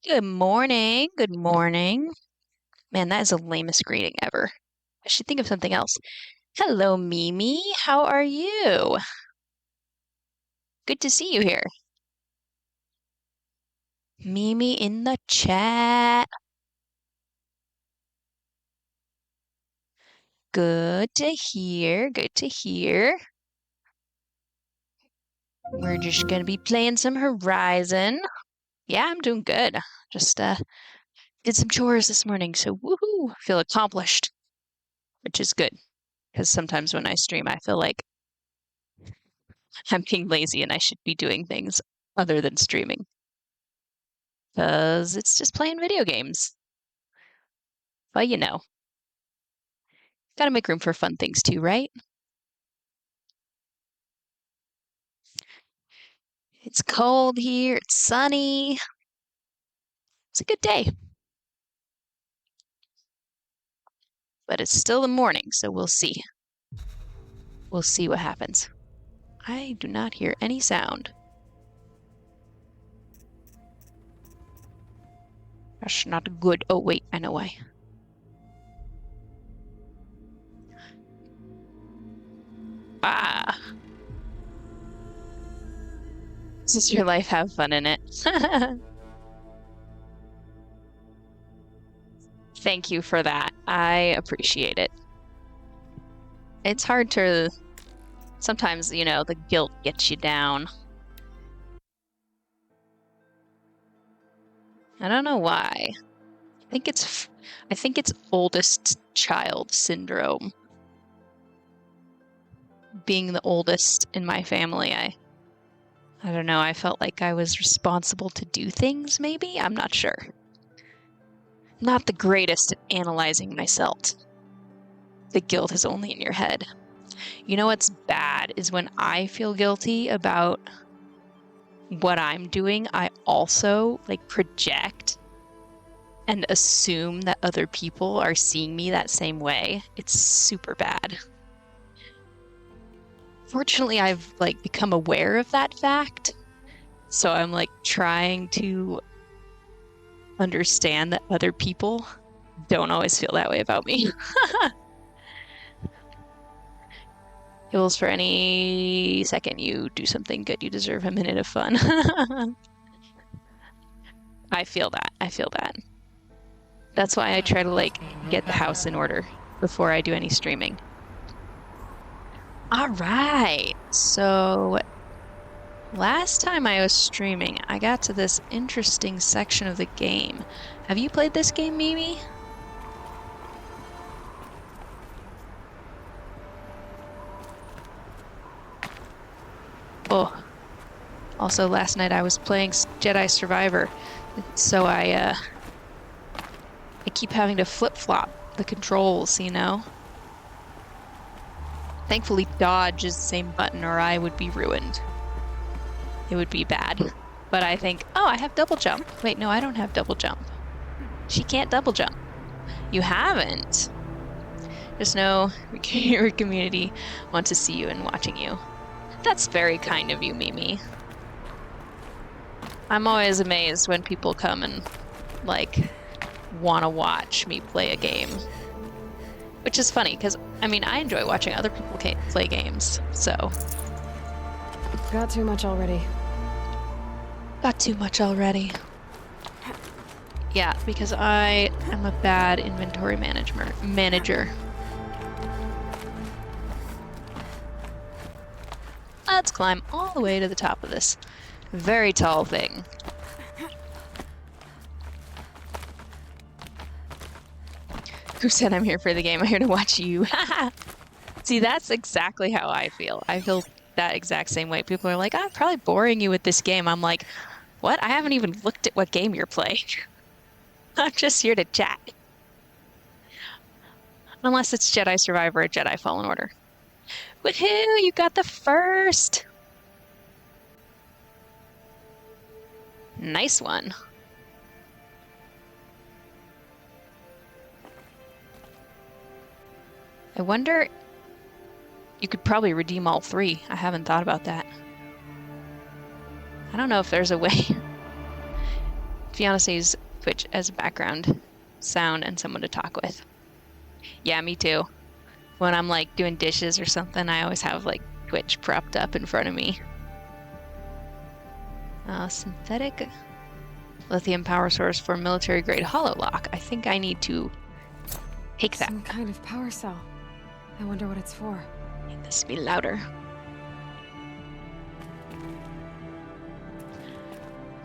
Good morning. Good morning. Man, that is the lamest greeting ever. I should think of something else. Hello, Mimi. How are you? Good to see you here. Mimi in the chat. Good to hear. Good to hear. We're just gonna be playing some Horizon. Yeah, I'm doing good. Just did some chores this morning, so woohoo! Feel accomplished, which is good. Because sometimes when I stream, I feel like I'm being lazy and I should be doing things other than streaming. Because it's just playing video games. But gotta make room for fun things too, right? It's cold here, it's sunny. It's a good day. But it's still the morning, so we'll see. We'll see what happens. I do not hear any sound. That's not good. Oh, wait, I know why. Ah. This is your life, have fun in it. Thank you for that. I appreciate it. It's hard to... Sometimes, the guilt gets you down. I don't know why. I think it's oldest child syndrome. Being the oldest in my family, I don't know, I felt like I was responsible to do things, maybe? I'm not sure. Not the greatest at analyzing myself. The guilt is only in your head. You know what's bad is when I feel guilty about what I'm doing, I also project and assume that other people are seeing me that same way. It's super bad. Fortunately, I've become aware of that fact. So I'm trying to understand that other people don't always feel that way about me. Hills, for any second you do something good, you deserve a minute of fun. I feel that. I feel that. That's why I try to get the house in order before I do any streaming. All right. So last time I was streaming, I got to this interesting section of the game. Have you played this game, Mimi? Oh. Also, last night I was playing Jedi Survivor, so I keep having to flip-flop the controls, Thankfully, dodge is the same button or I would be ruined. It would be bad. But I think, oh, I have double jump. Wait, no, I don't have double jump. She can't double jump. You haven't. Just know your community wants to see you and watching you. That's very kind of you, Mimi. I'm always amazed when people come and want to watch me play a game. Which is funny, because, I enjoy watching other people play games, so. Got too much already. Got too much already. Yeah, because I am a bad inventory manager. Let's climb all the way to the top of this very tall thing. Who said I'm here for the game? I'm here to watch you. See, that's exactly how I feel. I feel that exact same way. People are like, I'm probably boring you with this game. I'm like, what? I haven't even looked at what game you're playing. I'm just here to chat. Unless it's Jedi Survivor or Jedi Fallen Order. Woohoo! You got the first! Nice one. I wonder... You could probably redeem all three. I haven't thought about that. I don't know if there's a way fiance's Twitch as a background sound and someone to talk with. Yeah, me too. When I'm like doing dishes or something, I always have like Twitch propped up in front of me. Synthetic lithium power source for military grade hololock. I think I need to take that. Some kind of power cell. I wonder what it's for. Make this be louder.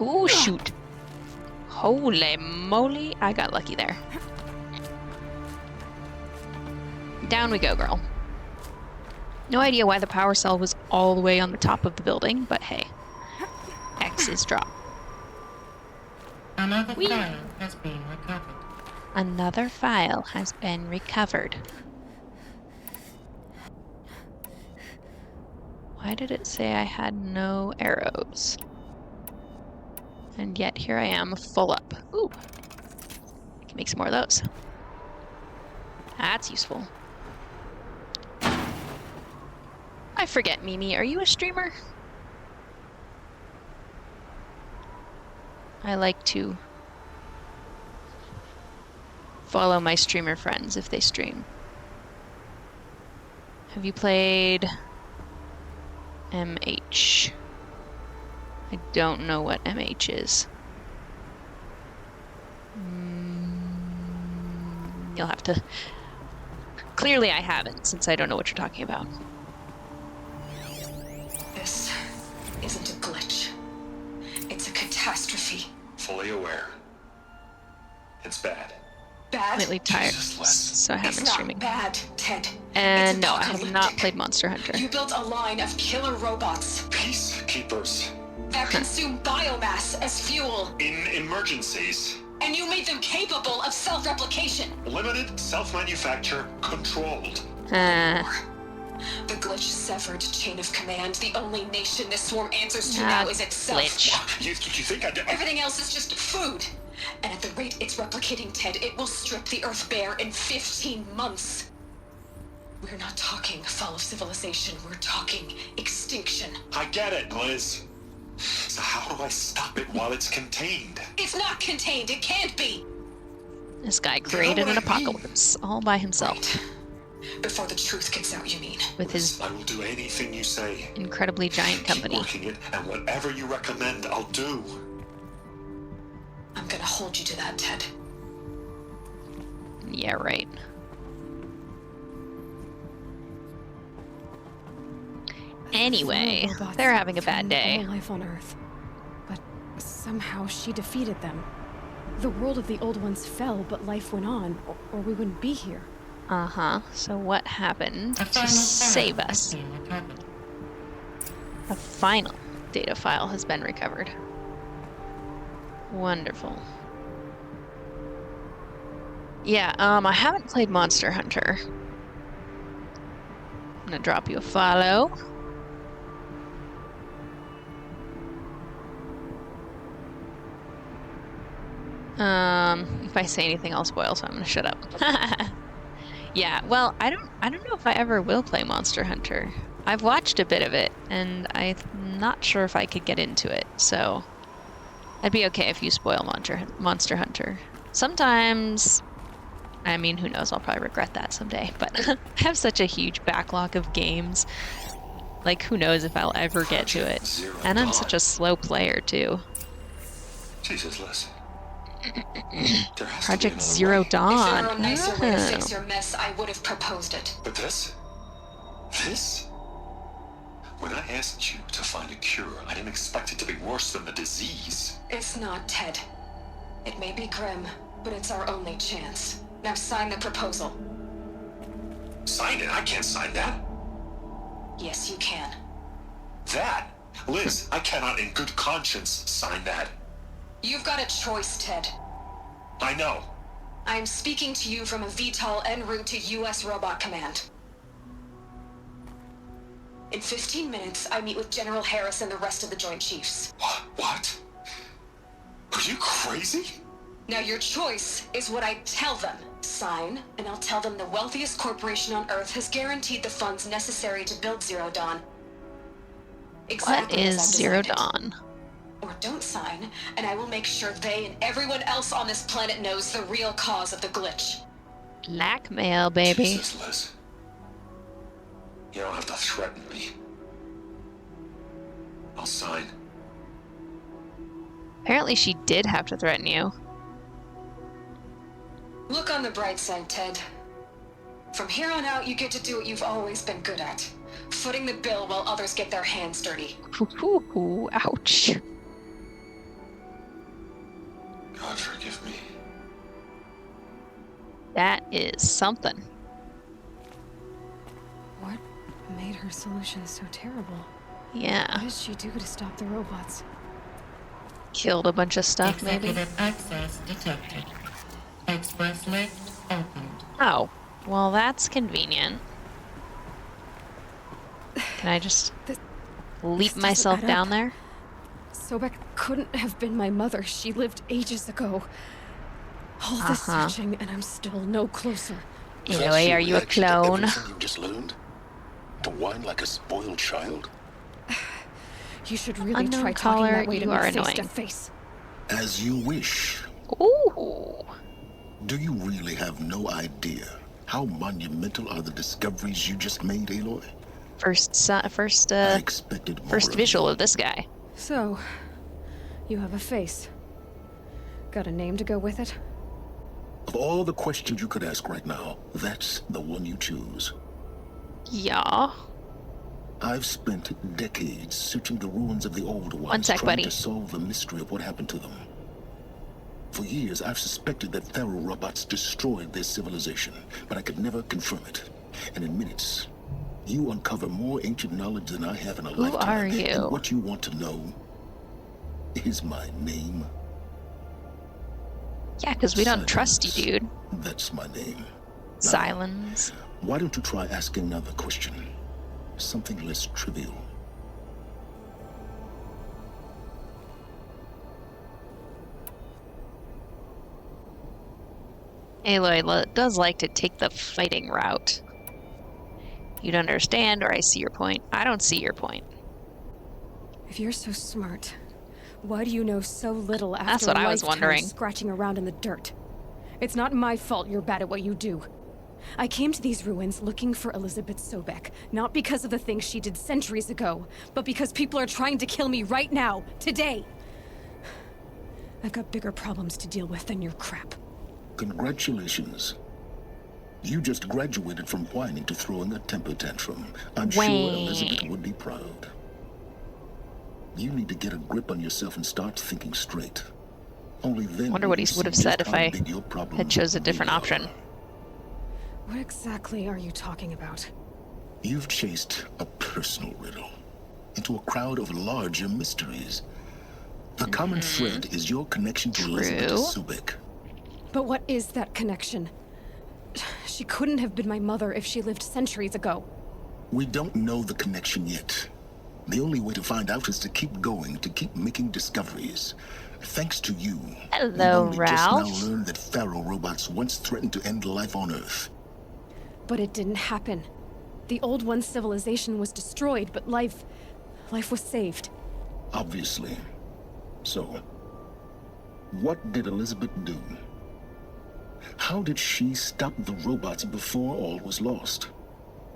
Ooh, shoot. Holy moly, I got lucky there. Down we go, girl. No idea why the power cell was all the way on the top of the building, but hey. X is drop. Another file has been recovered. Another file has been recovered. Why did it say I had no arrows? And yet here I am, full up. Ooh. I can make some more of those. That's useful. I forget, Mimi, are you a streamer? I like to follow my streamer friends if they stream. Have you played MH? I don't know what MH is. You'll have to... Clearly I haven't, since I don't know what you're talking about. This isn't a glitch. It's a catastrophe. Fully aware. It's bad. Bad? Completely tired, Jesus, Les. so I haven't been It's streaming. not bad, Ted. And It's no, I have not apocalyptic. played Monster Hunter. You built a line of killer robots Peacekeepers. that consume biomass as fuel, In emergencies. and you made them capable of self-replication. Limited, self-manufacture, controlled. The glitch severed chain of command. The only nation this swarm answers to now is itself. Glitch. You think I did? Everything else is just food. And at the rate it's replicating, Ted, it will strip the Earth bare in 15 months. We're not talking fall of civilization. We're talking extinction. I get it, Liz. So how do I stop it while it's contained? It's not contained. It can't be. This guy created an apocalypse all by himself Right. Before the truth gets out, you mean? with his I will do anything you say. incredibly giant company. Keep working it, and whatever you recommend, I'll do. I'm gonna hold you to that, Ted. Yeah, right. Anyway, Robots they're having a bad threaten day. all life on Earth, but somehow she defeated them. The world of the old ones fell, but life went on, or we wouldn't be here. Uh-huh. So what happened A to final save file has us? been recovered. A final data file has been recovered. Wonderful. Yeah, I haven't played Monster Hunter. I'm gonna drop you a follow. If I say anything, I'll spoil, so I'm gonna shut up. Yeah, well, I don't know if I ever will play Monster Hunter. I've watched a bit of it, and I'm not sure if I could get into it, so I'd be okay if you spoil Monster Hunter. Sometimes, I mean, who knows, I'll probably regret that someday, but I have such a huge backlog of games. Like, who knows if I'll ever get to it. Zero And I'm Dawn. such a slow player, too. Jesus, Liz. There has Project to be another Zero way. Dawn. If there were a nicer way to Oh. fix your mess, I would have proposed it. But this? This? When I asked you to find a cure, I didn't expect it to be worse than the disease. It's not, Ted. It may be grim, but it's our only chance. Now sign the proposal. Sign it? I can't sign that. Yes, you can. That? Liz, I cannot in good conscience sign that. You've got a choice, Ted. I know. I am speaking to you from a VTOL en route to U.S. Robot Command. In 15 minutes, I meet with General Harris and the rest of the Joint Chiefs. What? Are you crazy? Now your choice is what I tell them. Sign, and I'll tell them the wealthiest corporation on Earth has guaranteed the funds necessary to build Zero Dawn. What Exactly as is I've Zero designed it. Dawn? or don't sign, and I will make sure they and everyone else on this planet knows the real cause of the glitch. Blackmail, baby. Jesus, Liz. You don't have to threaten me. I'll sign. Apparently she did have to threaten you. Look on the bright side, Ted. From here on out, you get to do what you've always been good at. Footing the bill while others get their hands dirty. Ooh, ouch. God forgive me. That is something. What made her solution so terrible? What Yeah. did she do to stop the robots? Killed a bunch of stuff, maybe. Executive access detected. Express lift opened. Oh, well, that's convenient. Can I just This leap doesn't myself add down up. there? Sobek couldn't have been my mother. She lived ages ago. All this Uh-huh. searching, and I'm still no closer. Aloy, are you a clone? Everything you just learned? To whine like a spoiled child? You should really Unknown try talking caller, that way to you me are face to annoying. face. As you wish. Ooh. Do you really have no idea how monumental are the discoveries you just made, Aloy? I expected more first of visual you. of this guy. So, you have a face. Got a name to go with it? Of all the questions you could ask right now, that's the one you choose. Yeah. I've spent decades searching the ruins of the old ones, One sec, trying buddy. to solve the mystery of what happened to them. For years, I've suspected that Pharaoh robots destroyed their civilization, but I could never confirm it. And in minutes, you uncover more ancient knowledge than I have in a Who lifetime. are you? And what you want to know is my name. Yeah, because we don't trust you, Silence. dude. That's my name. Silence. Why don't you try asking another question? Something less trivial. Aloy does like to take the fighting route. You don't understand, or I see your point. I don't see your point. If you're so smart, why do you know so little after That's what a I was lifetime wondering. scratching around in the dirt? It's not my fault you're bad at what you do. I came to these ruins looking for Elizabeth Sobek, not because of the things she did centuries ago, but because people are trying to kill me right now, today. I've got bigger problems to deal with than your crap. Congratulations. You just graduated from whining to throwing a temper tantrum. I'm sure Wait. Elizabeth would be proud. You need to get a grip on yourself and start thinking straight. Only then Wonder will what you he would have see said just if how I big your problems had chose a different really option. are. What exactly are you talking about? You've chased a personal riddle into a crowd of larger mysteries. The common thread is your connection to Elizabeth True. Sobek. But what is that connection? She couldn't have been my mother if she lived centuries ago. We don't know the connection yet. The only way to find out is to keep going, to keep making discoveries. Thanks to you, we've Hello, only Ralph. just now learned that Pharaoh robots once threatened to end life on Earth. But it didn't happen. The Old One's civilization was destroyed, but life was saved. Obviously. So, what did Elizabeth do? How did she stop the robots before all was lost?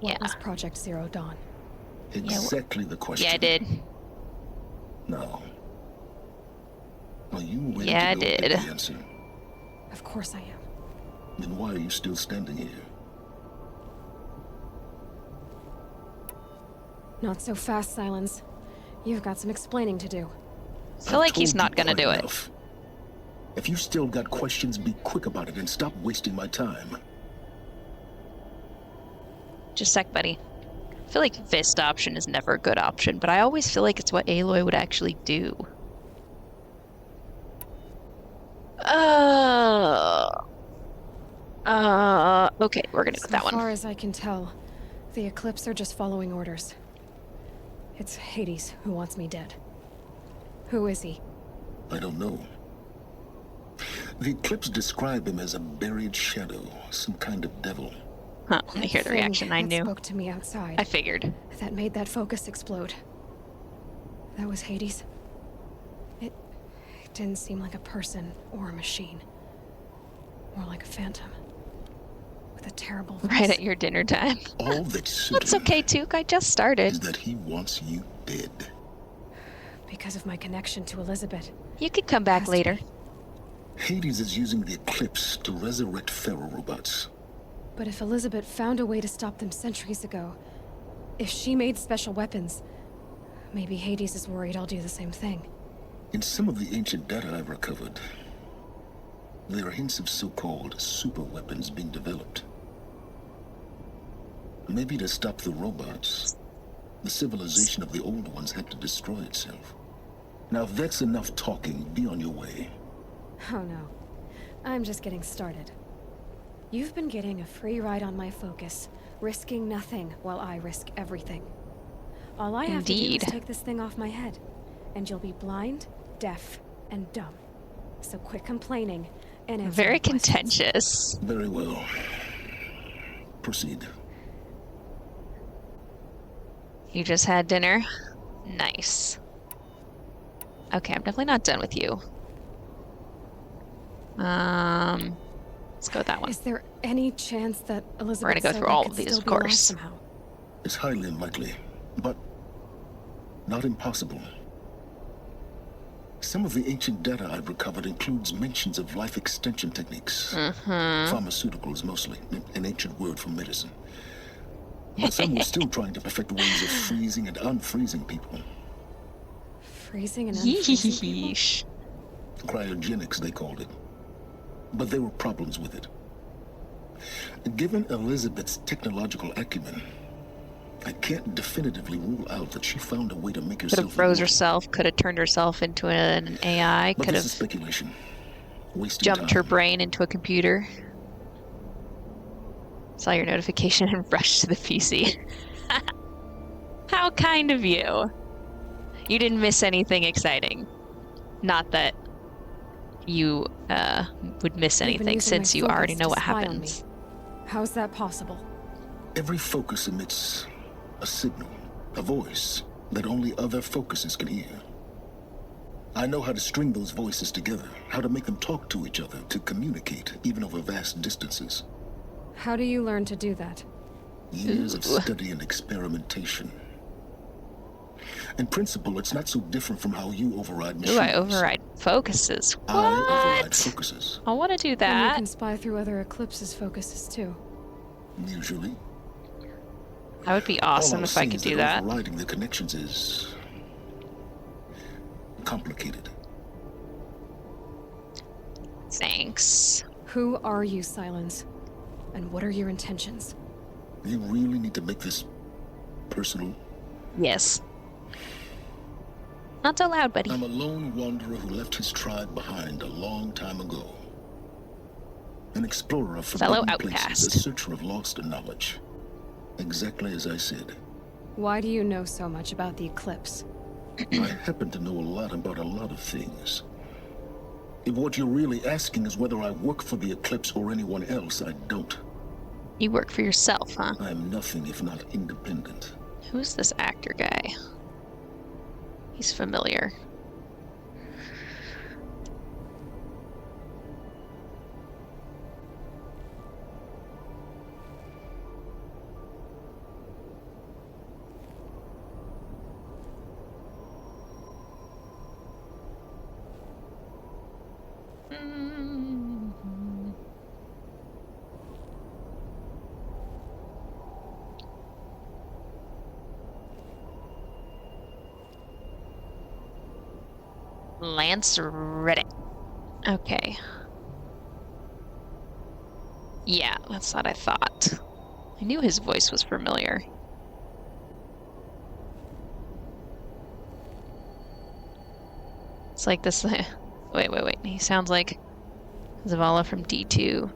What Yeah. was Project Zero Dawn? Exactly the question. Yeah, I did. Now, are you ready Yeah, I to go with did. the answer? Of course I am. Then why are you still standing here? Not so fast, Silence. You've got some explaining to do. I feel like he's told not you gonna quite do it. enough. If you still got questions, be quick about it and stop wasting my time. Just a sec, buddy. I feel like fist option is never a good option, but I always feel like it's what Aloy would actually do. Okay, we're gonna go with that So far one. as I can tell, the Eclipse are just following orders. It's Hades who wants me dead. Who is he? I don't know. The Eclipse describe him as a buried shadow, some kind of devil. Huh, let me hear the Thing reaction. I that knew. spoke to me outside. I figured. That made that focus explode. That was Hades. didn't seem like a person or a machine. More like a phantom. With a terrible voice. Right at your dinner time. All that's That's certain okay, Took. I just started. is that he wants you dead. Because of my connection to Elizabeth. You could come back Has to later. be. Hades is using the eclipse to resurrect feral robots. But if Elizabeth found a way to stop them centuries ago, if she made special weapons, maybe Hades is worried I'll do the same thing. In some of the ancient data I've recovered, there are hints of so-called super weapons being developed. Maybe to stop the robots, the civilization of the old ones had to destroy itself. Now, if that's enough talking, be on your way. Oh no. I'm just getting started. You've been getting a free ride on my focus, risking nothing while I risk everything. All I have to do Indeed. is take this thing off my head, and you'll be blind, deaf, and dumb. So quit complaining and answer Very my questions. contentious. Very well. Proceed. You just had dinner? Nice. Okay, I'm definitely not done with you. Let's go with that one. Is there any chance that Elizabeth We're gonna go through Sobek all could of these, still of be alive course. somehow? It's highly unlikely, but not impossible. Some of the ancient data I've recovered includes mentions of life extension techniques. Pharmaceuticals, mostly, an ancient word for medicine. But some were still trying to perfect ways of freezing and unfreezing people. Freezing and unfreezing people? Yeesh. Cryogenics, they called it. But there were problems with it. Given Elizabeth's technological acumen, I can't definitively rule out that she found a way to make Could herself have froze immortal. herself, could have turned herself into an AI, But could this is have speculation. Wasting jumped her time. brain into a computer. Saw your notification and rushed to the PC. How kind of you. You didn't miss anything exciting. Not that you would miss You've been anything using my since you already focus know to what spy on happens. me. How's that possible? Every focus emits a signal, a voice that only other focuses can hear. I know how to string those voices together, how to make them talk to each other, to communicate, even over vast distances. How do you learn to do that? Years of Ooh. study and experimentation. In principle, it's not so different from how you override machines. Ooh, I override focuses. I override What? focuses, I want to do And you that. can spy through other eclipses' focuses too. usually. That would be All awesome I'll if I say could is do that that. overriding the connections is complicated. Thanks. Who are you, Silence? And what are your intentions? You really need to make this personal. Yes. Not so loud, buddy. I'm a lone wanderer who left his tribe behind a long time ago. An explorer of Fellow forbidden places, outcast. a searcher of lost knowledge. Exactly as I said. Why do you know so much about the eclipse? I happen to know a lot about a lot of things. If what you're really asking is whether I work for the Eclipse or anyone else, I don't. You work for yourself, huh? I am nothing if not independent. Who's this actor guy? He's familiar. Lance Reddick. Okay. Yeah, that's what I thought. I knew his voice was familiar. It's like this. Wait. He sounds like Zavala from D2,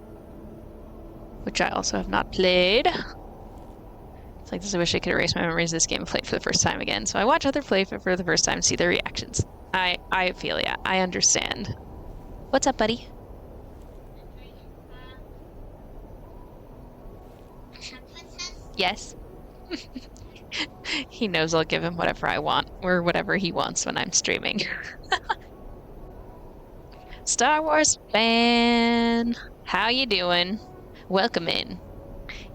which I also have not played. It's like this. I wish I could erase my memories of this game and play it for the first time again. So I watch other play it for the first time and see their reactions. I feel ya. I understand. What's up, buddy? Yes. He knows I'll give him whatever I want, or whatever he wants when I'm streaming. Star Wars fan. How you doing? Welcome in.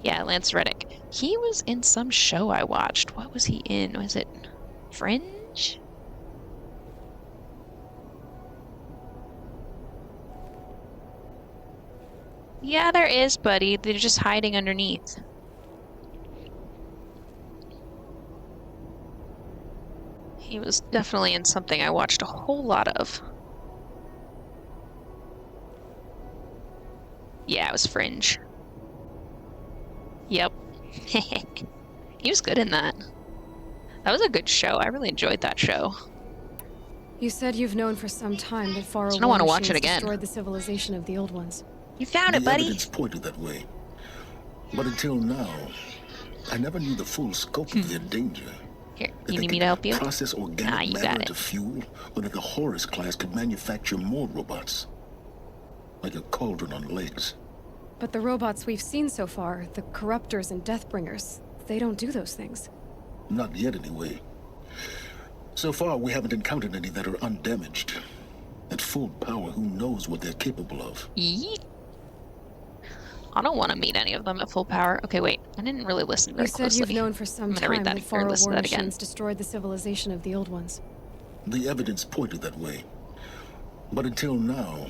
Yeah, Lance Reddick. He was in some show I watched. What was he in? Was it Fringe? Yeah, there is, buddy. They're just hiding underneath. He was definitely in something I watched a whole lot of. Yeah, it was Fringe. Yep. He was good in that. That was a good show. I really enjoyed that show. You said you've known for some time that Faro I don't want to war watch it machines again. destroyed the civilization of the old ones. You found it, The buddy. evidence pointed that way. But until now, I never knew the full scope of their danger. Here, That you they need me could to help you? process organic Nah, you matter got into it. fuel, or that the Horus class could manufacture more robots. Like a cauldron on legs. But the robots we've seen so far, the Corruptors and Deathbringers, they don't do those things. Not yet, anyway. So far, we haven't encountered any that are undamaged. At full power, who knows what they're capable of? Yeet. I don't want to meet any of them at full power. Okay, wait. I didn't really listen very You said closely. you've known for some I'm gonna read time that that or Faro listen war to that again. machines destroyed the civilization of the old ones. The evidence pointed that way. But until now,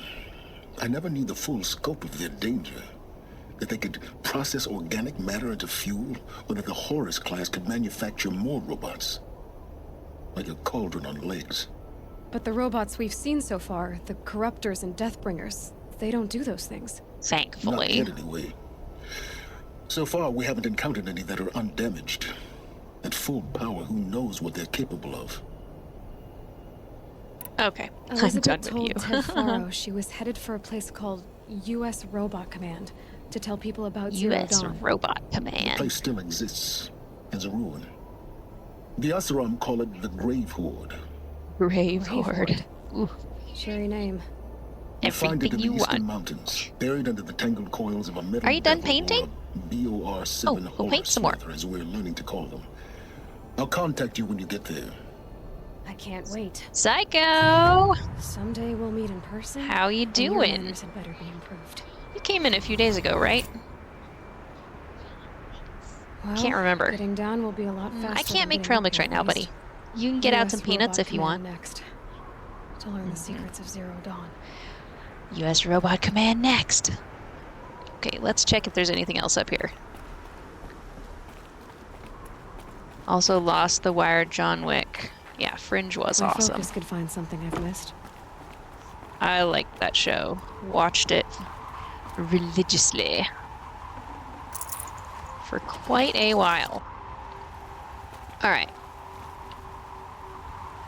I never knew the full scope of their danger. That they could process organic matter into fuel, or that the Horus class could manufacture more robots. Like a cauldron on legs. But the robots we've seen so far, the Corruptors and Deathbringers, they don't do those things. Not Thankfully. yet, anyway. So far, we haven't encountered any that are undamaged. At full power, who knows what they're capable of? Okay, I'm Elizabeth done with told you. Ted Faro she was headed for a place called U.S. Robot Command to tell people about Zero U.S. Dawn. Robot The Command. place still exists, as a ruin. The Asaram call it the Grave Horde. Grave Grave Horde. Ooh, Cheery name. You find it everything in you the Eastern want. Mountains, buried under the tangled coils of a metal Are you done devil or painting? a BOR-7 we'll paint some more. Horus, as we're learning to call them. I'll contact you when you get there. I can't wait. Psycho! Someday we'll meet in person. How you and your doing? manners had better be improved. You came in a few days ago, right? Well, Can't remember. Getting down will be a lot faster. I can't than make getting trail up mix there, right now, at buddy. least. You can get out US some peanuts Robot if you want. Command next. To learn the secrets of Zero Dawn. U.S. Robot Command next. Okay, let's check if there's anything else up here. Also lost the wired John Wick. Yeah, Fringe was My awesome. focus could find something I've missed. I liked that show. Watched it religiously for quite a while. Alright.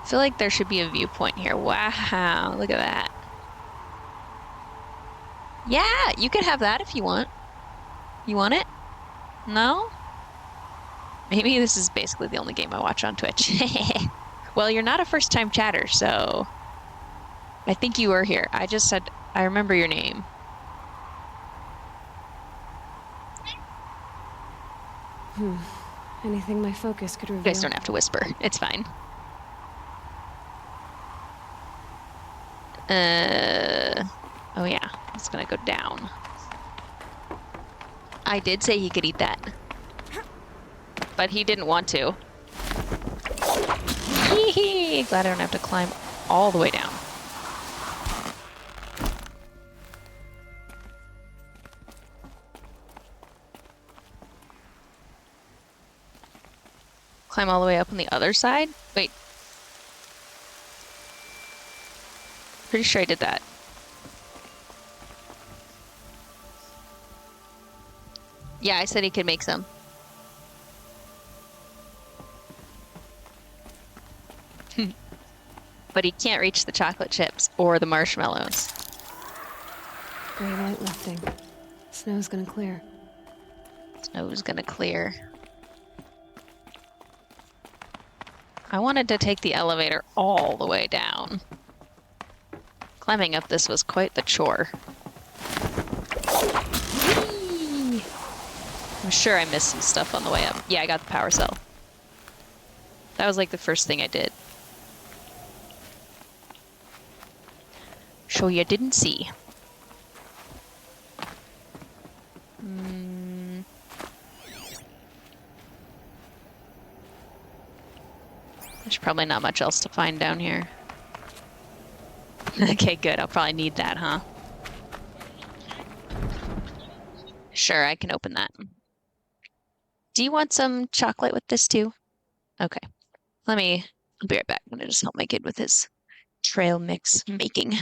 I feel like there should be a viewpoint here. Wow, look at that. Yeah, you could have that if you want. You want it? No? Maybe this is basically the only game I watch on Twitch. Well, you're not a first-time chatter, so I think you were here. I just said, I remember your name. Anything my focus could reveal. You guys don't have to whisper. It's fine. Oh yeah, it's gonna go down. I did say he could eat that. But he didn't want to. Hee-hee! Glad I don't have to climb all the way down. Climb all the way up on the other side? Wait. Pretty sure I did that. Yeah, I said he could make some. But he can't reach the chocolate chips or the marshmallows. Gray light lifting. Snow's gonna clear. Snow's gonna clear. I wanted to take the elevator all the way down. Climbing up this was quite the chore. Whee! I'm sure I missed some stuff on the way up. Yeah, I got the power cell. That was like the first thing I did. So you didn't see. There's probably not much else to find down here. Okay, good. I'll probably need that, huh? Sure, I can open that. Do you want some chocolate with this too? Okay. I'll be right back. I'm gonna just help my kid with his trail mix making.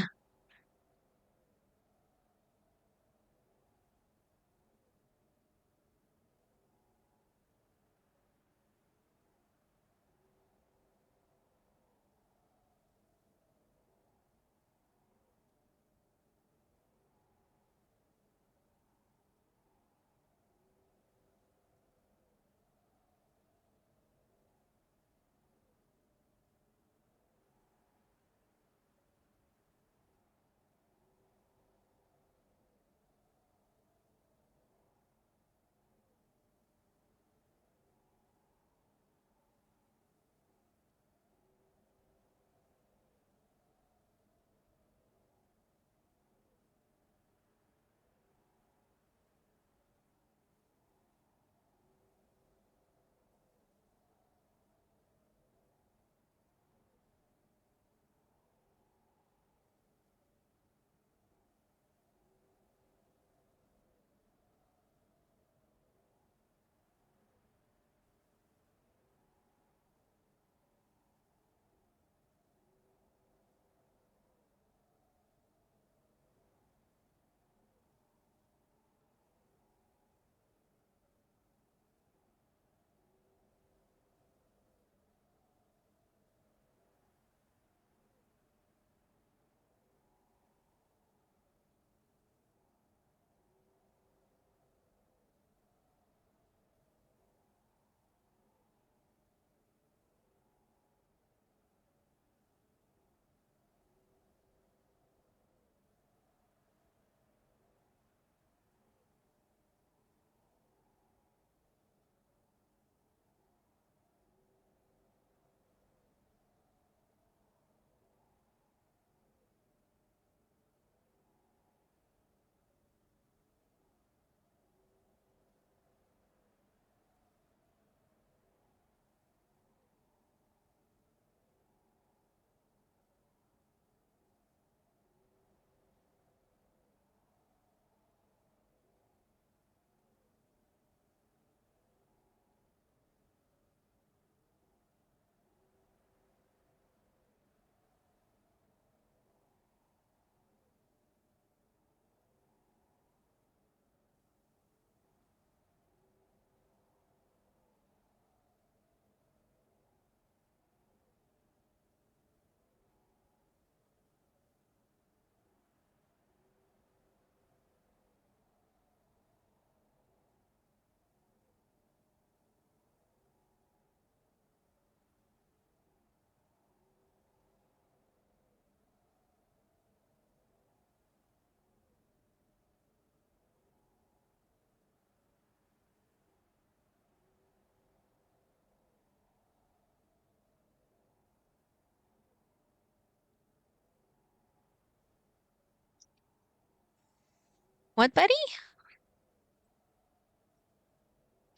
What, buddy?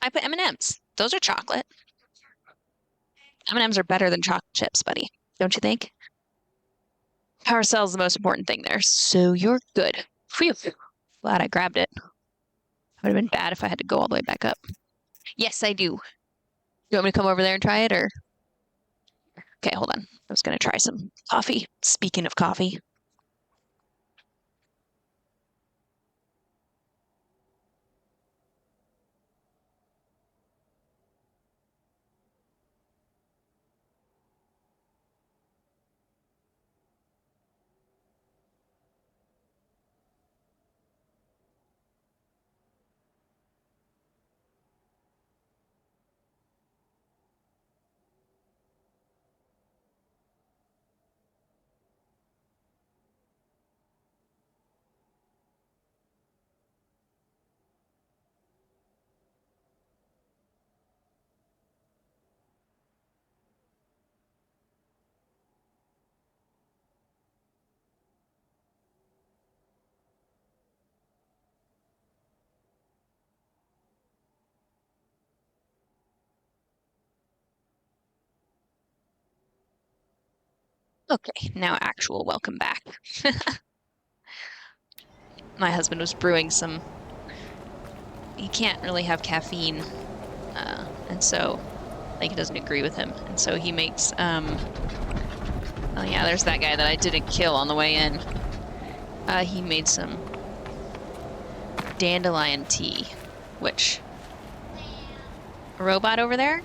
I put M&Ms. Those are chocolate. M&Ms are better than chocolate chips, buddy. Don't you think? Power cell is the most important thing there, so you're good. Phew. Glad I grabbed it. Would have been bad if I had to go all the way back up. Yes, I do. You want me to come over there and try it, or? Okay, hold on. I was gonna try some coffee. Speaking of coffee. Okay, now actual welcome back. My husband was brewing some. He can't really have caffeine, and so like it doesn't agree with him, and so he makes. Oh yeah, there's that guy that I didn't kill on the way in. He made some dandelion tea, which a robot over there?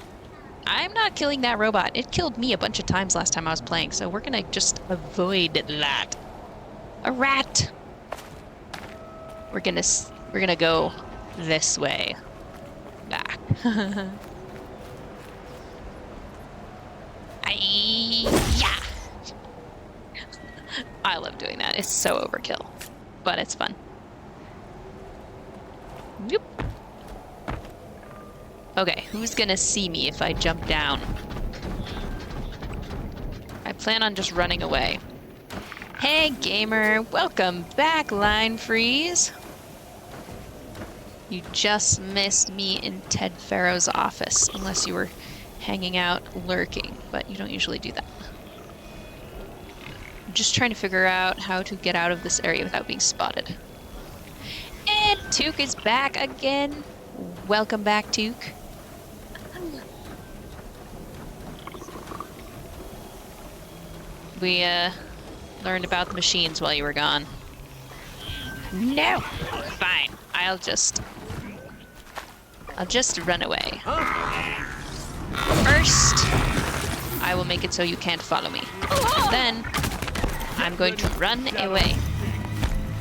I'm not killing that robot. It killed me a bunch of times last time I was playing, so we're gonna just avoid that. A rat. We're gonna go this way. Back. Yeah. I love doing that. It's so overkill, but it's fun. Yep. Okay, who's gonna see me if I jump down? I plan on just running away. Hey, gamer. Welcome back, Line Freeze. You just missed me in Ted Farrow's office, unless you were hanging out, lurking, but you don't usually do that. I'm just trying to figure out how to get out of this area without being spotted. And Took is back again. Welcome back, Took. We, learned about the machines while you were gone. No! Fine. I'll just run away. First, I will make it so you can't follow me. And then, I'm going to run away.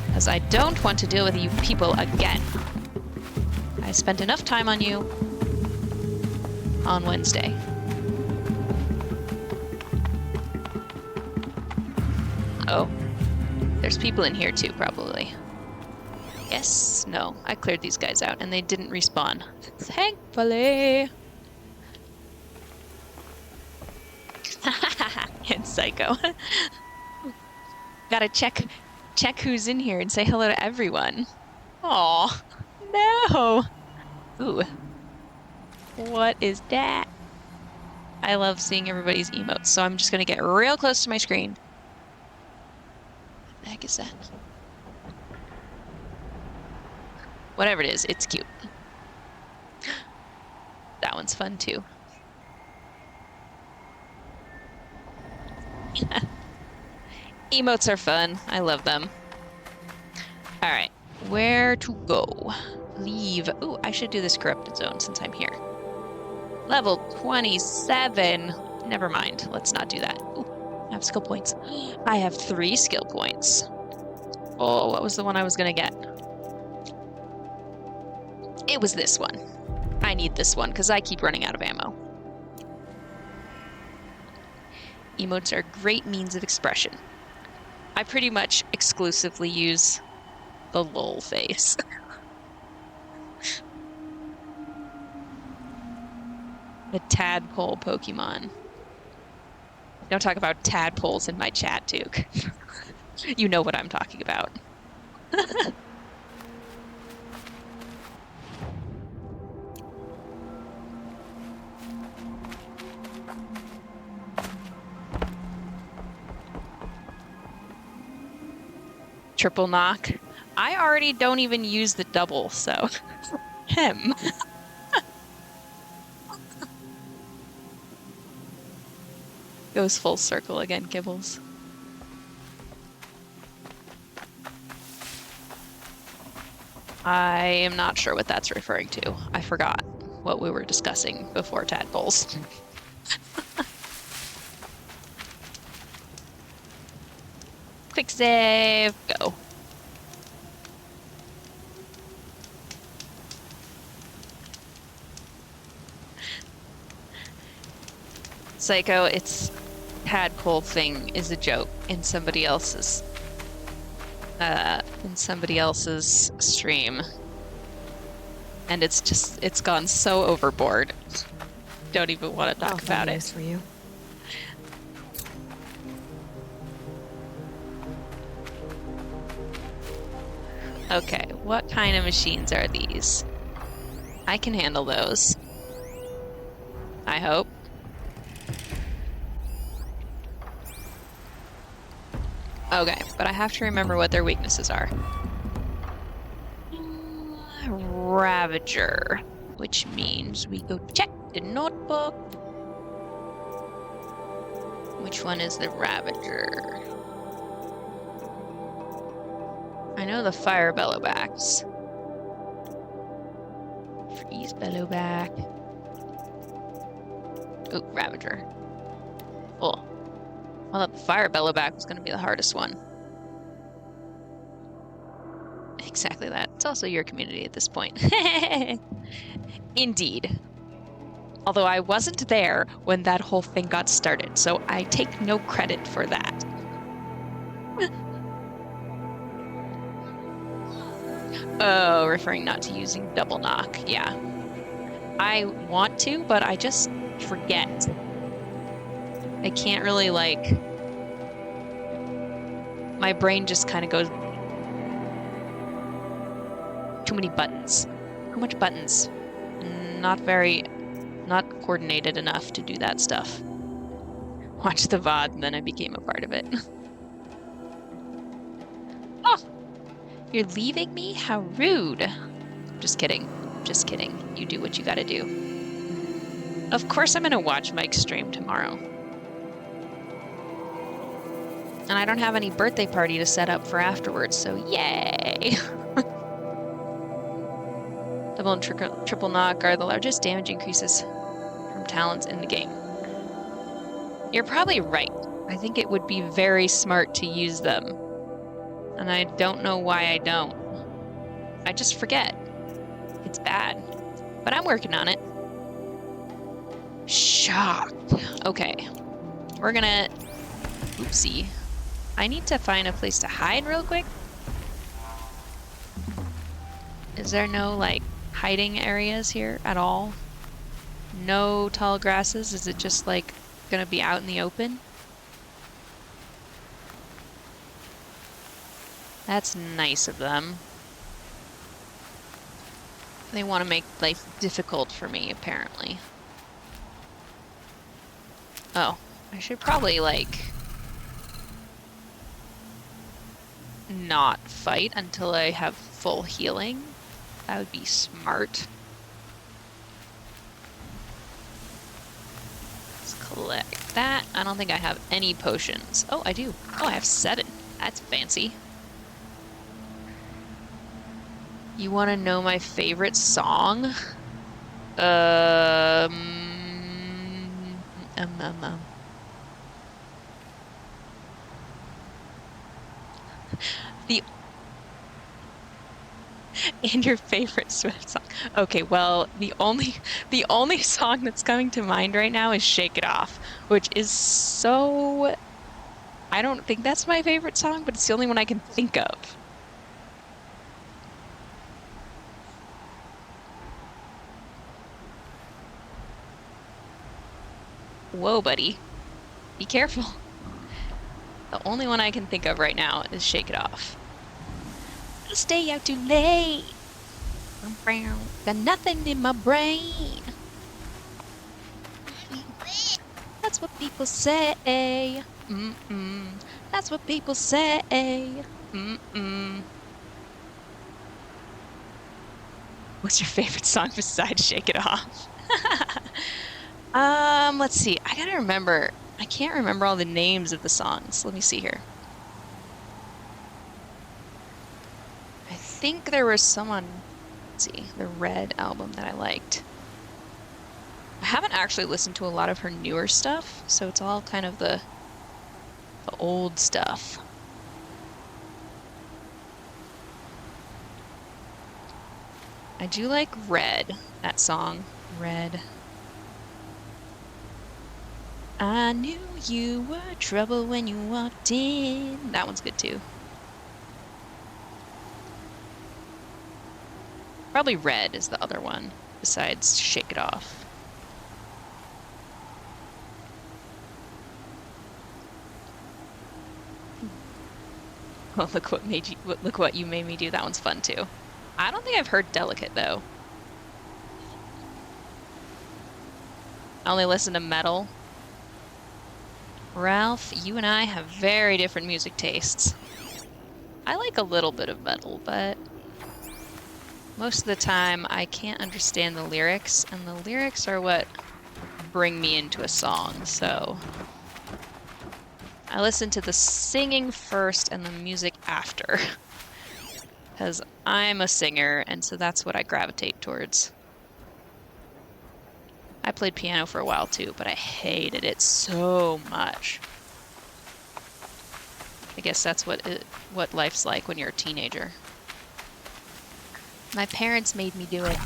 Because I don't want to deal with you people again. I spent enough time on you on Wednesday. Oh. There's people in here too, probably. Yes? No. I cleared these guys out and they didn't respawn. Thankfully. And Psycho. Gotta check who's in here and say hello to everyone. Aw. No. Ooh. What is that? I love seeing everybody's emotes, so I'm just gonna get real close to my screen. What the heck is that? Whatever it is, it's cute. That one's fun too. Emotes are fun. I love them. All right, where to go? Leave. Ooh, I should do this corrupted zone since I'm here. Level 27. Never mind. Let's not do that. Ooh, I have skill points. I have 3 skill points. Oh, what was the one I was gonna get? It was this one. I need this one because I keep running out of ammo. Emotes are a great means of expression. I pretty much exclusively use the lol face. The tadpole Pokemon. Don't talk about tadpoles in my chat, Duke. You know what I'm talking about. Triple knock. I already don't even use the double, so him. Goes full circle again, Gibbles. I am not sure what that's referring to. I forgot what we were discussing before tadpoles. Quick save, go. Psycho, it's tadpole thing is a joke in somebody else's stream. And it's gone so overboard. Don't even want to talk about it. For you. Okay, what kind of machines are these? I can handle those. I hope. Okay, but I have to remember what their weaknesses are. Ravager, which means we go check the notebook. Which one is the Ravager? I know the fire bellowbacks. Freeze bellowback. Ooh, Ravager. Oh. I thought the fire bellowback was going to be the hardest one. Exactly that. It's also your community at this point. Indeed. Although I wasn't there when that whole thing got started, so I take no credit for that. Oh, referring not to using double knock. Yeah. I want to, but I just forget. I can't really, like... My brain just kind of goes... Too many buttons. Too much buttons. Not coordinated enough to do that stuff. Watch the VOD, and then I became a part of it. Oh! You're leaving me? How rude. Just kidding. Just kidding. You do what you gotta do. Of course I'm gonna watch Mike's stream tomorrow. And I don't have any birthday party to set up for afterwards, so yay! Double and triple knock are the largest damage increases from talents in the game. You're probably right. I think it would be very smart to use them. And I don't know why I don't. I just forget. It's bad. But I'm working on it. Shock. Okay. We're gonna... Oopsie. I need to find a place to hide real quick. Is there no, like, hiding areas here at all? No tall grasses? Is it just, like, gonna be out in the open? That's nice of them. They want to make life difficult for me, apparently. Oh, I should probably, like... not fight until I have full healing. That would be smart. Let's collect that. I don't think I have any potions. Oh, I do. Oh, I have 7. That's fancy. You want to know my favorite song? Um, The and your favorite Swift song. Okay, well, the only song that's coming to mind right now is Shake It Off, which is so... I don't think that's my favorite song, but it's the only one I can think of. Whoa, buddy. Be careful. The only one I can think of right now is Shake It Off. Stay out too late. Got nothing in my brain. That's what people say. That's what people say. What's your favorite song besides Shake It Off? Let's see. I gotta remember. I can't remember all the names of the songs. Let me see here. I think there was someone, let's see, the Red album that I liked. I haven't actually listened to a lot of her newer stuff, so it's all kind of the old stuff. I do like Red, that song, Red. I knew you were trouble when you walked in. That one's good too. Probably Red is the other one, besides Shake It Off. Oh, look what you made me do. That one's fun too. I don't think I've heard Delicate though. I only listen to metal. Ralph, you and I have very different music tastes. I like a little bit of metal, but most of the time I can't understand the lyrics, and the lyrics are what bring me into a song, so I listen to the singing first and the music after. Because I'm a singer, and so that's what I gravitate towards. I played piano for a while too, but I hated it so much. I guess that's what life's like when you're a teenager. My parents made me do it.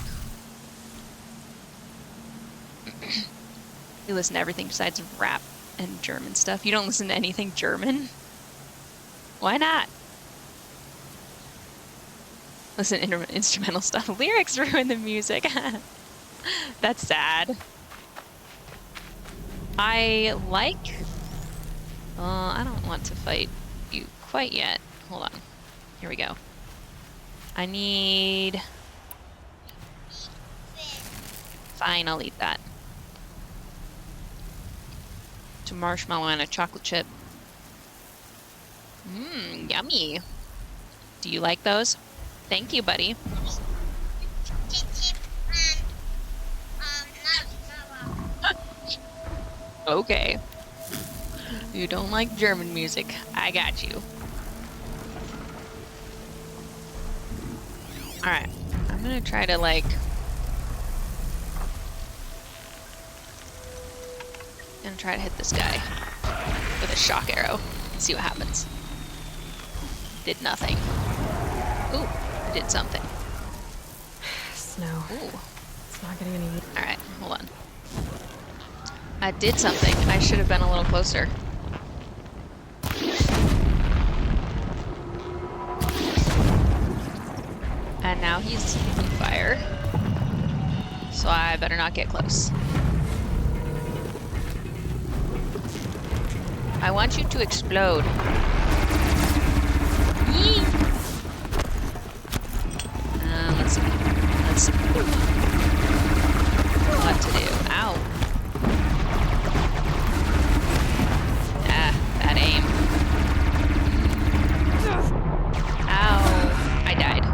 You listen to everything besides rap and German stuff. You don't listen to anything German? Why not? Listen to instrumental stuff. Lyrics ruin the music. That's sad. I don't want to fight you quite yet. Hold on. Here we go. I need... Fine, I'll eat that. To marshmallow and a chocolate chip. Mmm, yummy. Do you like those? Thank you, buddy. Okay. You don't like German music. I got you. Alright. I'm gonna try to, like... gonna try to hit this guy with a shock arrow and see what happens. Did nothing. Ooh, I did something. Snow. Ooh. It's not getting any... Alright, hold on. I did something. I should have been a little closer. And now he's on fire. So I better not get close. I want you to explode. Yee! Let's see. What to do. Ow. Bad aim. Ow. I died.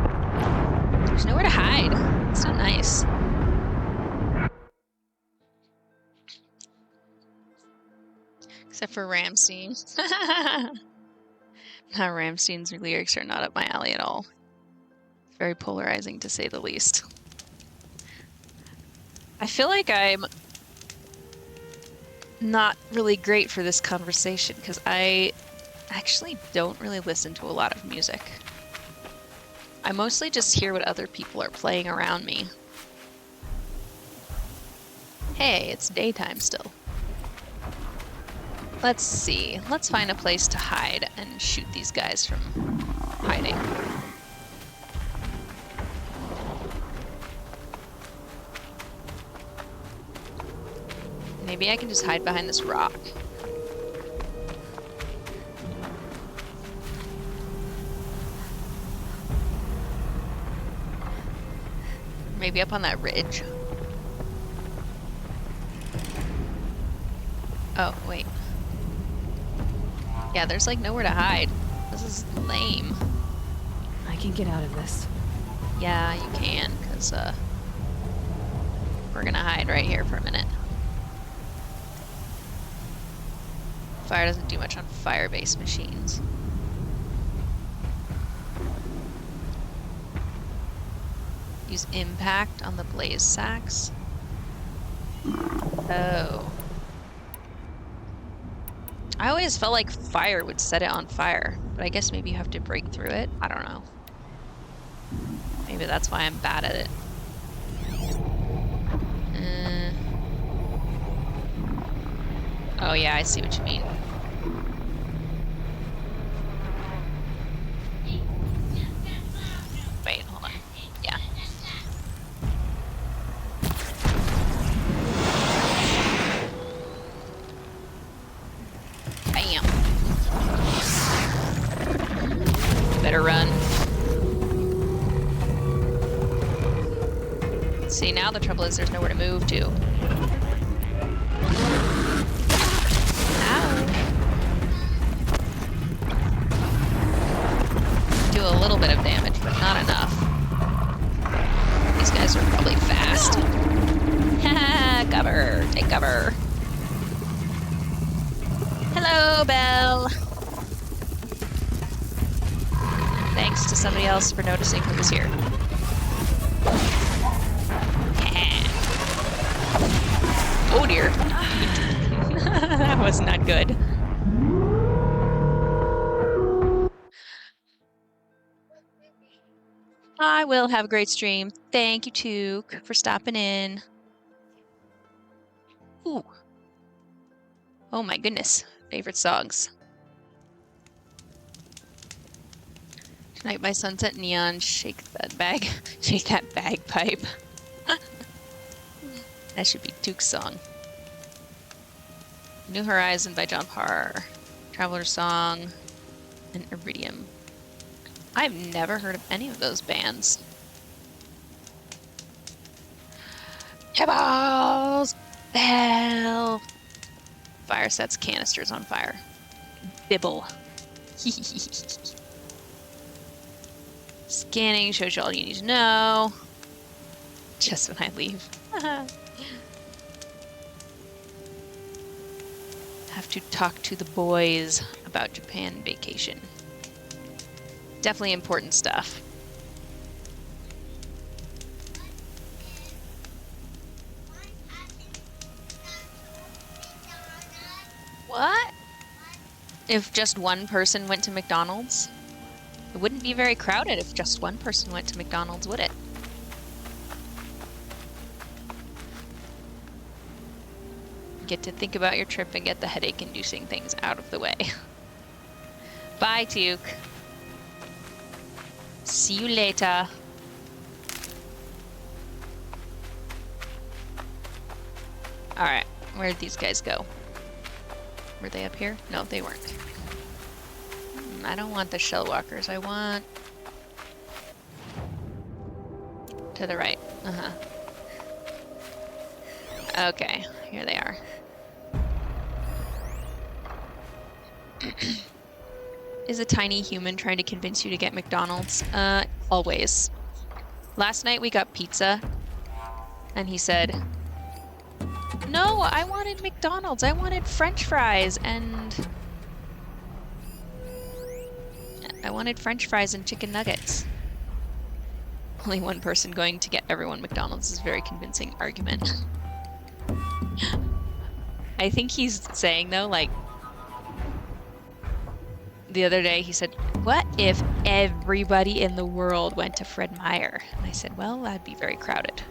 There's nowhere to hide. It's not nice. Except for Ramstein. Ramstein's lyrics are not up my alley at all. Very polarizing, to say the least. I feel like I'm not really great for this conversation because I actually don't really listen to a lot of music. I mostly just hear what other people are playing around me. Hey, it's daytime still. Let's see. Let's find a place to hide and shoot these guys from hiding. Maybe I can just hide behind this rock. Maybe up on that ridge. Oh, wait. Yeah, there's like nowhere to hide. This is lame. I can get out of this. Yeah, you can, because we're gonna hide right here for a minute. Fire doesn't do much on fire-based machines. Use impact on the blaze sacks. Oh. I always felt like fire would set it on fire, but I guess maybe you have to break through it. I don't know. Maybe that's why I'm bad at it. Oh yeah, I see what you mean. Wait, hold on. Yeah. Bam. Better run. See, now the trouble is there's nowhere to move to. Ow. do a little bit of damage, but not enough. These guys are probably fast. Haha, cover. Take cover. Hello, Belle. Thanks to somebody else for noticing who was here. Oh dear. That was not good. I will have a great stream. Thank you, Took, for stopping in. Ooh. Oh my goodness. Favorite songs. Tonight by Sunset Neon, shake that bagpipe. That should be Took's song. New Horizon by John Parr. Traveler's Song, and Iridium. I've never heard of any of those bands. Eyeballs! Bell! Fire sets canisters on fire. Bibble. Scanning shows you all you need to know. Just when I leave. Have to talk to the boys about Japan vacation. Definitely important stuff. What? If just one person went to McDonald's? It wouldn't be very crowded if just one person went to McDonald's, would it? Get to think about your trip and get the headache-inducing things out of the way. Bye, Tuke. See you later. Alright, where'd these guys go? Were they up here? No, they weren't. I don't want the shell walkers. I want... to the right. Uh-huh. Okay, here they are. Is a tiny human trying to convince you to get McDonald's? Always. Last night we got pizza, and he said, "No, I wanted McDonald's. I wanted French fries and chicken nuggets." Only one person going to get everyone McDonald's is a very convincing argument. I think he's saying, though, like, the other day he said, "What if everybody in the world went to Fred Meyer?" And I said, "Well, that'd be very crowded."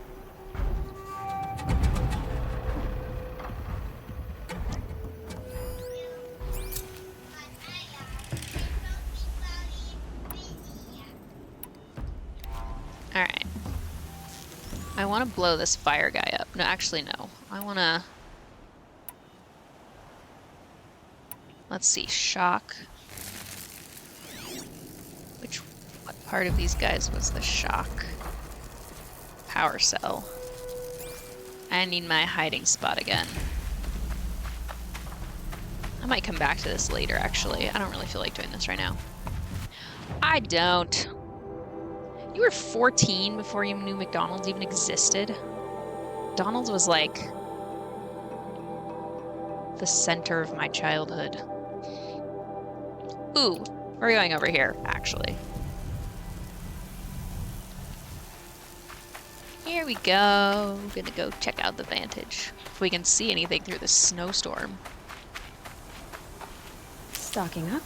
Alright. I want to blow this fire guy up. No, actually, no. I want to... Let's see. Shock. What part of these guys was the shock? Power cell. I need my hiding spot again. I might come back to this later, actually. I don't really feel like doing this right now. I don't. You were 14 before you knew McDonald's even existed. McDonald's was like the center of my childhood. Ooh, we're going over here, actually. Here we go. I'm gonna go check out the Vantage. If we can see anything through this snowstorm. Stocking up.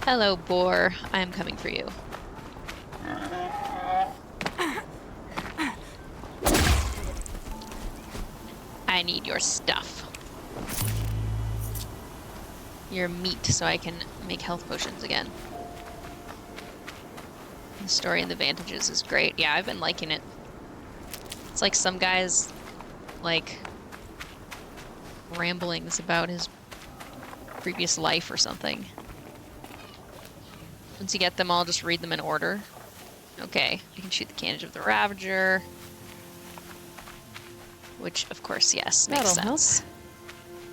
Hello, boar. I am coming for you. I need your stuff. Your meat so I can make health potions again. The story and the Vantages is great. Yeah, I've been liking it. It's like some guy's, like, ramblings about his previous life or something. Once you get them all, just read them in order. Okay, you can shoot the cannons of the Ravager. Which, of course, yes, makes sense.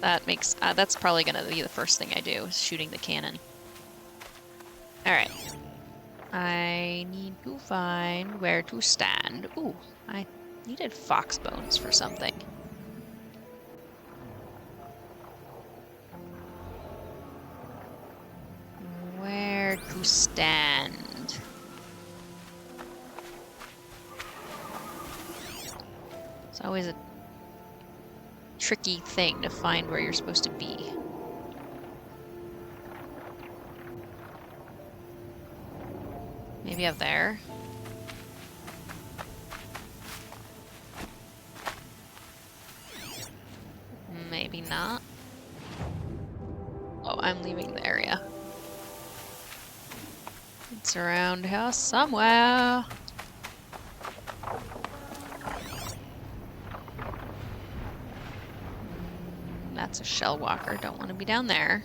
That makes that's probably gonna be the first thing I do, is shooting the cannon. Alright. I need to find where to stand. Ooh, I needed fox bones for something. Where to stand? It's always a tricky thing to find where you're supposed to be. Maybe up there? Maybe not. Oh, I'm leaving the area. It's around here somewhere. That's a shell walker. Don't want to be down there.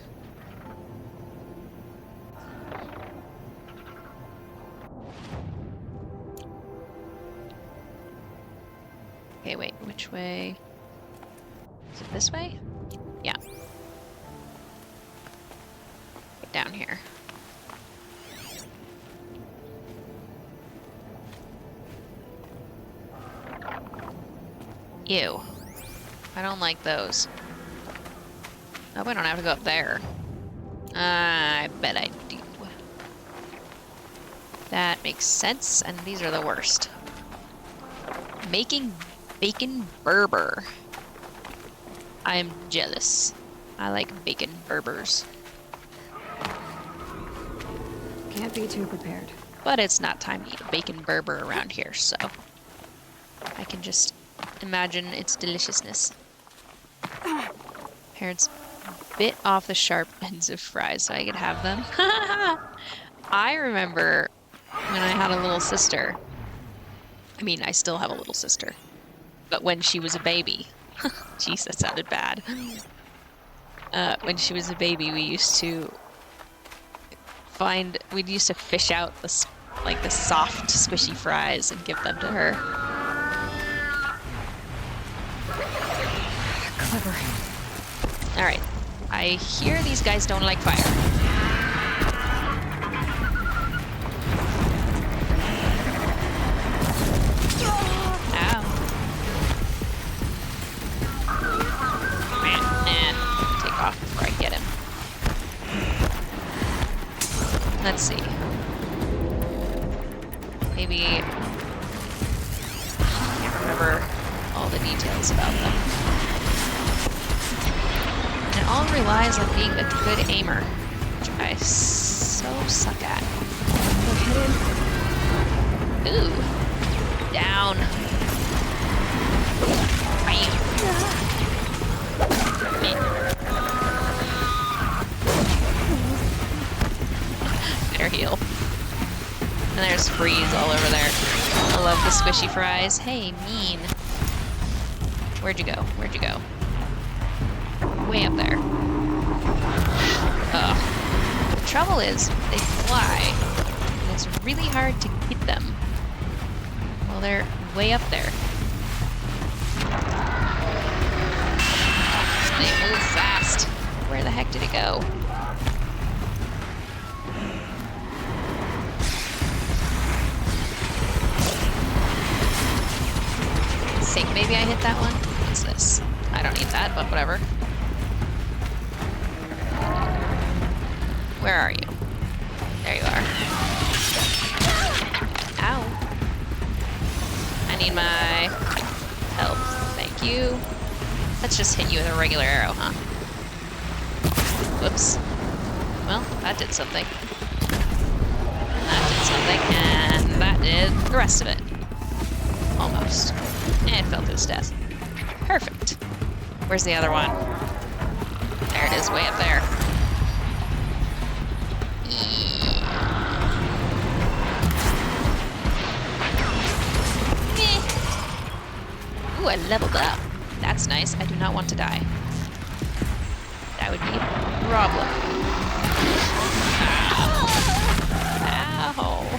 Okay, wait, which way? Is it this way? Yeah. Get down here. Ew. I don't like those. Oh, I don't have to go up there. I bet I do. That makes sense, and these are the worst. Making bacon Berber. I am jealous. I like bacon Berbers. Can't be too prepared. But it's not time to eat a bacon Berber around here, so I can just imagine its deliciousness. Parents bit off the sharp ends of fries so I could have them. I remember when I had a little sister. I mean, I still have a little sister. But when she was a baby. Jeez, that sounded bad. When she was a baby, we'd used to fish out the soft, squishy fries and give them to her. Clever. Alright. I hear these guys don't like fire. Ow. Man, take off before I get him. Let's see. Maybe... I can't remember all the details about them. And it all relies on being a good aimer, which I so suck at. Ooh. Down. Bam. Their heel. And there's freeze all over there. I love the squishy fries. Hey, mean. Where'd you go? Where'd you go? Way up there. Ugh. The trouble is, they fly, and it's really hard to hit them. Well, they're way up there. They move fast. Where the heck did it go? I think maybe I hit that one. What's this? I don't need that, but whatever. Where are you? There you are. Ow. I need my help. Thank you. Let's just hit you with a regular arrow, huh? Whoops. Well, that did something. That did something, and that did the rest of it. Almost. And it fell to his death. Perfect. Where's the other one? There it is, way up there. Ooh, I leveled up. That's nice. I do not want to die. That would be a problem. Ow. Ow.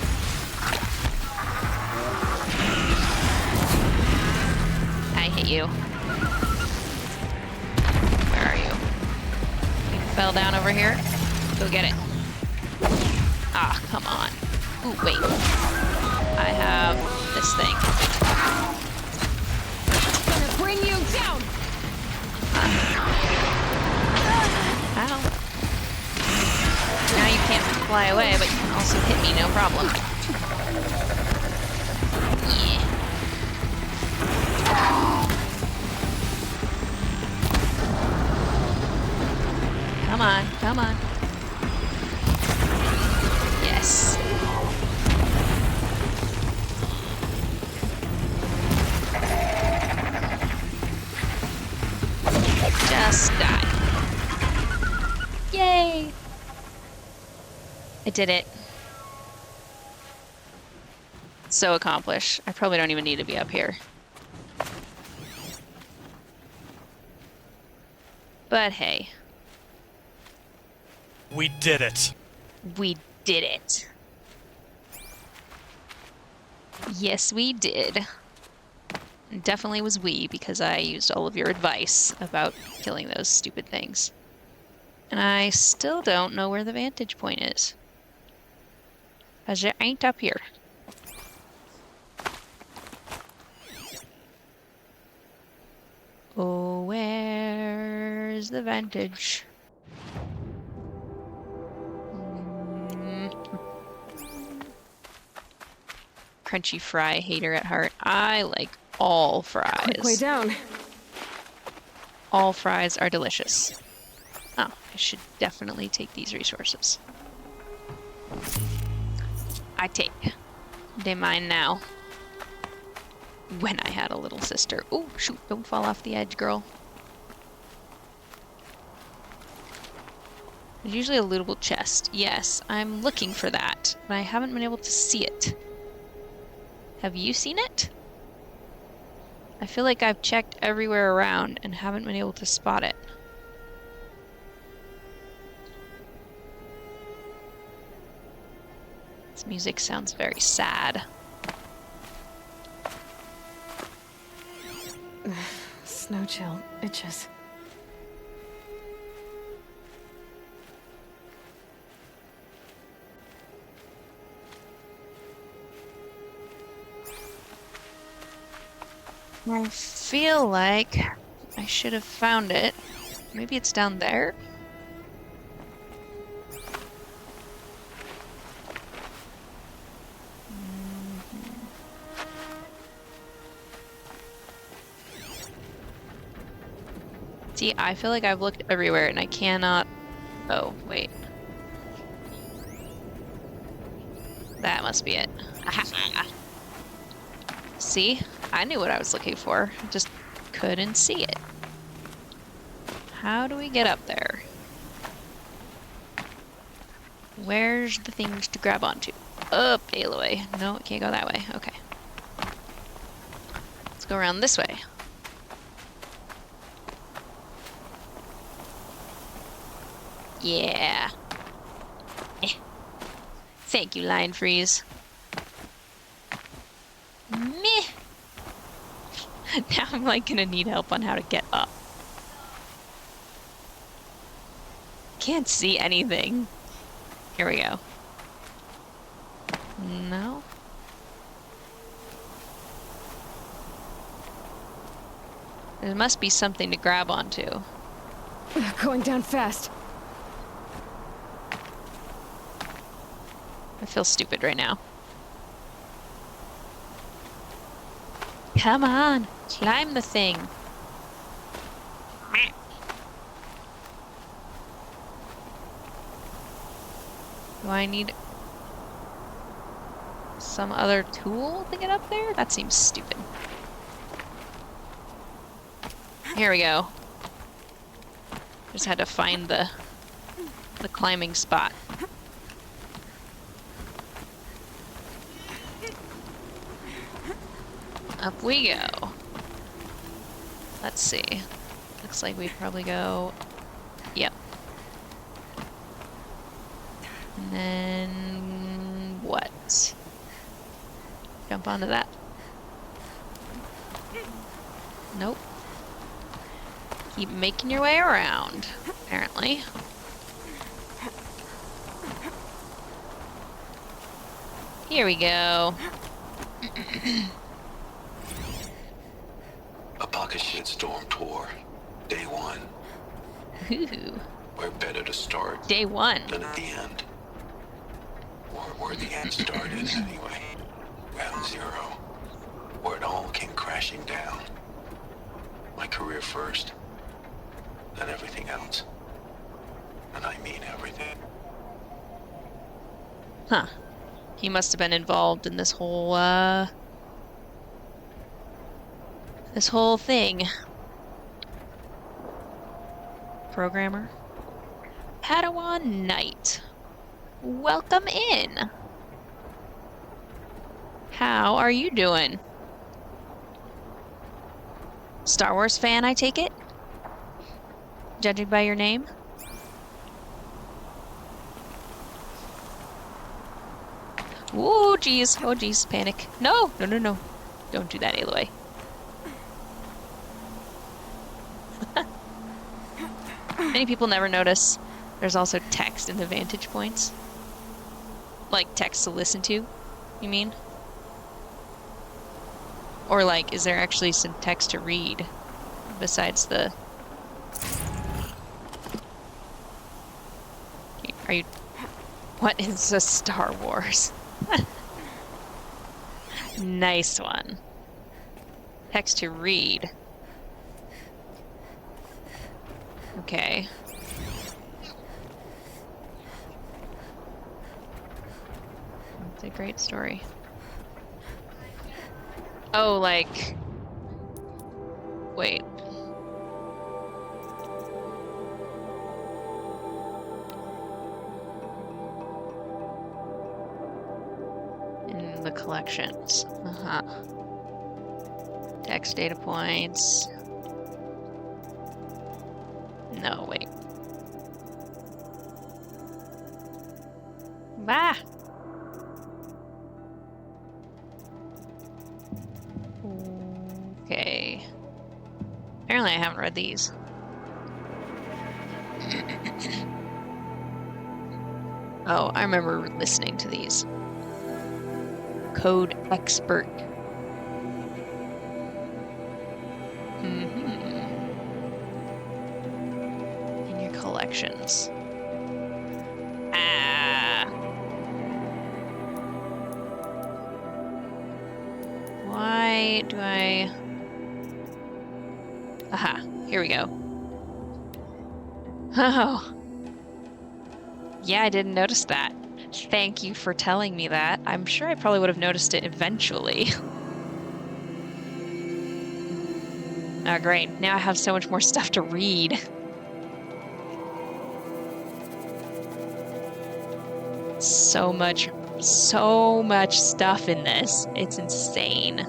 I hit you. Where are you? fell down over here. Go get it. Ah, come on. Ooh, wait. I have this thing. Gonna bring you down! Ow. Now you can't fly away, but you can also hit me, no problem. Yeah. Come on, come on. Yes. Just die. Yay! I did it. So accomplished. I probably don't even need to be up here. But hey. We did it. We did it. Yes, we did. Definitely was we, because I used all of your advice about killing those stupid things. And I still don't know where the vantage point is. Because it ain't up here. Oh, where's the vantage? Crunchy fry hater at heart. I like all fries. Quick way down. All fries are delicious. Oh, I should definitely take these resources. I take. They mine now. When I had a little sister. Oh, shoot, don't fall off the edge, girl. There's usually a lootable chest. Yes, I'm looking for that, but I haven't been able to see it. Have you seen it? I feel like I've checked everywhere around and haven't been able to spot it. This music sounds very sad. Snow chill. Itches. I feel like I should have found it. Maybe it's down there? See, I feel like I've looked everywhere and I cannot... Oh, wait. That must be it. See? I knew what I was looking for. I just couldn't see it. How do we get up there? Where's the things to grab onto? Up, Aloy. No, it can't go that way. Okay. Let's go around this way. Yeah. Thank you, Lion Freeze. Meh. Now I'm like gonna need help on how to get up. Can't see anything. Here we go. No. There must be something to grab onto. Going down fast. I feel stupid right now. Come on, climb the thing. Do I need some other tool to get up there? That seems stupid. Here we go. Just had to find the climbing spot. Up we go. Let's see. Looks like we'd probably go... Yep. And then... what? Jump onto that. Nope. Keep making your way around, apparently. Here we go. A pocket shitstorm tour. Day 1. Ooh, Where better to start day 1. than at the end. Or where the end started, anyway. Ground zero. Where it all came crashing down. My career first. Then everything else. And I mean everything. Huh. He must have been involved in this whole thing. Programmer. Padawan Knight. Welcome in. How are you doing? Star Wars fan, I take it? Judging by your name? Ooh, geez. Oh, geez. Panic. No, no, no, no. Don't do that, Aloy. Many people never notice. There's also text in the vantage points. Like text to listen to, you mean? Or like, is there actually some text to read besides the... Are you... What is a Star Wars? Nice one. Text to read. Okay. It's a great story. Oh, like... Wait. In the collections. Uh-huh. Text data points. No, wait. Bah! Okay. Apparently I haven't read these. Oh, I remember listening to these. Code Expert. In your collections. Ah. Why do I... Aha, here we go. Oh. Yeah, I didn't notice that. Thank you for telling me that. I'm sure I probably would have noticed it eventually. Oh, great. Now I have so much more stuff to read. So much stuff in this. It's insane.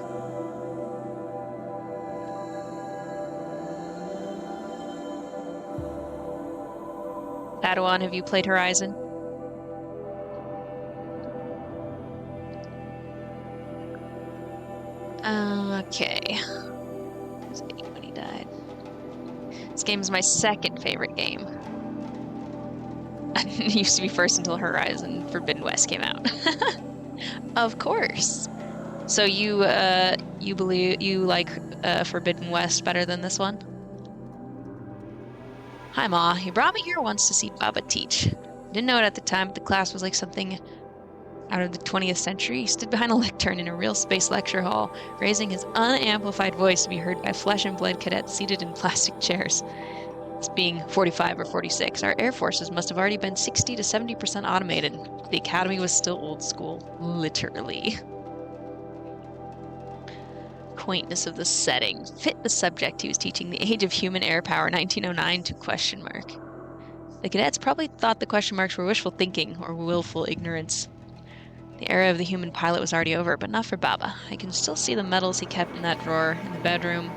Padawan, have you played Horizon? Okay. When he died. This game is my second favorite game. It used to be first until Horizon Forbidden West came out. Of course. So you believe you like Forbidden West better than this one? Hi, Ma. You brought me here once to see Baba teach. Didn't know it at the time, but the class was like something out of the 20th century. He stood behind a lectern in a real space lecture hall, raising his unamplified voice to be heard by flesh and blood cadets seated in plastic chairs. This being 45 or 46, our air forces must have already been 60 to 70% automated. The academy was still old school, literally. Quaintness of the setting fit the subject he was teaching, the age of human air power 1909 to question mark. The cadets probably thought the question marks were wishful thinking or willful ignorance. The era of the human pilot was already over, but not for Baba. I can still see the medals he kept in that drawer in the bedroom.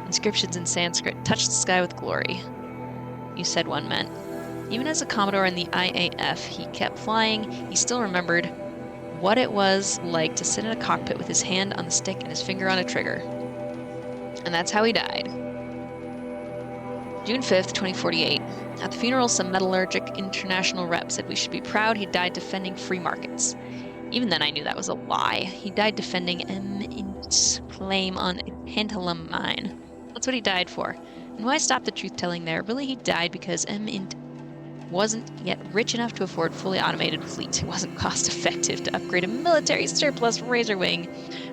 Inscriptions in Sanskrit touched the sky with glory. You said one meant. Even as a Commodore in the IAF, he kept flying. He still remembered what it was like to sit in a cockpit with his hand on the stick and his finger on a trigger. And that's how he died. June 5th, 2048. At the funeral, some metallurgic international rep said we should be proud he died defending free markets. Even then, I knew that was a lie. He died defending M.Int's claim on a tantalum mine. That's what he died for. And why stop the truth-telling there? Really, he died because M.Int wasn't yet rich enough to afford fully automated fleet. It wasn't cost-effective to upgrade a military surplus razor wing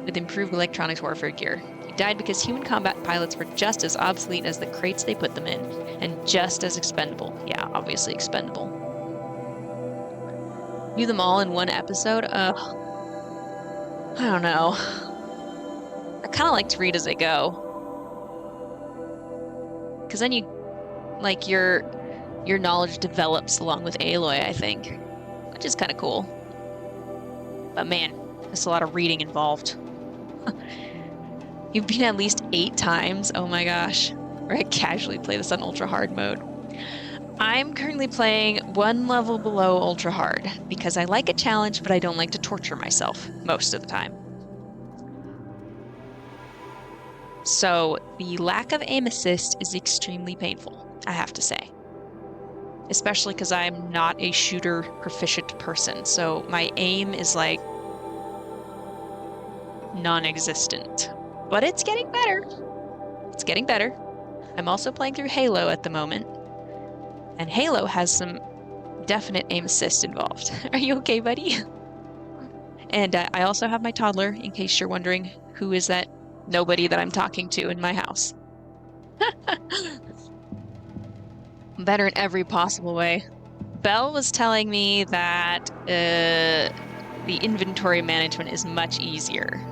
with improved electronics warfare gear. He died because human combat pilots were just as obsolete as the crates they put them in, and just as expendable. Yeah, obviously expendable. View them all in one episode? I don't know. I kind of like to read as I go. Because then your knowledge develops along with Aloy, I think. Which is kind of cool. But man, there's a lot of reading involved. You've been at least 8 times. Oh my gosh. Or I casually play this on ultra hard mode. I'm currently playing 1 level below ultra hard because I like a challenge, but I don't like to torture myself most of the time. So the lack of aim assist is extremely painful, I have to say. Especially because I'm not a shooter proficient person, so my aim is like non-existent. But it's getting better. It's getting better. I'm also playing through Halo at the moment, and Halo has some definite aim assist involved. Are you okay, buddy? And I also have my toddler, in case you're wondering who is that nobody that I'm talking to in my house. Better in every possible way. Belle was telling me that the inventory management is much easier.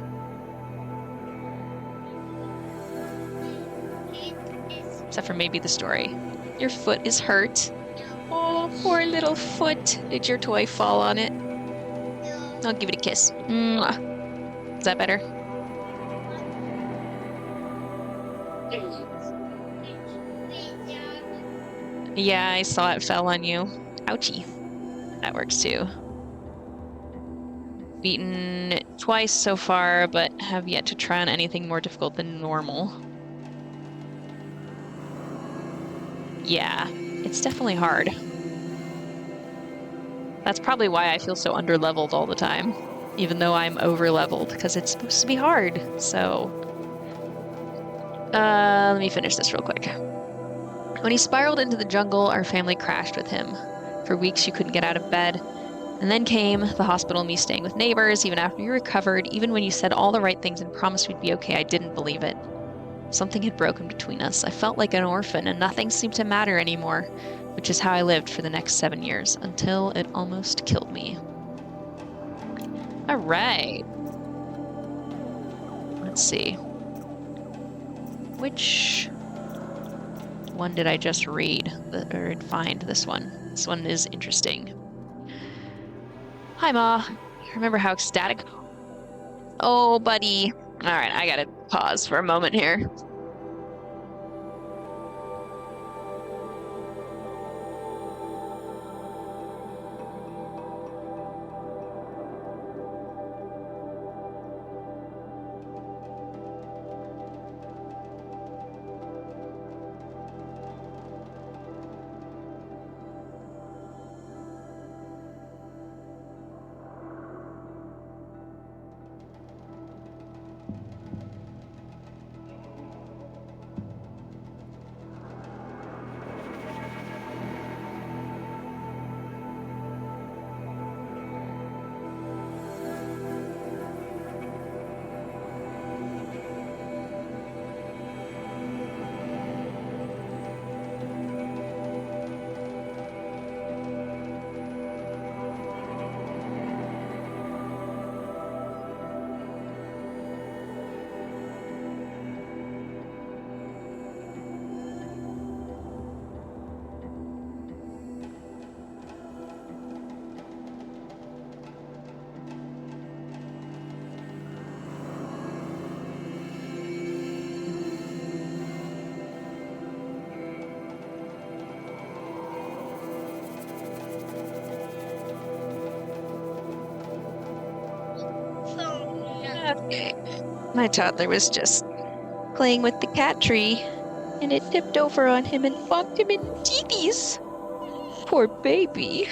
Except for maybe the story. Your foot is hurt. Oh, poor little foot. Did your toy fall on it? I'll give it a kiss. Mwah. Is that better? Yeah, I saw it fell on you. Ouchie. That works too. Beaten it twice so far, but have yet to try on anything more difficult than normal. Yeah, it's definitely hard. That's probably why I feel so underleveled all the time, even though I'm overleveled, because it's supposed to be hard. So, let me finish this real quick. When he spiraled into the jungle, our family crashed with him. For weeks, you couldn't get out of bed. And then came the hospital, me staying with neighbors, even after you recovered, even when you said all the right things and promised we'd be okay, I didn't believe it. Something had broken between us. I felt like an orphan, and nothing seemed to matter anymore, which is how I lived for the next 7 years, until it almost killed me. All right. Let's see. Which one did I just read? Or find this one? This one is interesting. Hi, Ma. Remember how ecstatic? Oh, buddy. All right, I gotta pause for a moment here. My toddler was just playing with the cat tree, and it tipped over on him and bonked him in teethies. Poor baby.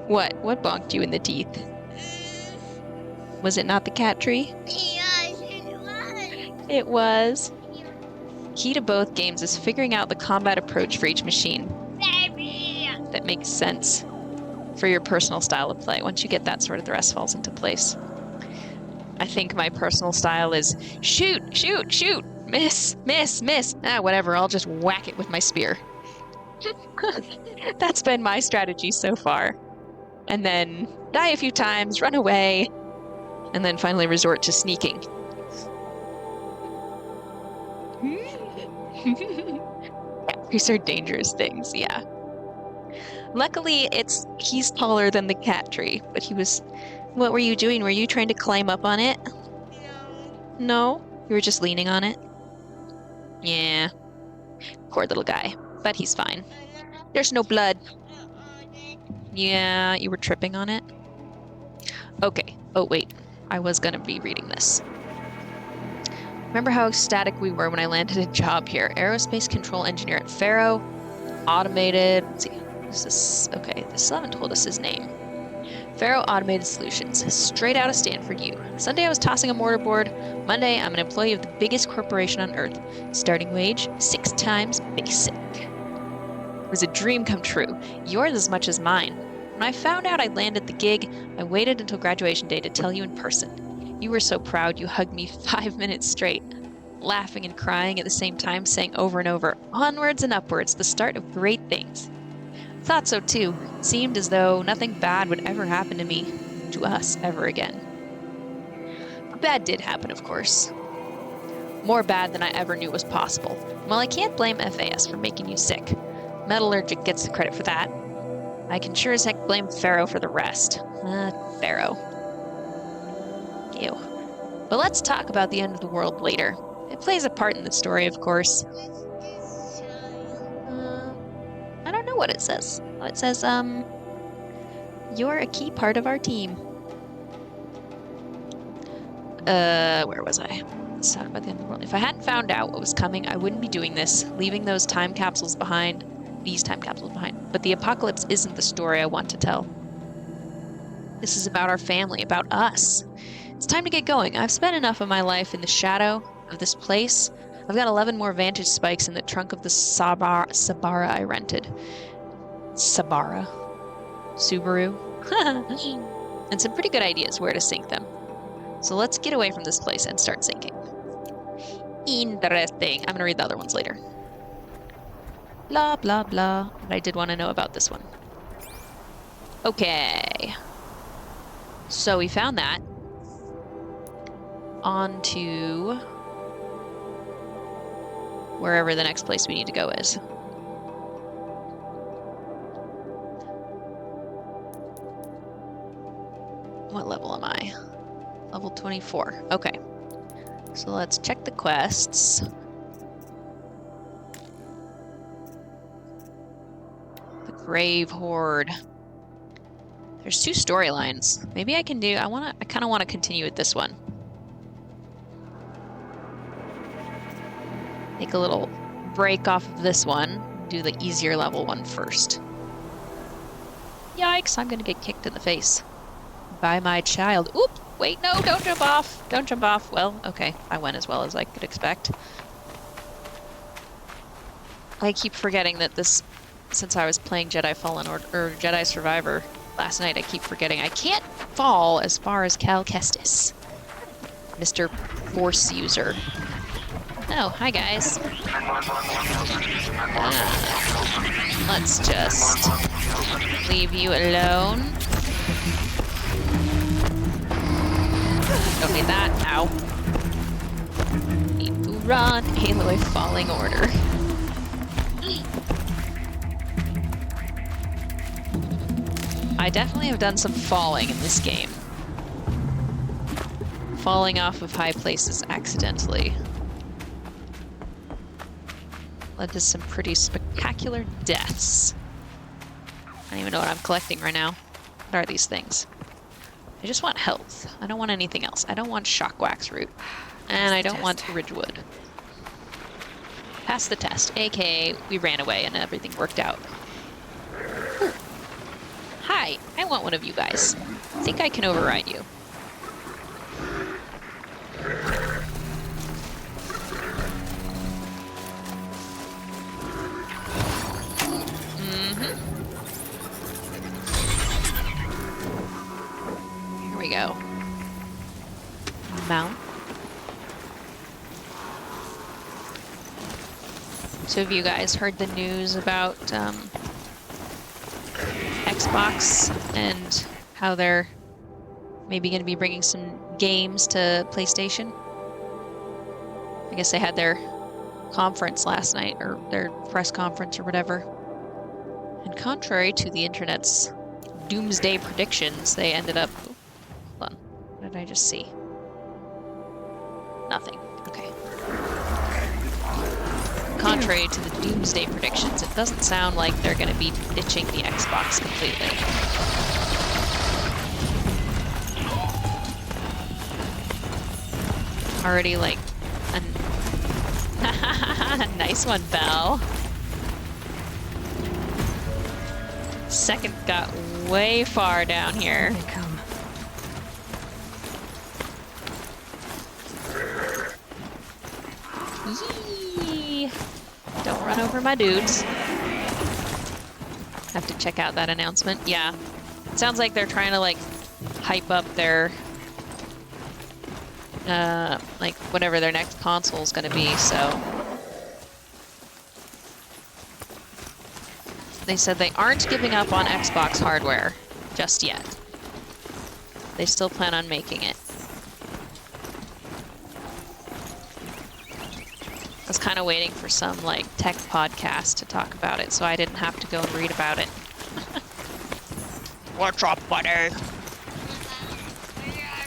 What? What bonked you in the teeth? Was it not the cat tree? Yes, it was. It was. Key to both games is figuring out the combat approach for each machine Baby. that makes sense for your personal style of play. Once you get that sorted, the rest falls into place. I think my personal style is shoot, shoot, shoot, miss, miss, miss. Ah, whatever, I'll just whack it with my spear. That's been my strategy so far. And then die a few times, run away, and then finally resort to sneaking. These are dangerous things, yeah. Luckily, he's taller than the cat tree, but he was... What were you doing? Were you trying to climb up on it? No. No? You were just leaning on it? Yeah. Poor little guy. But he's fine. There's no blood. Yeah, you were tripping on it? Okay. Oh, wait. I was gonna be reading this. Remember how ecstatic we were when I landed a job here. Aerospace control engineer at Faro. Automated... Let's see. Is this... Okay, they still haven't told us his name. Faro Automated Solutions. Straight out of Stanford U. Sunday I was tossing a mortarboard. Monday I'm an employee of the biggest corporation on Earth. Starting wage, 6 times basic. It was a dream come true. Yours as much as mine. When I found out I'd landed the gig, I waited until graduation day to tell you in person. You were so proud you hugged me 5 minutes straight, laughing and crying at the same time, saying over and over, onwards and upwards, the start of great things. Thought so too. It seemed as though nothing bad would ever happen to me, to us, ever again. But bad did happen, of course. More bad than I ever knew was possible. Well, I can't blame FAS for making you sick. Metallurgic gets the credit for that. I can sure as heck blame Faro for the rest. Faro. Ew. But let's talk about the end of the world later. It plays a part in the story, of course. I don't know what it says. Oh, it says, you're a key part of our team. Where was I? Let's talk about the end of the world. If I hadn't found out what was coming, I wouldn't be doing this, leaving these time capsules behind. But the apocalypse isn't the story I want to tell. This is about our family, about us. It's time to get going. I've spent enough of my life in the shadow of this place. I've got 11 more vantage spikes in the trunk of the Sabara I rented. Sabara? Subaru? And some pretty good ideas where to sink them. So let's get away from this place and start sinking. Interesting. I'm gonna read the other ones later. Blah, blah, blah. But I did want to know about this one. Okay. So we found that. On to wherever the next place we need to go is. What level am I? Level 24. Okay. So let's check the quests. The Grave Horde. There's 2 storylines. Maybe I can do... I kind of want to continue with this one. Take a little break off of this one. Do the easier level one first. Yikes, I'm gonna get kicked in the face. By my child. Oop! Wait, no, don't jump off! Don't jump off. Well, okay. I went as well as I could expect. I keep forgetting that this... Since I was playing Jedi Fallen or Jedi Survivor last night, I keep forgetting I can't fall as far as Cal Kestis. Mr. Force User. Oh, hi guys. Let's just leave you alone. Okay, that, ow. Need to run. Aloy falling order. I definitely have done some falling in this game. Falling off of high places accidentally. Led to some pretty spectacular deaths. I don't even know what I'm collecting right now. What are these things? I just want health. I don't want anything else. I don't want shock wax root. And I don't want Ridgewood. Pass the test, aka we ran away and everything worked out. Ooh. Hi. Hi, I want one of you guys. I think I can override you. Here we go. Mount. So have you guys heard the news about Xbox and how they're maybe going to be bringing some games to PlayStation? I guess they had their conference last night, or their press conference or whatever. And contrary to the internet's doomsday predictions, they ended up... Oh, hold on. What did I just see? Nothing. Okay. Contrary to the doomsday predictions, it doesn't sound like they're going to be ditching the Xbox completely. Already like a nice one, Belle. Second got way far down here. Here they come. Yee! Don't run over my dudes. Have to check out that announcement. Yeah. It sounds like they're trying to like hype up their like whatever their next console is going to be, so they said they aren't giving up on Xbox hardware just yet. They still plan on making it. I was kind of waiting for some like tech podcast to talk about it, so I didn't have to go and read about it. What's up, buddy?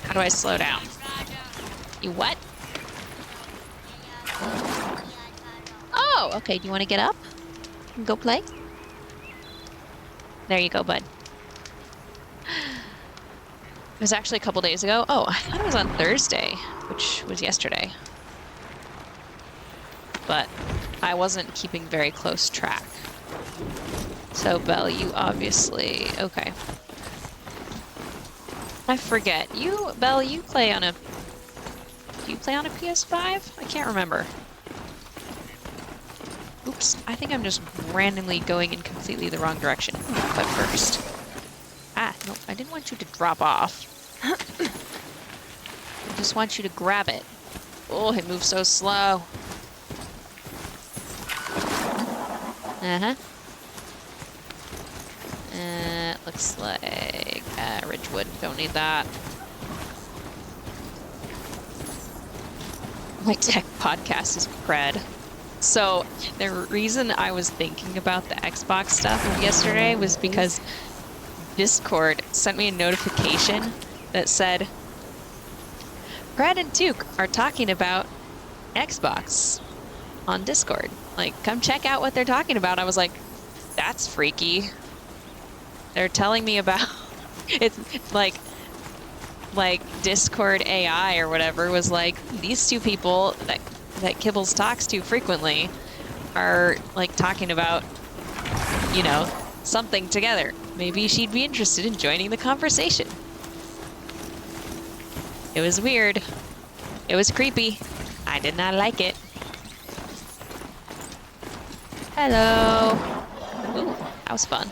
How do I slow down? You what? Oh, okay. Do you want to get up and go play? There you go, bud. It was actually a couple days ago. Oh, I thought it was on Thursday, which was yesterday. But I wasn't keeping very close track. So, Belle, you obviously... Okay. I forget. You, Belle, you play on a... Do you play on a PS5? I can't remember. Oops, I think I'm just randomly going in completely the wrong direction. But first... Ah, no, I didn't want you to drop off. I just want you to grab it. Oh, it moves so slow. Uh-huh. Looks like Ridgewood. Don't need that. My tech podcast is cred. So the reason I was thinking about the Xbox stuff yesterday was because Discord sent me a notification that said, Brad and Duke are talking about Xbox on Discord. Like, come check out what they're talking about. I was like, that's freaky. They're telling me about it's like Discord AI or whatever was like, these two people that Kibbles talks to frequently are like talking about, you know, something together. Maybe she'd be interested in joining the conversation. It was weird. It was creepy. I did not like it. Hello. Ooh, that was fun.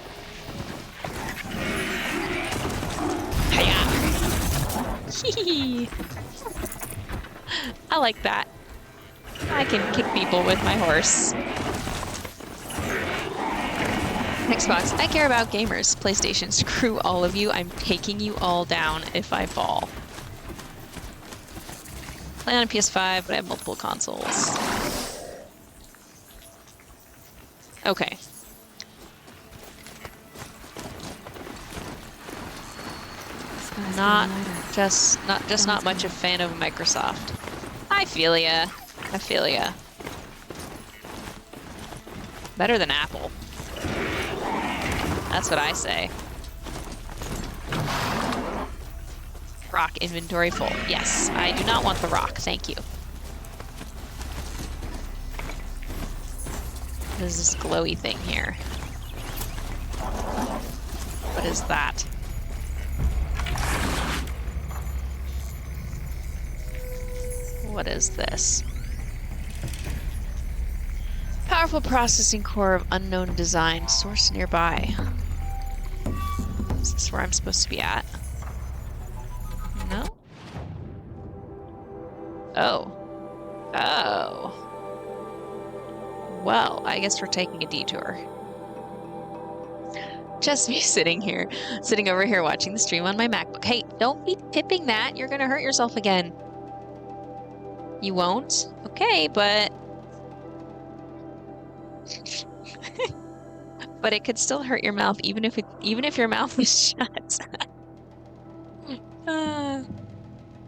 Hiya. I like that. I can kick people with my horse. Xbox, I care about gamers. PlayStation, screw all of you. I'm taking you all down if I fall. Play on a PS5, but I have multiple consoles. Okay. Not much a fan of Microsoft. I feel ya. I feel ya. Better than Apple. That's what I say. Rock inventory full. Yes, I do not want the rock. Thank you. What is this glowy thing here? What is that? What is this? Powerful processing core of unknown design. Source nearby. Is this where I'm supposed to be at? No? Oh. Oh. Well, I guess we're taking a detour. Just me sitting over here watching the stream on my MacBook. Hey, don't be tipping that. You're gonna hurt yourself again. You won't? Okay, but... But it could still hurt your mouth even if your mouth is shut.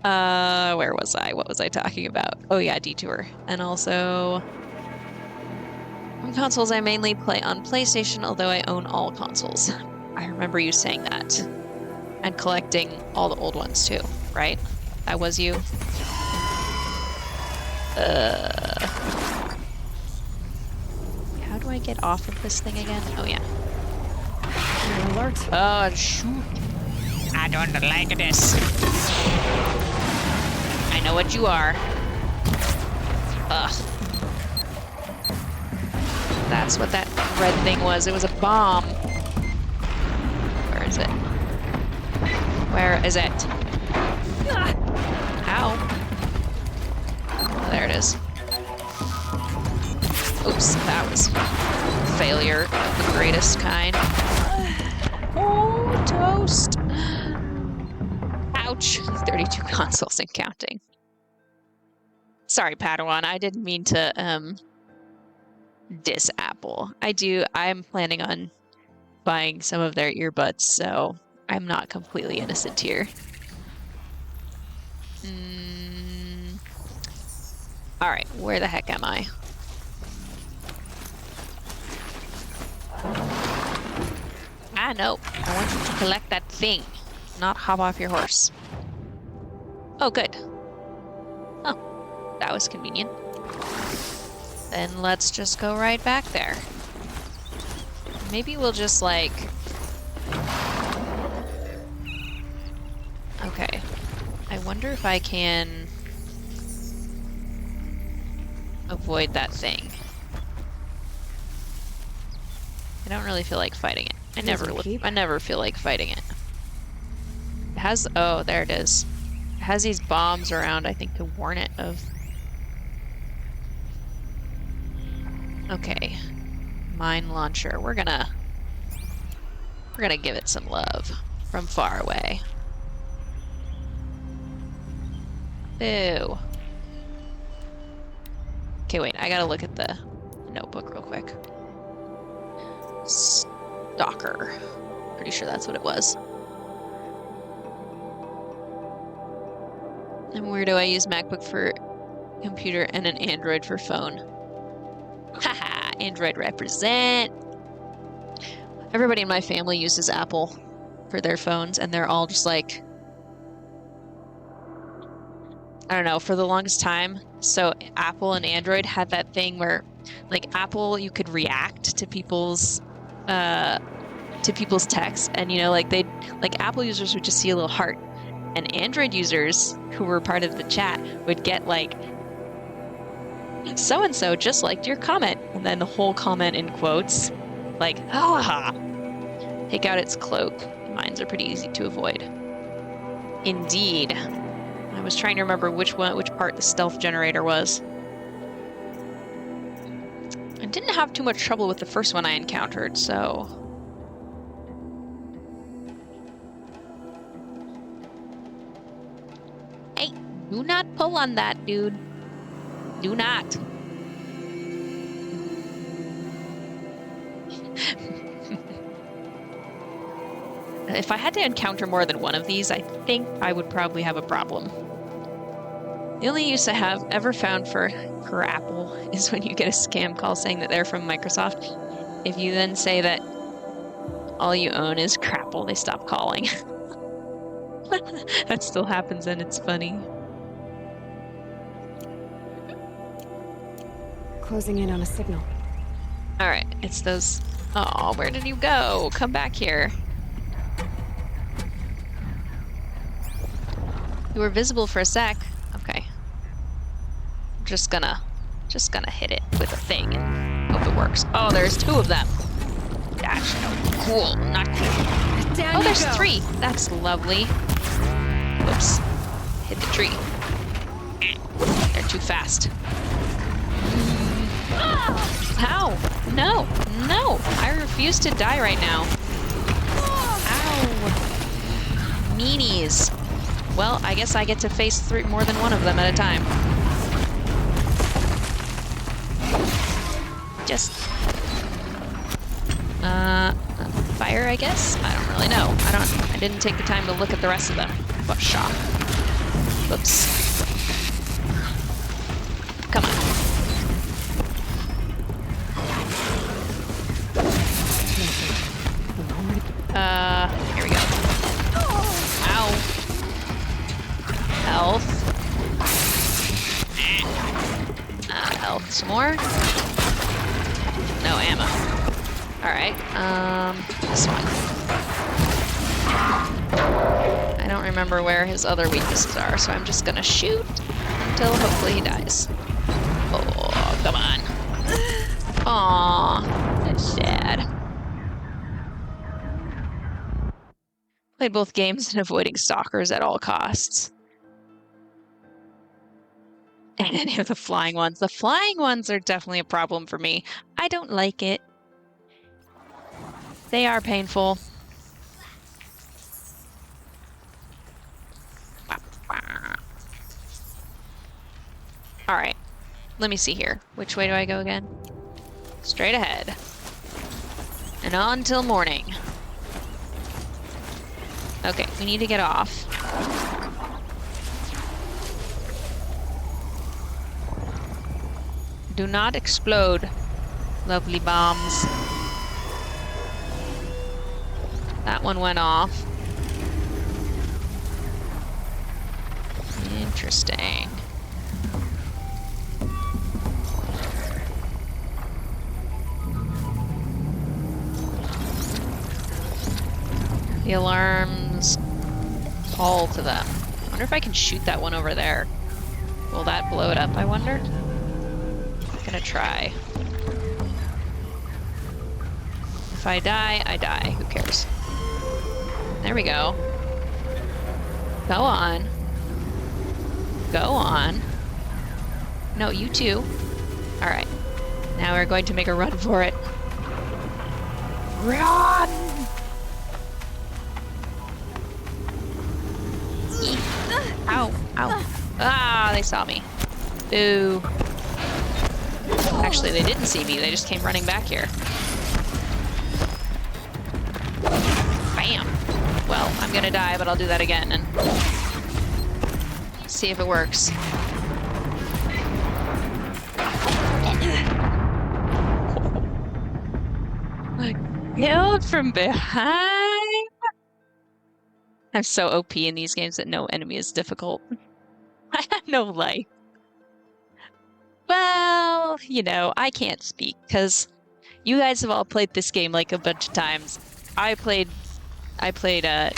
Where was I? What was I talking about? Oh yeah, detour. And also... On consoles, I mainly play on PlayStation, although I own all consoles. I remember you saying that. And collecting all the old ones too, right? That was you? How do I get off of this thing again? Oh yeah. You're alert. Oh, shoot. I don't like this. I know what you are. Ugh. That's what that red thing was. It was a bomb. Where is it? Where is it? Ow. Oh, there it is. Oops, that was failure of the greatest kind. Oh, toast. Ouch. 32 consoles and counting. Sorry, Padawan. I didn't mean to, diss Apple. I'm planning on buying some of their earbuds, so I'm not completely innocent here. Alright, where the heck am I? Ah, no. I want you to collect that thing, not hop off your horse. Oh, good. Oh, that was convenient. Then let's just go right back there. Maybe we'll just, like... Okay. I wonder if I can... avoid that thing. I don't really feel like fighting it. I never feel like fighting it. It has... Oh, there it is. It has these bombs around, I think, to warn it of... Okay. Mine launcher. We're gonna give it some love from far away. Ew. Okay, wait. I gotta look at the notebook real quick. Stalker. Pretty sure that's what it was. And where do I use MacBook for computer and an Android for phone? Haha, Android represent. Everybody in my family uses Apple for their phones, and they're all just like, I don't know, for the longest time. So Apple and Android had that thing where, like, Apple, you could react to people's texts, and like Apple users would just see a little heart, and Android users who were part of the chat would get like, so-and-so just liked your comment, and then the whole comment in quotes, like, ha. Take out its cloak. Mines are pretty easy to avoid. Indeed. I was trying to remember which part the stealth generator was. I didn't have too much trouble with the first one I encountered, so... Hey, do not pull on that, dude. Do not. If I had to encounter more than one of these, I think I would probably have a problem. The only use I have ever found for Apple is when you get a scam call saying that they're from Microsoft. If you then say that all you own is Crapple, they stop calling. That still happens and it's funny. Closing in on a signal. Alright, it's those... Oh, where did you go? Come back here. You were visible for a sec. Okay. I'm just gonna hit it with a thing and hope it works. Oh, there's 2 of them. That's no cool. Not cool. Down Oh, there's you go. 3. That's lovely. Whoops. Hit the tree. They're too fast. Ow! No! No! I refuse to die right now. Ow! Meanies. Well, I guess I get to face more than one of them at a time. Just... fire, I guess? I don't really know. I didn't take the time to look at the rest of them. What shock. Whoops. Come on. Here we go. Ow. Health. Health some more. No ammo. Alright, this one. I don't remember where his other weaknesses are, so I'm just gonna shoot until hopefully he dies. Oh, come on. Aww, that's sad. Played both games and avoiding stalkers at all costs. And any of the flying ones. The flying ones are definitely a problem for me. I don't like it. They are painful. Alright. Let me see here. Which way do I go again? Straight ahead. And on till morning. Okay, we need to get off. Do not explode, lovely bombs. That one went off. Interesting. The alarms call to them. I wonder if I can shoot that one over there. Will that blow it up, I wonder? I'm gonna try. If I die, I die. Who cares? There we go. Go on. Go on. No, you too. Alright. Now we're going to make a run for it. Run! Ow, ow. Ah, they saw me. Boo. Actually, they didn't see me. They just came running back here. Bam. Well, I'm gonna die, but I'll do that again and see if it works. Killed from behind? I'm so OP in these games that no enemy is difficult. I have no life. Well, you know, I can't speak because you guys have all played this game like a bunch of times. I played the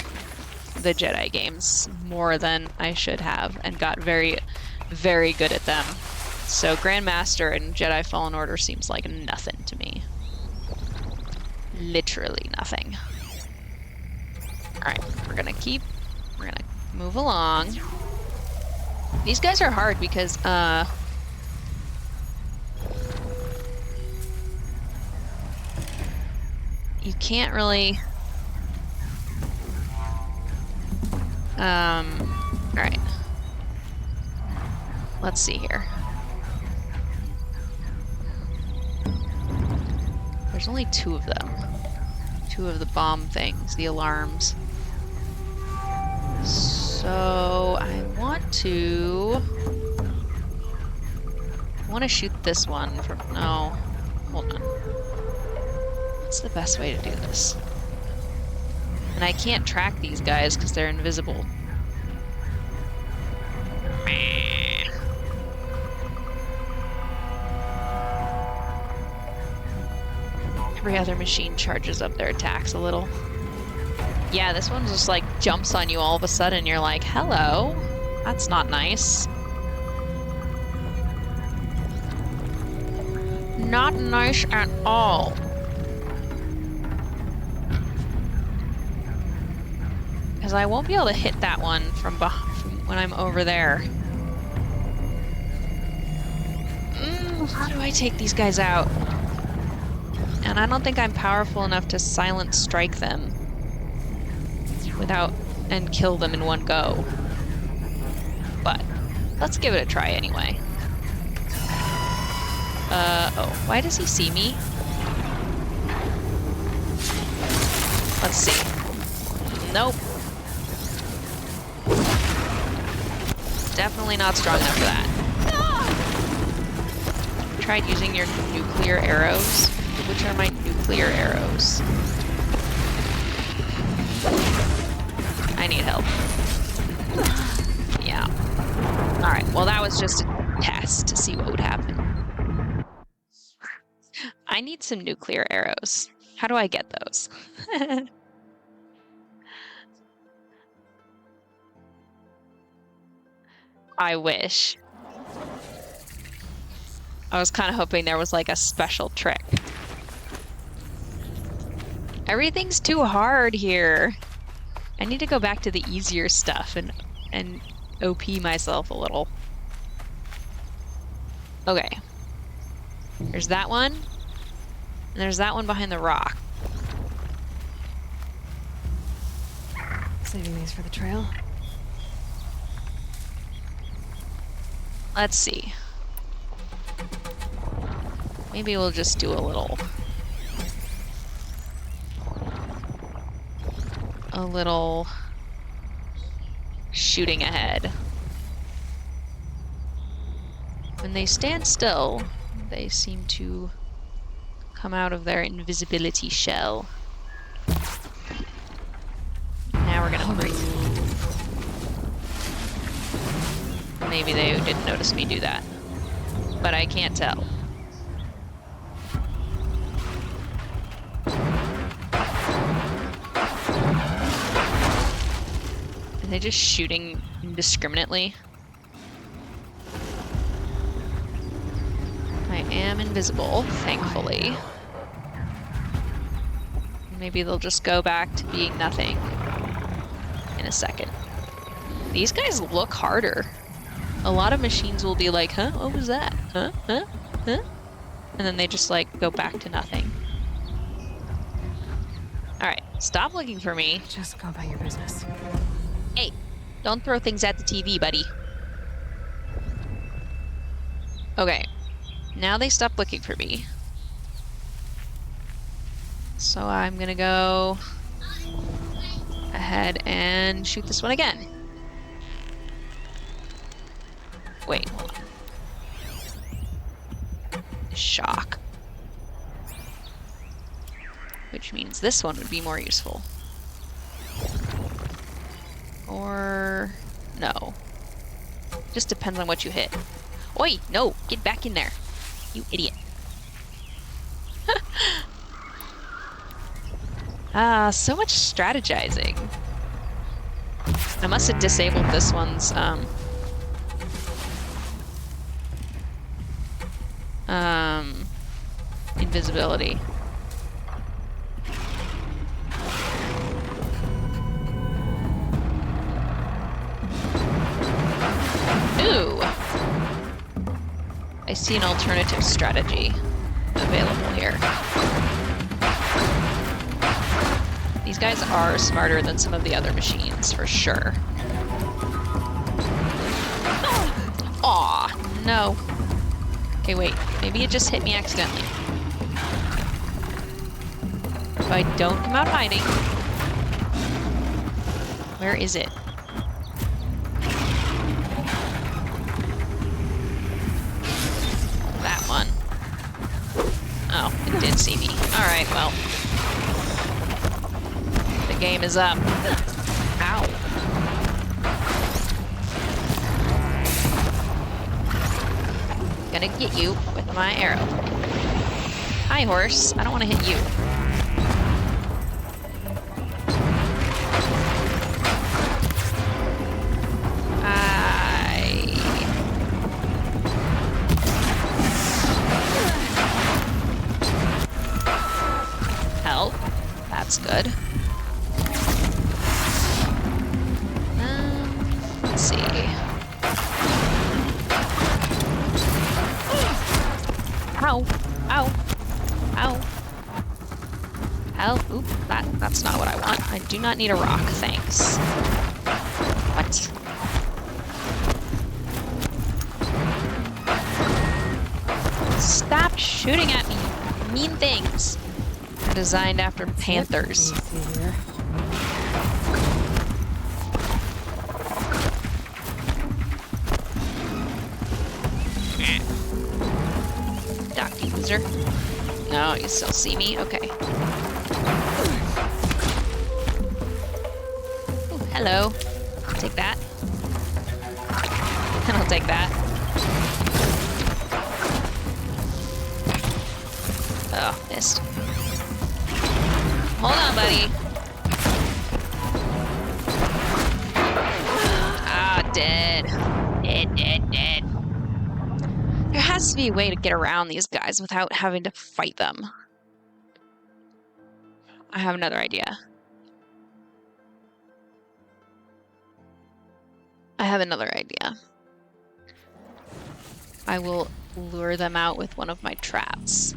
Jedi games more than I should have and got very, very good at them. So Grandmaster and Jedi Fallen Order seems like nothing to me. Literally nothing. Alright, we're gonna move along. These guys are hard because, you can't really... Alright. Let's see here. There's only 2 of them. 2 of the bomb things, the alarms. So I want to shoot this one from, no, hold on. What's the best way to do this? And I can't track these guys because they're invisible. Every other machine charges up their attacks a little. Yeah, this one just like jumps on you all of a sudden. You're like, hello. That's not nice. Not nice at all. Because I won't be able to hit that one from when I'm over there. How do I take these guys out? And I don't think I'm powerful enough to silent strike them and kill them in one go. But let's give it a try anyway. Oh, why does he see me? Let's see. Nope. Definitely not strong enough for that. Tried using your nuclear arrows. Which are my nuclear arrows? I need help. Yeah. Alright, well that was just a test to see what would happen. I need some nuclear arrows. How do I get those? I wish. I was kind of hoping there was like a special trick. Everything's too hard here. I need to go back to the easier stuff and OP myself a little. Okay. There's that one. And there's that one behind the rock. Saving these for the trail. Let's see. Maybe we'll just do a little shooting ahead. When they stand still, they seem to come out of their invisibility shell. Now we're gonna breathe. Maybe they didn't notice me do that, but I can't tell. Are they just shooting indiscriminately? I am invisible, thankfully. Maybe they'll just go back to being nothing in a second. These guys look harder. A lot of machines will be like, huh? What was that? Huh? Huh? Huh? And then they just like go back to nothing. Alright, stop looking for me. Just go about your business. Hey, don't throw things at the TV, buddy. Okay, now they stop looking for me. So I'm gonna go ahead and shoot this one again. Wait, hold on. Shock. Which means this one would be more useful. Or... no. Just depends on what you hit. Oi! No! Get back in there! You idiot. So much strategizing. I must have disabled this one's, invisibility. Ooh! I see an alternative strategy available here. These guys are smarter than some of the other machines, for sure. Aw, no. Okay, wait. Maybe it just hit me accidentally. If I don't come out hiding... Where is it? That one. Oh, it did see me. Alright, well. The game is up. Ow. Gonna get you with my arrow. Hi, horse. I don't want to hit you. Ah. good. Let's see. Ow! Ow! Ow! Ow! Oop! That's not what I want. I do not need a rock, thanks. What? Stop shooting at me, you mean things. They're designed after panthers. Doc, you loser. No, you still see me? Okay. Ooh, hello. I'll take that. And I'll take that. Oh, missed. Hold on, buddy. Ah, dead. Dead. There has to be a way to get around these guys without having to fight them. I have another idea. I will lure them out with one of my traps.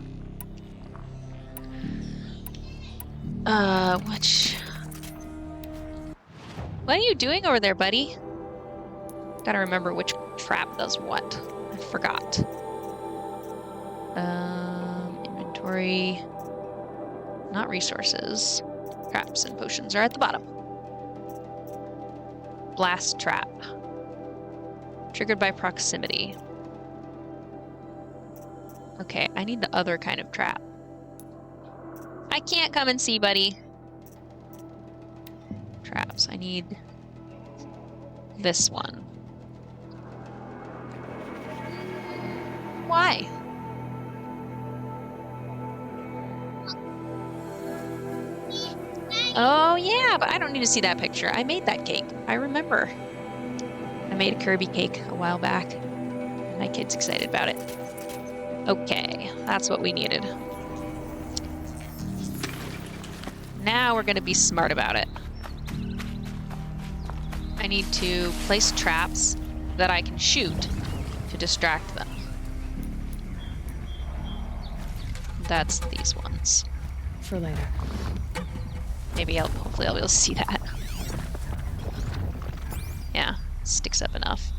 What are you doing over there, buddy? Gotta remember which trap does what. I forgot. Inventory. Not resources. Traps and potions are at the bottom. Blast trap. Triggered by proximity. Okay, I need the other kind of trap. I can't come and see, buddy. Traps. I need this one. Why? Oh, yeah, but I don't need to see that picture. I made that cake. I remember. I made a Kirby cake a while back. My kid's excited about it. Okay, that's what we needed. Now we're going to be smart about it. I need to place traps that I can shoot to distract them. That's these ones. For later. Maybe hopefully I'll be able to see that. Yeah, sticks up enough.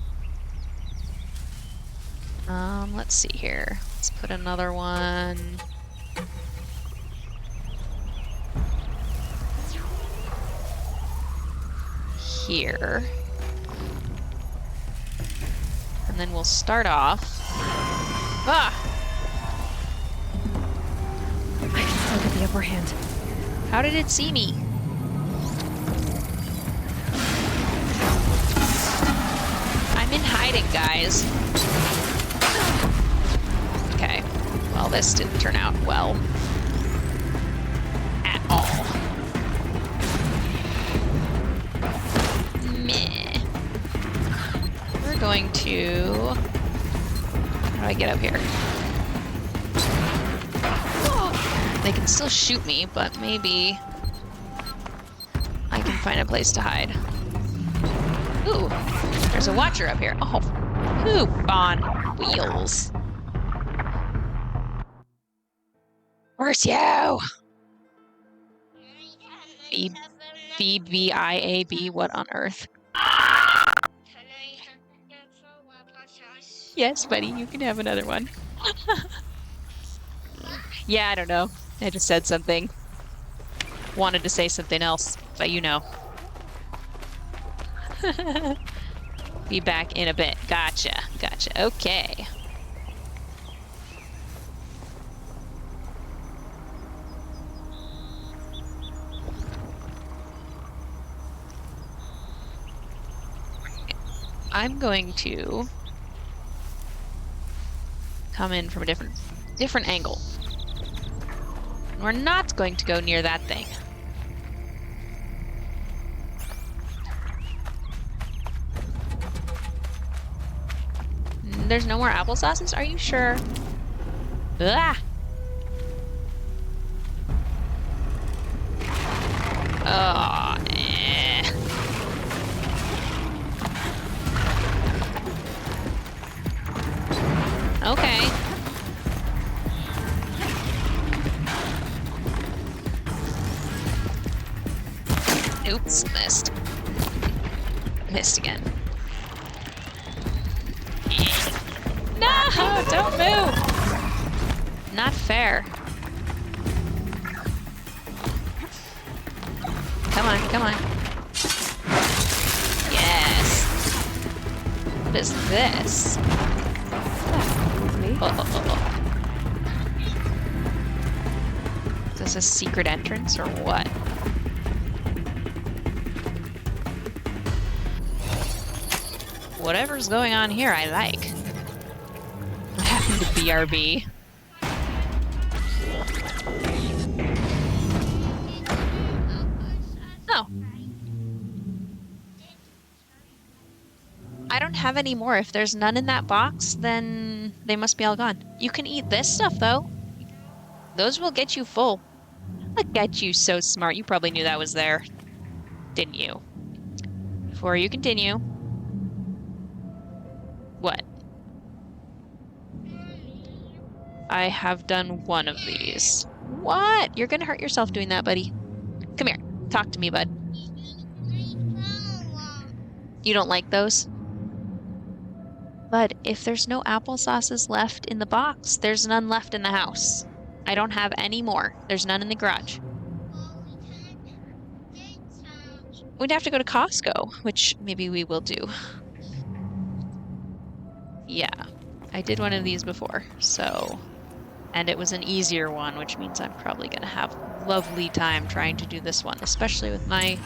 Let's see here. Let's put another one. Here. And then we'll start off. Ah! I can still get the upper hand. How did it see me? I'm in hiding, guys. Okay. Well, this didn't turn out well. At all. Meh. We're going to... How do I get up here? They can still shoot me, but maybe I can find a place to hide. Ooh, there's a watcher up here. Oh, poop on wheels. Where's you? B-B-I-A-B, what on earth? Yes, buddy, you can have another one. Yeah, I don't know. I just said something. Wanted to say something else, but you know. Be back in a bit. Gotcha. Okay. I'm going to come in from a different angle. We're not going to go near that thing. There's no more applesauces? Are you sure? Ah! Oh, eh. Okay. Oops, missed. Missed again. No, don't move. Not fair. Come on, come on. Yes. What is this? Is this a secret entrance or what? Whatever's going on here, I like. What happened to BRB? Oh. I don't have any more. If there's none in that box, then they must be all gone. You can eat this stuff, though. Those will get you full. Look at you, so smart. You probably knew that was there, didn't you? Before you continue. What? I have done one of these. What? You're gonna hurt yourself doing that, buddy. Come here. Talk to me, bud. You don't like those? Bud, if there's no applesauces left in the box, there's none left in the house. I don't have any more. There's none in the garage. We'd have to go to Costco, which maybe we will do. Yeah, I did one of these before, so... And it was an easier one, which means I'm probably gonna have a lovely time trying to do this one, especially with my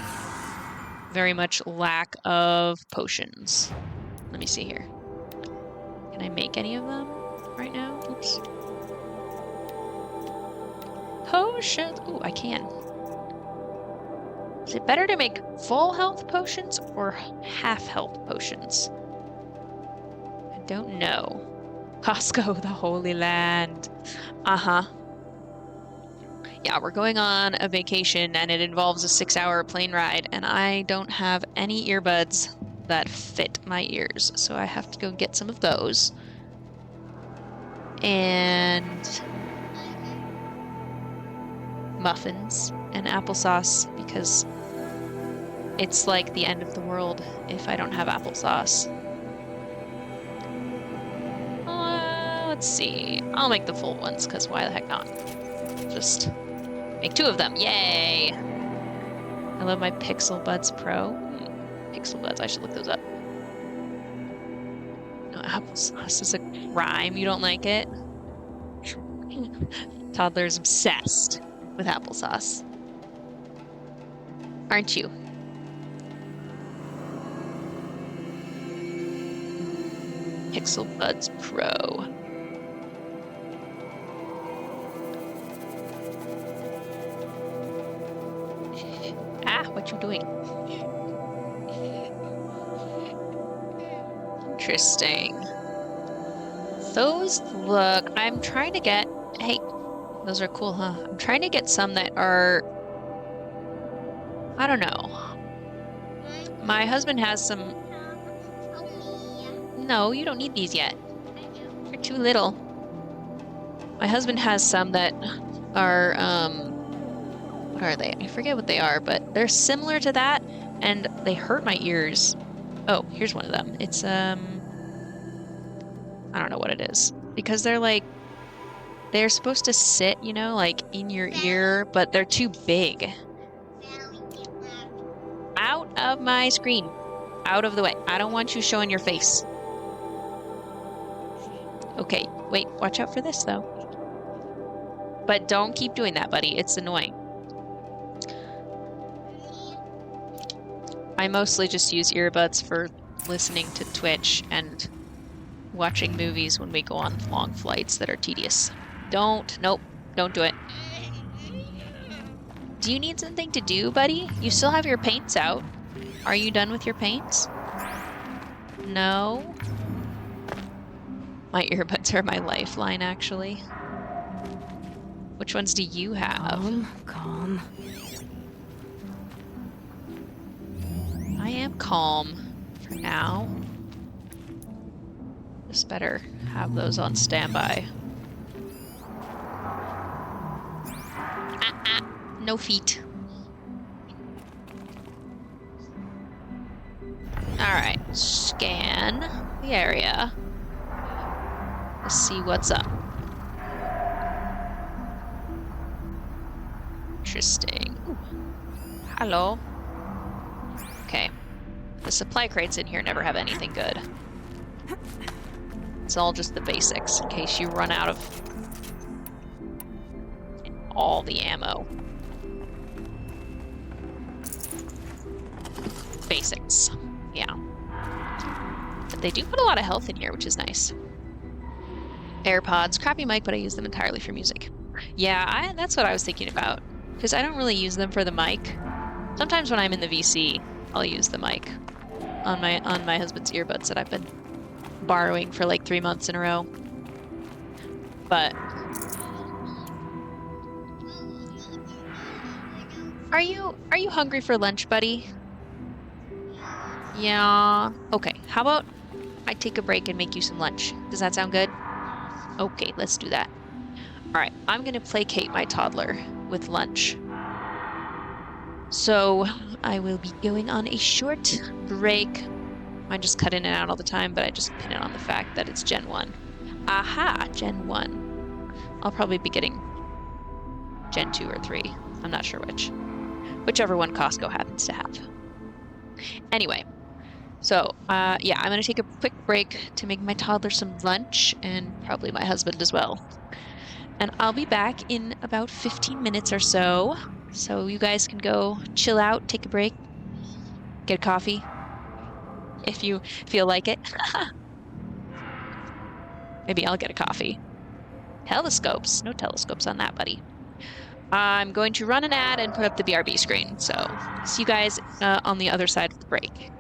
very much lack of potions. Let me see here. Can I make any of them right now? Oops. Potions! Ooh, I can. Is it better to make full health potions or half health potions? I don't know. Costco, the Holy Land. Uh-huh. Yeah, we're going on a vacation and it involves a 6-hour plane ride, and I don't have any earbuds that fit my ears, so I have to go get some of those. And muffins and applesauce, because it's like the end of the world if I don't have applesauce. Let's see. I'll make the full ones, because why the heck not? Just make 2 of them. Yay! I love my Pixel Buds Pro. Pixel Buds, I should look those up. No, applesauce is a crime. You don't like it? Toddler's obsessed with applesauce. Aren't you? Pixel Buds Pro. Ah, what you doing? Interesting. Those look... I'm trying to get... Hey, those are cool, huh? I'm trying to get some that are... I don't know. My husband has some... No, you don't need these yet. You're too little. My husband has some that are, what are they? I forget what they are, but they're similar to that, and they hurt my ears. Oh, here's one of them. It's, I don't know what it is. Because they're like, they're supposed to sit, you know, like in your ear, but they're too big. Out of my screen. Out of the way. I don't want you showing your face. Okay, wait, watch out for this, though. But don't keep doing that, buddy. It's annoying. I mostly just use earbuds for listening to Twitch and watching movies when we go on long flights that are tedious. Nope, don't do it. Do you need something to do, buddy? You still have your paints out. Are you done with your paints? No? My earbuds are my lifeline, actually. Which ones do you have? Calm. I am calm for now. Just better have those on standby. No feet. Alright, scan the area. Let's see what's up. Interesting. Ooh. Hello. Okay. The supply crates in here never have anything good. It's all just the basics, in case you run out of all the ammo. Basics. Yeah. But they do put a lot of health in here, which is nice. AirPods, crappy mic, but I use them entirely for music. Yeah, that's what I was thinking about. Because I don't really use them for the mic. Sometimes when I'm in the VC, I'll use the mic on my husband's earbuds that I've been borrowing for like 3 months in a row. But are you hungry for lunch, buddy? Yeah. Okay. How about I take a break and make you some lunch? Does that sound good? Okay, let's do that. All right, I'm gonna placate my toddler with lunch. So I will be going on a short break. I just cut in and out all the time, but I just pin it on the fact that it's Gen 1. Aha, Gen 1. I'll probably be getting Gen 2 or 3. I'm not sure which. Whichever one Costco happens to have. Anyway, so yeah, I'm gonna take a quick break to make my toddler some lunch and probably my husband as well. And I'll be back in about 15 minutes or so. So you guys can go chill out, take a break, get a coffee if you feel like it. Maybe I'll get a coffee. Telescopes. No telescopes on that, buddy. I'm going to run an ad and put up the BRB screen. So see you guys on the other side of the break.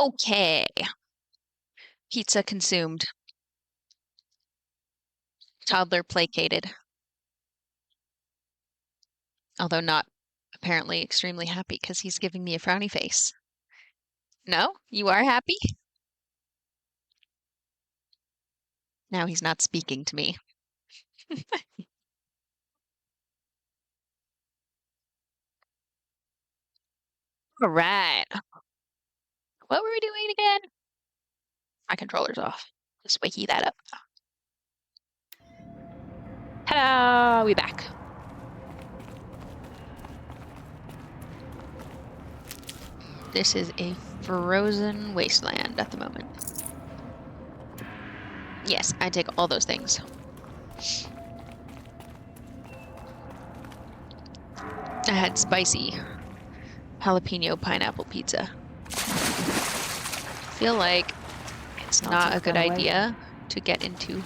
Okay. Pizza consumed. Toddler placated. Although not apparently extremely happy because he's giving me a frowny face. No? You are happy? Now he's not speaking to me. All right. What were we doing again? My controller's off. Just waking that up. Ta-da! We back. This is a frozen wasteland at the moment. Yes, I take all those things. I had spicy jalapeno pineapple pizza. I feel like it's not a good idea to get into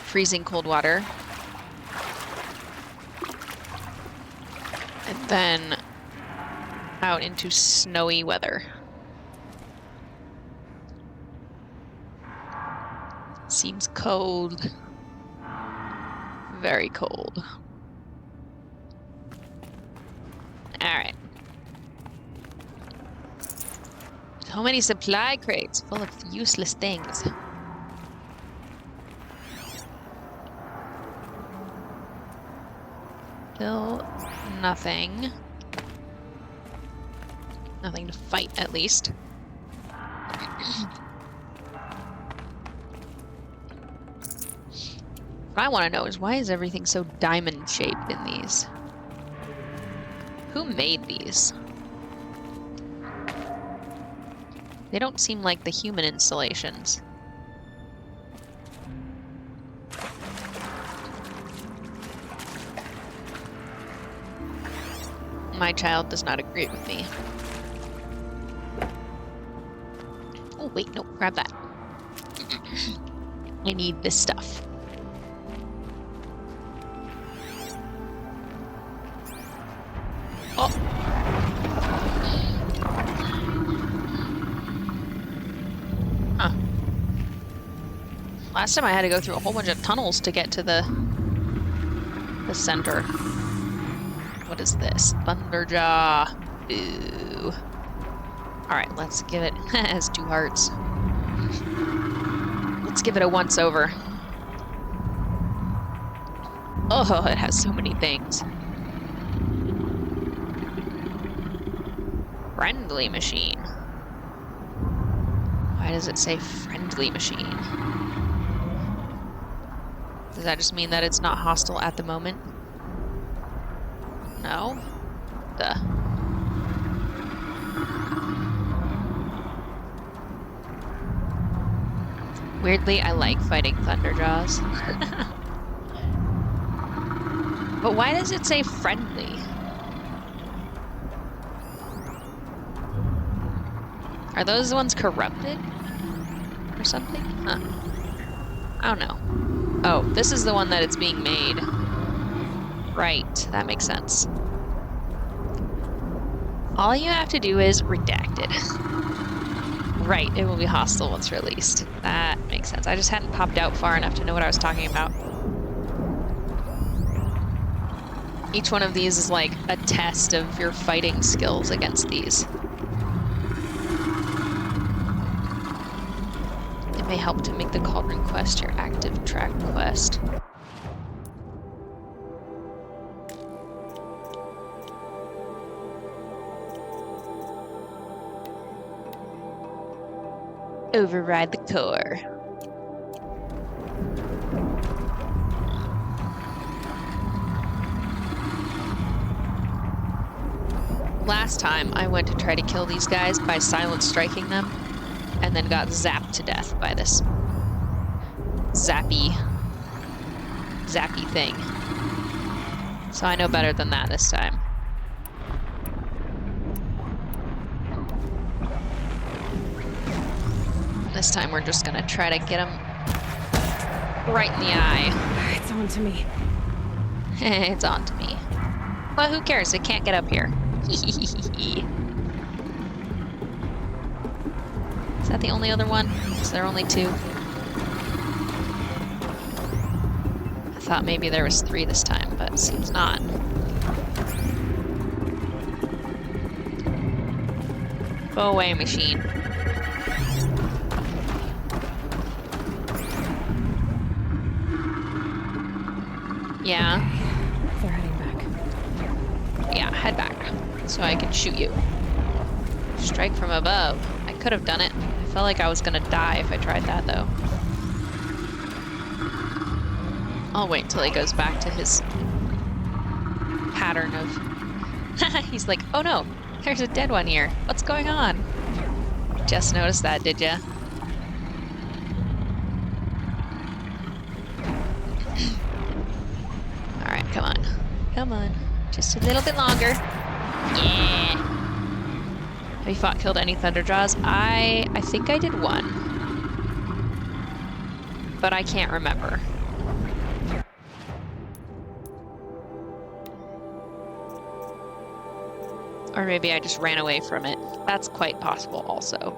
freezing cold water and then out into snowy weather. Seems cold. Very cold. Alright. So many supply crates full of useless things. Still nothing. Nothing to fight, at least. What I want to know is why is everything so diamond-shaped in these? Who made these? They don't seem like the human installations. My child does not agree with me. Oh, wait, no, grab that. I need this stuff. Oh! Huh. Last time I had to go through a whole bunch of tunnels to get to the center. What is this? Thunderjaw. Ooh. Alright, let's give it... it has 2 hearts. Let's give it a once-over. Oh, it has so many things. Friendly machine. Why does it say friendly machine? Does that just mean that it's not hostile at the moment? No? Duh. Weirdly, I like fighting Thunderjaws. But why does it say friendly? Are those the ones corrupted? Or something? Huh. I don't know. Oh, this is the one that it's being made. Right, that makes sense. All you have to do is redact it. Right, it will be hostile once released. That makes sense. I just hadn't popped out far enough to know what I was talking about. Each one of these is like a test of your fighting skills against these. It may help to make the Cauldron quest your active track quest. Override the core. Last time I went to try to kill these guys by silent striking them and then got zapped to death by this zappy thing. So I know better than that this time. This time we're just gonna try to get him right in the eye. It's on to me. It's on to me. But who cares? It can't get up here. Is that the only other one? Is there only 2? I thought maybe there was 3 this time, but it seems not. Go away, machine. Yeah. They're heading back. Yeah, head back. So I can shoot you. Strike from above. I could have done it. I felt like I was gonna die if I tried that, though. I'll wait till he goes back to his pattern of... He's like, oh no, there's a dead one here. What's going on? Just noticed that, did ya? Alright, come on. Come on. Just a little bit longer. Yeah. Have you killed any Thunderjaws? I think I did 1. But I can't remember. Or maybe I just ran away from it. That's quite possible also.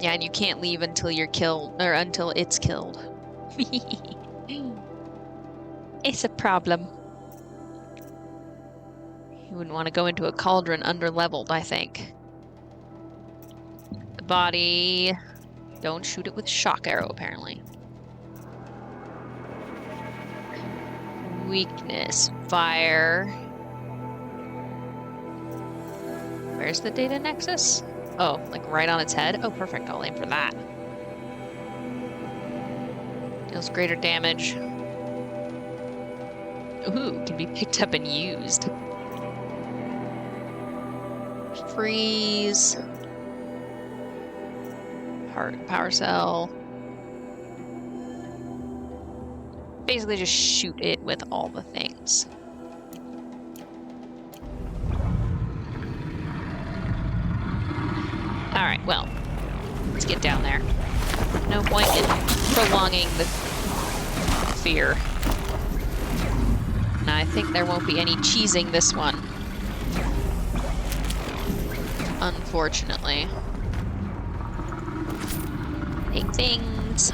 Yeah, and you can't leave until you're killed, or until it's killed. It's a problem. You wouldn't want to go into a cauldron under-leveled, I think. The body... Don't shoot it with shock arrow, apparently. Weakness. Fire. Where's the data nexus? Oh, like right on its head? Oh, perfect. I'll aim for that. Deals greater damage. Ooh, can be picked up and used. Freeze. Power cell. Basically just shoot it with all the things. Alright, well, let's get down there. No point in prolonging the fear. And I think there won't be any cheesing this one. Unfortunately. Take things.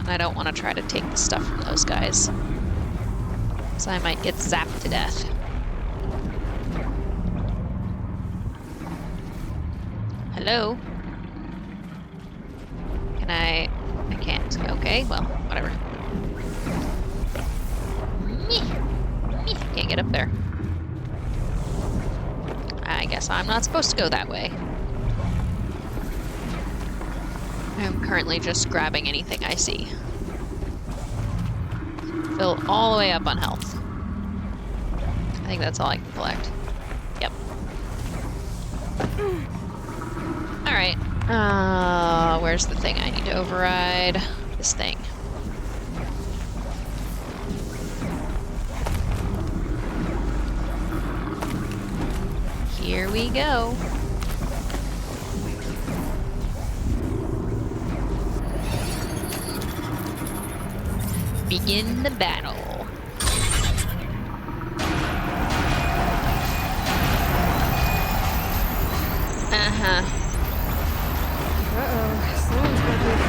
I don't want to try to take the stuff from those guys. So I might get zapped to death. Hello? Can I can't. Okay, well, whatever. Can't get up there. I guess I'm not supposed to go that way. I'm currently just grabbing anything I see. Fill all the way up on health. I think that's all I can collect. Yep. Alright. Where's the thing I need to override? This thing. Here we go. Begin the battle. Sounds good.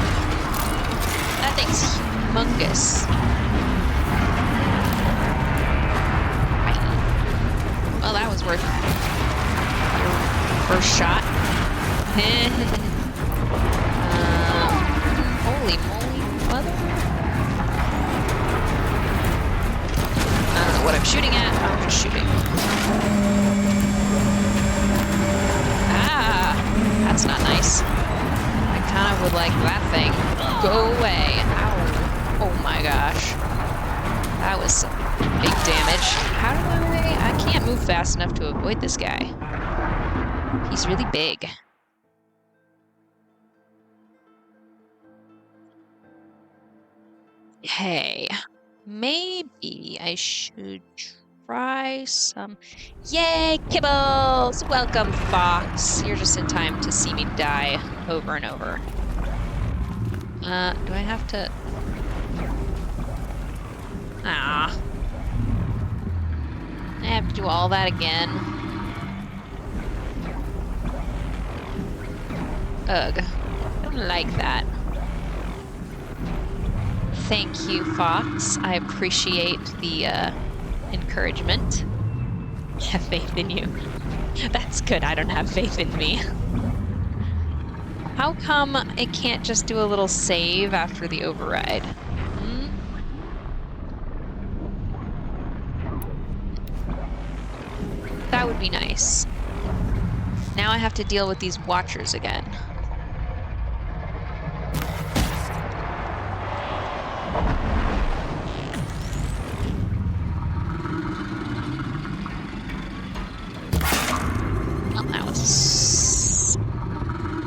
That thing's humongous. Well, that was worth your first shot. Holy moly, mother. I don't know what I'm shooting at. I'm just shooting. Ah, that's not nice. I kind of would like that thing. Go away. Ow. Oh my gosh. That was some big damage. How do I can't move fast enough to avoid this guy. He's really big. Hey, maybe I should try some... Yay, kibbles! Welcome, Fox. You're just in time to see me die over and over. Do I have to... Ah. I have to do all that again. Ugh. I don't like that. Thank you, Fox. I appreciate the encouragement. I have faith in you. That's good. I don't have faith in me. How come it can't just do a little save after the override? Hmm? That would be nice. Now I have to deal with these watchers again. Well, that was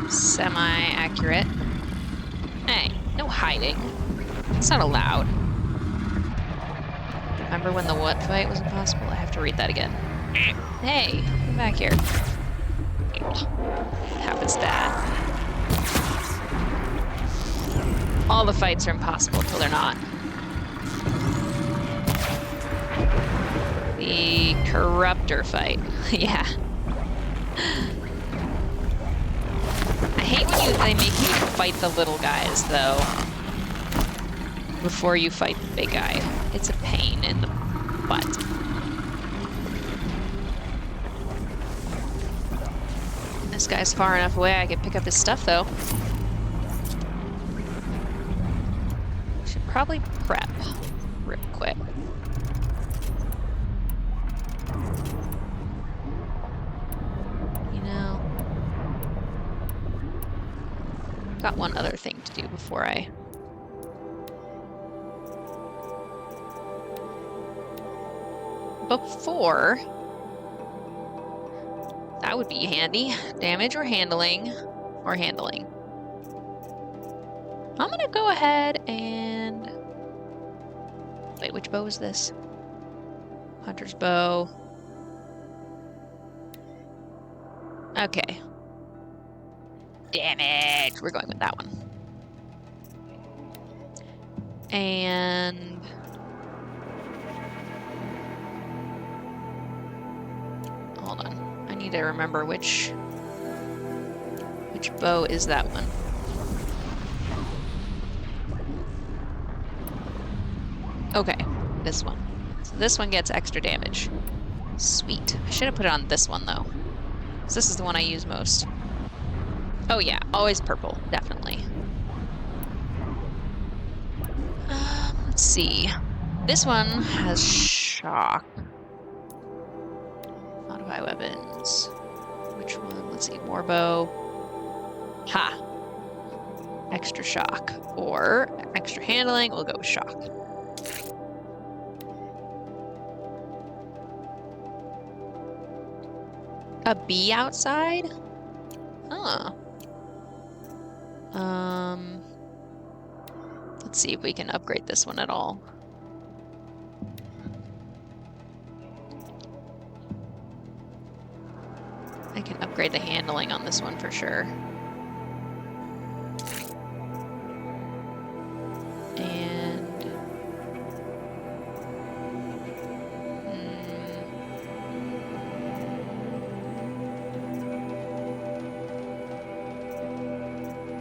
semi-accurate. Hey, no hiding. It's not allowed. Remember when the what fight was impossible? I have to read that again. Hey, come back here. Happens to that. All the fights are impossible until they're not. The corruptor fight. Yeah. I hate when they make you fight the little guys, though, before you fight the big guy. It's a pain in the butt. This guy's far enough away I can pick up his stuff, though. Should probably prep real quick. You know, got one other thing to do before I... Before... That would be handy. Damage or handling. Or handling. I'm gonna go ahead and... Wait, which bow is this? Hunter's bow. Okay. Damage! We're going with that one. And... Hold on. I need to remember which bow is that one. Okay, this one. So this one gets extra damage. Sweet. I should have put it on this one, though. 'Cause this is the one I use most. Oh yeah, always purple, definitely. Let's see. This one has shock. Modify weapons. Which one? Let's see. Warbow. Ha! Extra shock. Or extra handling. We'll go with shock. A bee outside? Huh. Let's see if we can upgrade this one at all. I can upgrade the handling on this one for sure. And...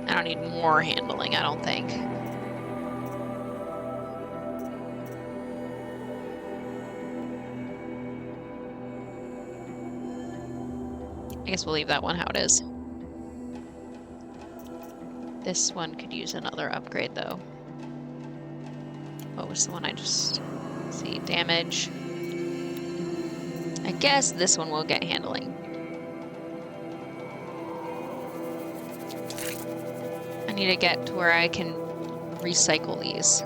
I don't need more handling, I don't think. I guess we'll leave that one how it is. This one could use another upgrade, though. What was the one I just... Let's see, damage. I guess this one will get handling. I need to get to where I can recycle these.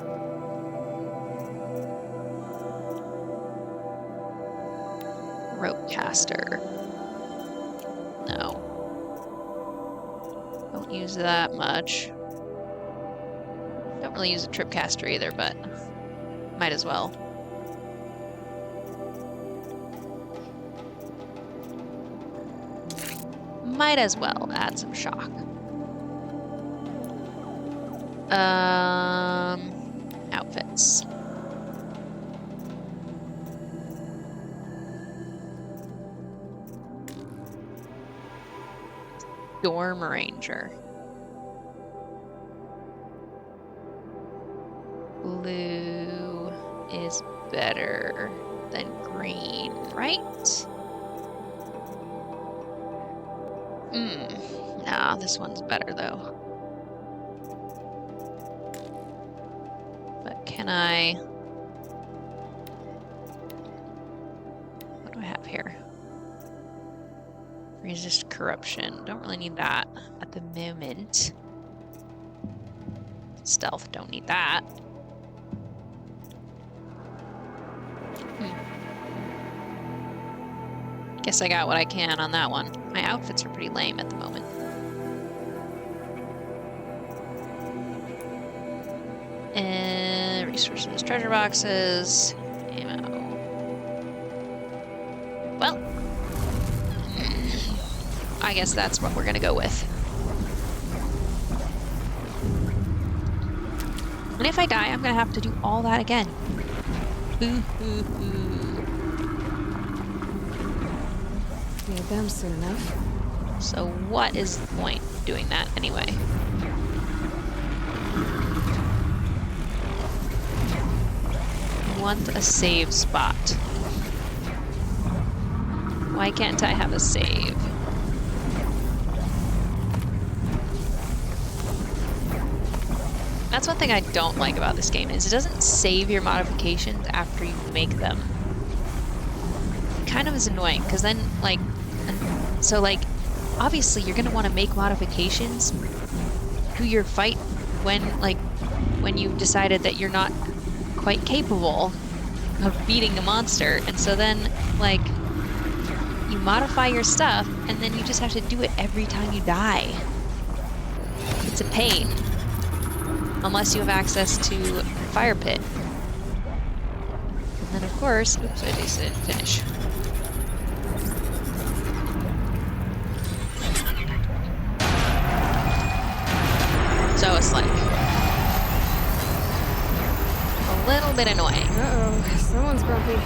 Rope caster. No. Don't use that much. Don't really use a trip caster either, but might as well. Might as well add some shock. Outfits. Storm Ranger. Blue is better than green, right? Nah, this one's better though. But can I... What do I have here? Resist corruption. Don't really need that at the moment. Stealth, don't need that. Guess I got what I can on that one. My outfits are pretty lame at the moment. And resources, treasure boxes, ammo. Well, I guess that's what we're gonna go with. And if I die, I'm gonna have to do all that again. Boo-hoo-hoo. Need them soon enough. So what is the point of doing that anyway? I want a save spot. Why can't I have a save? That's one thing I don't like about this game, is it doesn't save your modifications after you make them. It kind of is annoying, because then, like, so, like, obviously you're going to want to make modifications to your fight when you decided that you're not quite capable of beating a monster, and so then, like, you modify your stuff, and then you just have to do it every time you die. It's a pain. Unless you have access to Fire Pit. And then, of course, oops, I just didn't finish. So it's like a little bit annoying. Uh-oh, someone's grumpy.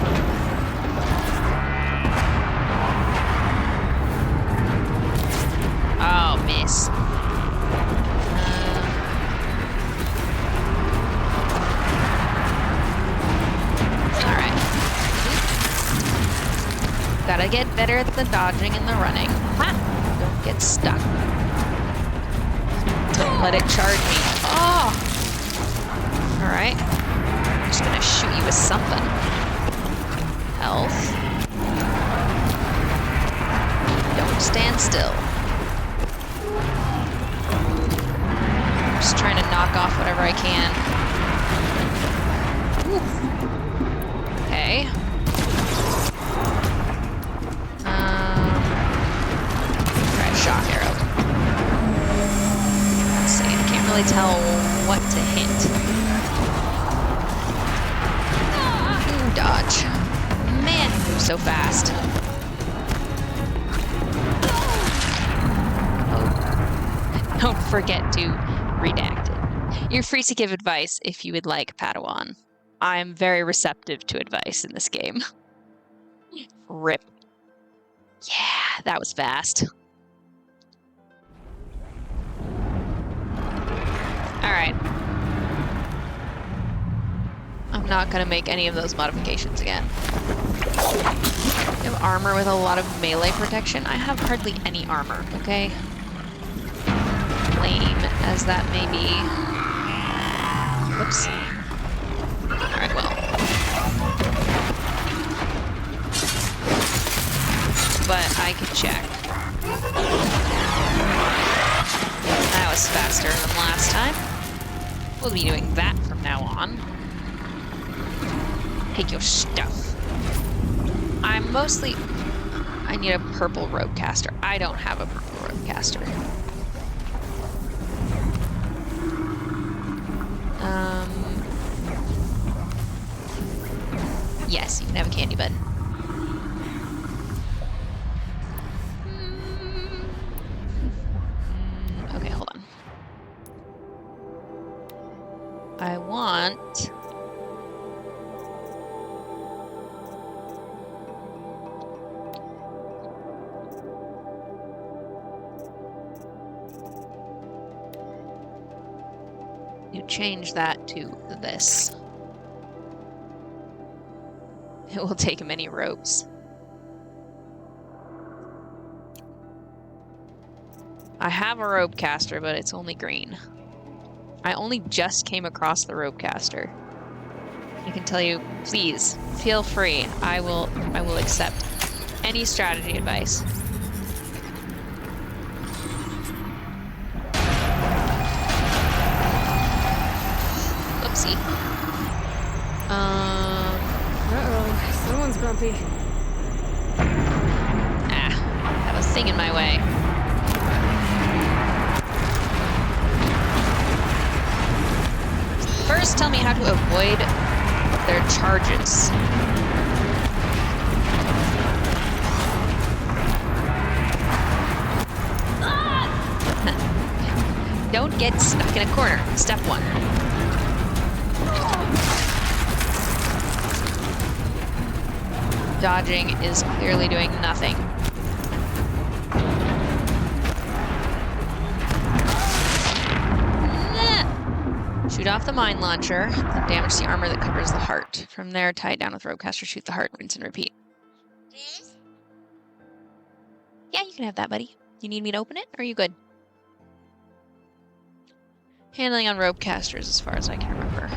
Oh, miss. Gotta get better at the dodging and the running. Ha! Don't get stuck. Don't let it charge me. Oh! Alright. I'm just gonna shoot you with something. Health. Don't stand still. I'm just trying to knock off whatever I can. Ooh. Okay. Shock arrow. Let's see, I can't really tell what to hit. Ooh, dodge. Man, it moves so fast. Oh. Don't forget to redact it. You're free to give advice if you would like, Padawan. I'm very receptive to advice in this game. Rip. Yeah, that was fast. Alright. I'm not gonna make any of those modifications again. You have armor with a lot of melee protection. I have hardly any armor, okay? Lame as that may be. Whoops. Alright, well. But I can check. That was faster than last time. We'll be doing that from now on. Take your stuff. I need a purple roadcaster. I don't have a purple roadcaster. Yes, you can have a candy bud. Okay, hold on. I want... you change that to this. It will take many ropes. I have a rope caster, but it's only green. I only just came across the rope caster. I can tell you, please, feel free. I will accept any strategy advice. Oopsie. Uh-oh, someone's grumpy. Ah, have a thing in my way. First, tell me how to avoid their charges. Don't get stuck in a corner. Step 1. Dodging is clearly doing nothing. Shoot off the mine launcher, then damage the armor that covers the heart. From there, tie it down with ropecaster, shoot the heart, rinse and repeat. This? Yeah, you can have that, buddy. You need me to open it, or are you good? Handling on ropecasters, as far as I can remember.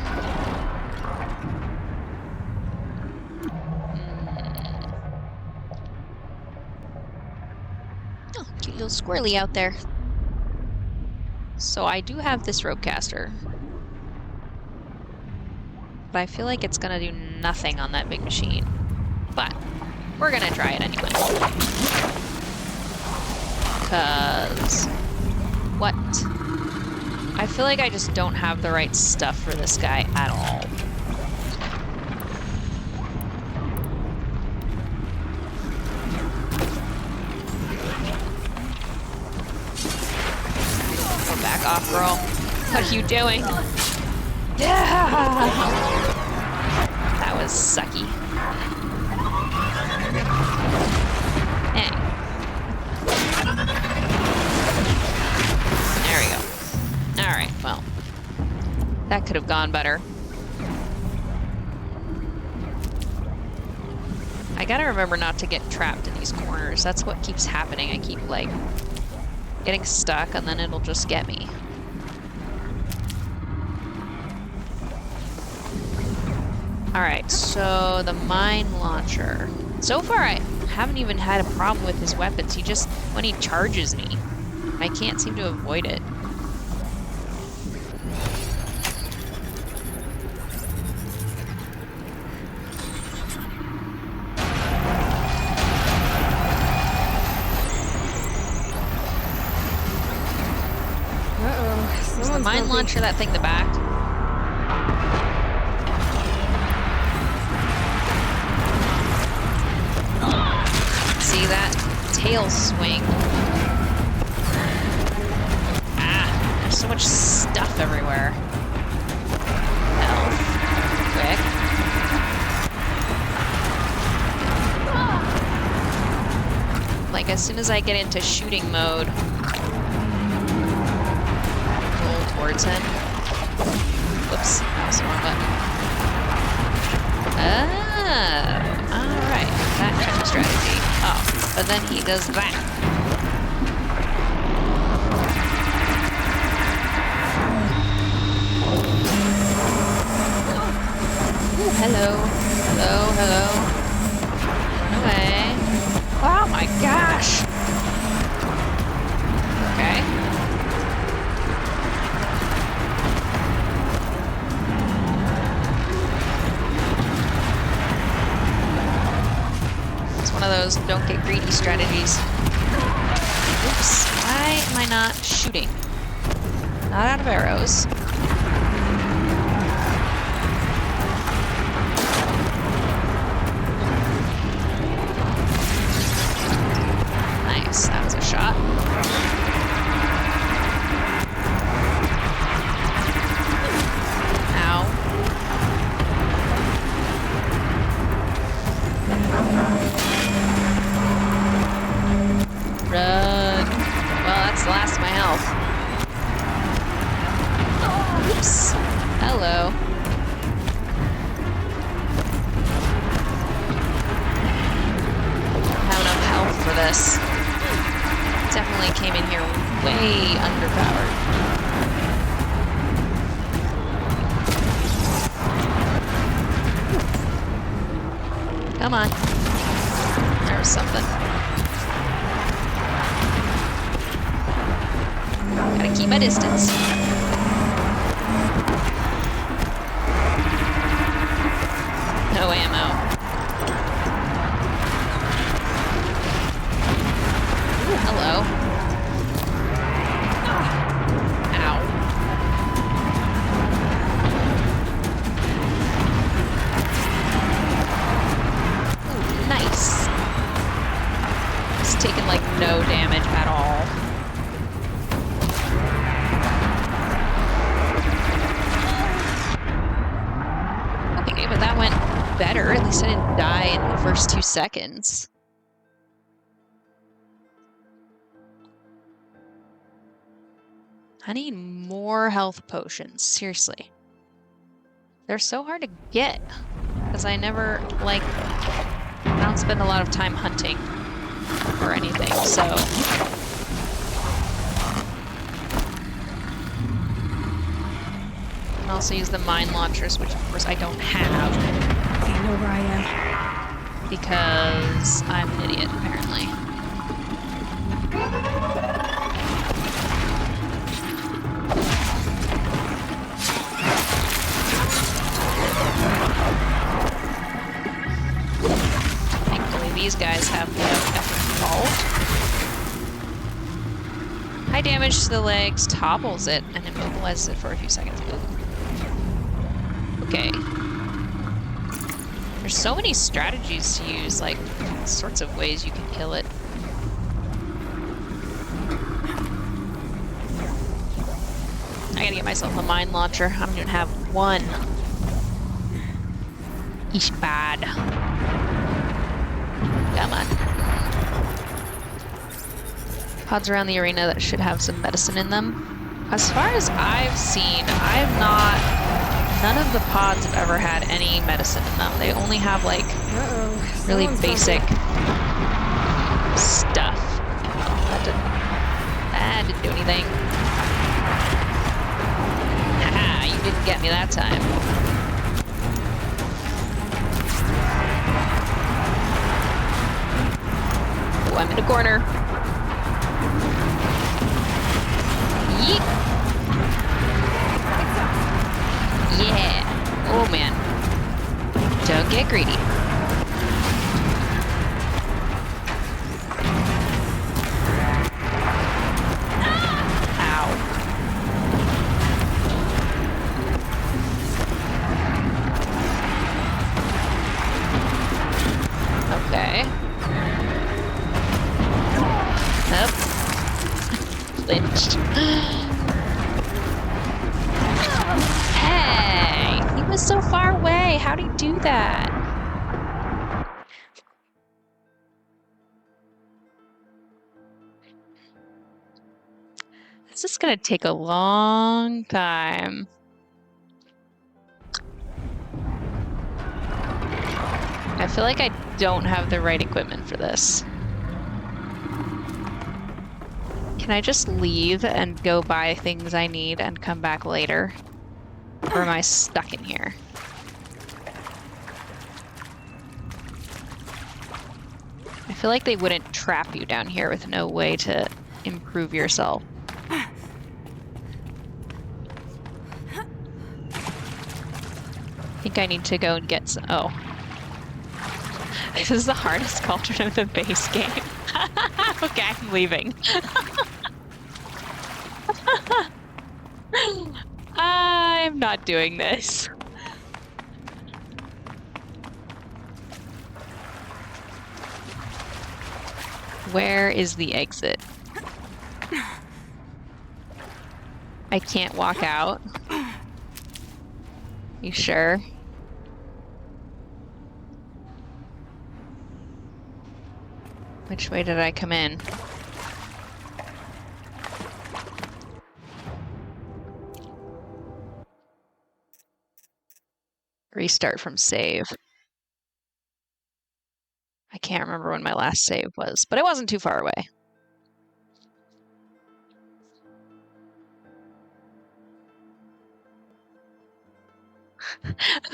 Oh, cute little squirrely out there. So I do have this ropecaster. But I feel like it's gonna do nothing on that big machine. But we're gonna try it anyway. Cause what? I feel like I just don't have the right stuff for this guy at all. Go back off, girl. What are you doing? That was sucky. Dang. There we go. Alright, well. That could have gone better. I gotta remember not to get trapped in these corners. That's what keeps happening. I keep, like, getting stuck and then it'll just get me. Alright, so the mine launcher. So far, I haven't even had a problem with his weapons. He just, when he charges me, I can't seem to avoid it. Uh-oh, Is the mine launcher that thing in the back? See that tail swing? Ah, there's so much stuff everywhere. Health. Quick. Like, as soon as I get into shooting mode, roll towards him. Whoops, that was the wrong button. Oh, alright. That kind of strategy. Oh, but then he does that. Ooh, hello. Hello, hello. Run away. Oh my gosh! Okay. One of those don't get greedy strategies. Oops, why am I not shooting? Not out of arrows. Nice, that was a shot. Ow. Oops. Hello. I have enough health for this. Definitely came in here way underpowered. Come on. There was something. Gotta keep my distance. No ammo. Ooh, hello. Ow. Ooh, nice. It's taken like no damage at all. Okay, but that went better. At least I didn't die in the first 2 seconds. I need more health potions, seriously. They're so hard to get, because I never, like, I don't spend a lot of time hunting or anything, so. I can also use the mine launchers, which of course I don't have. Okay, I know where I am. Because I'm an idiot, apparently. Thankfully, these guys have no effort involved. High damage to the legs topples it and immobilizes it for a few seconds. Ooh. Okay. There's so many strategies to use, like, all sorts of ways you can kill it. I gotta get myself a mine launcher. I don't even have one. Eesh, bad. Come on. Pods around the arena that should have some medicine in them. As far as I've seen, none of the pods have ever had any medicine in them. They only have, like, really basic stuff. That didn't do anything. Haha, you didn't get me that time. Oh, I'm in a corner. Yeet. Yeah. Oh, man. Don't get greedy. Ow. Okay. Up. Flinched. Hey! He was so far away! How'd he do that? This is gonna take a long time. I feel like I don't have the right equipment for this. Can I just leave and go buy things I need and come back later? Or am I stuck in here? I feel like they wouldn't trap you down here with no way to improve yourself. I think I need to go and get some. Oh. This is the hardest cauldron of the base game. Okay, I'm leaving. I'm not doing this. Where is the exit? I can't walk out. You sure? Which way did I come in? Restart from save. I can't remember when my last save was, but it wasn't too far away.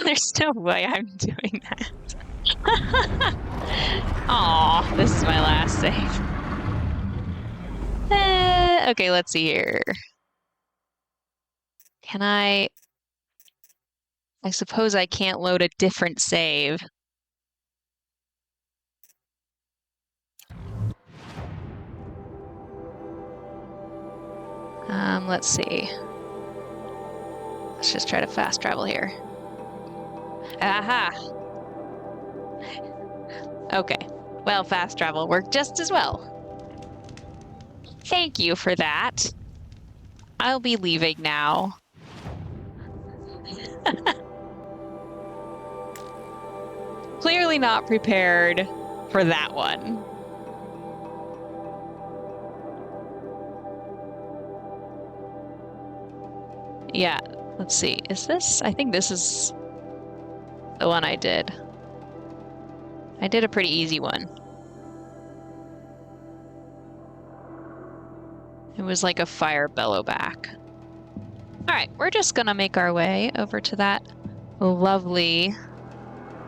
There's no way I'm doing that. Aw, this is my last save. Okay, let's see here. Can I suppose I can't load a different save. Let's see. Let's just try to fast travel here. Aha! Okay. Well, fast travel worked just as well. Thank you for that. I'll be leaving now. Clearly not prepared for that one. Yeah, let's see. Is this? I think this is the one I did. I did a pretty easy one. It was like a fire bellow back. All right, we're just gonna make our way over to that lovely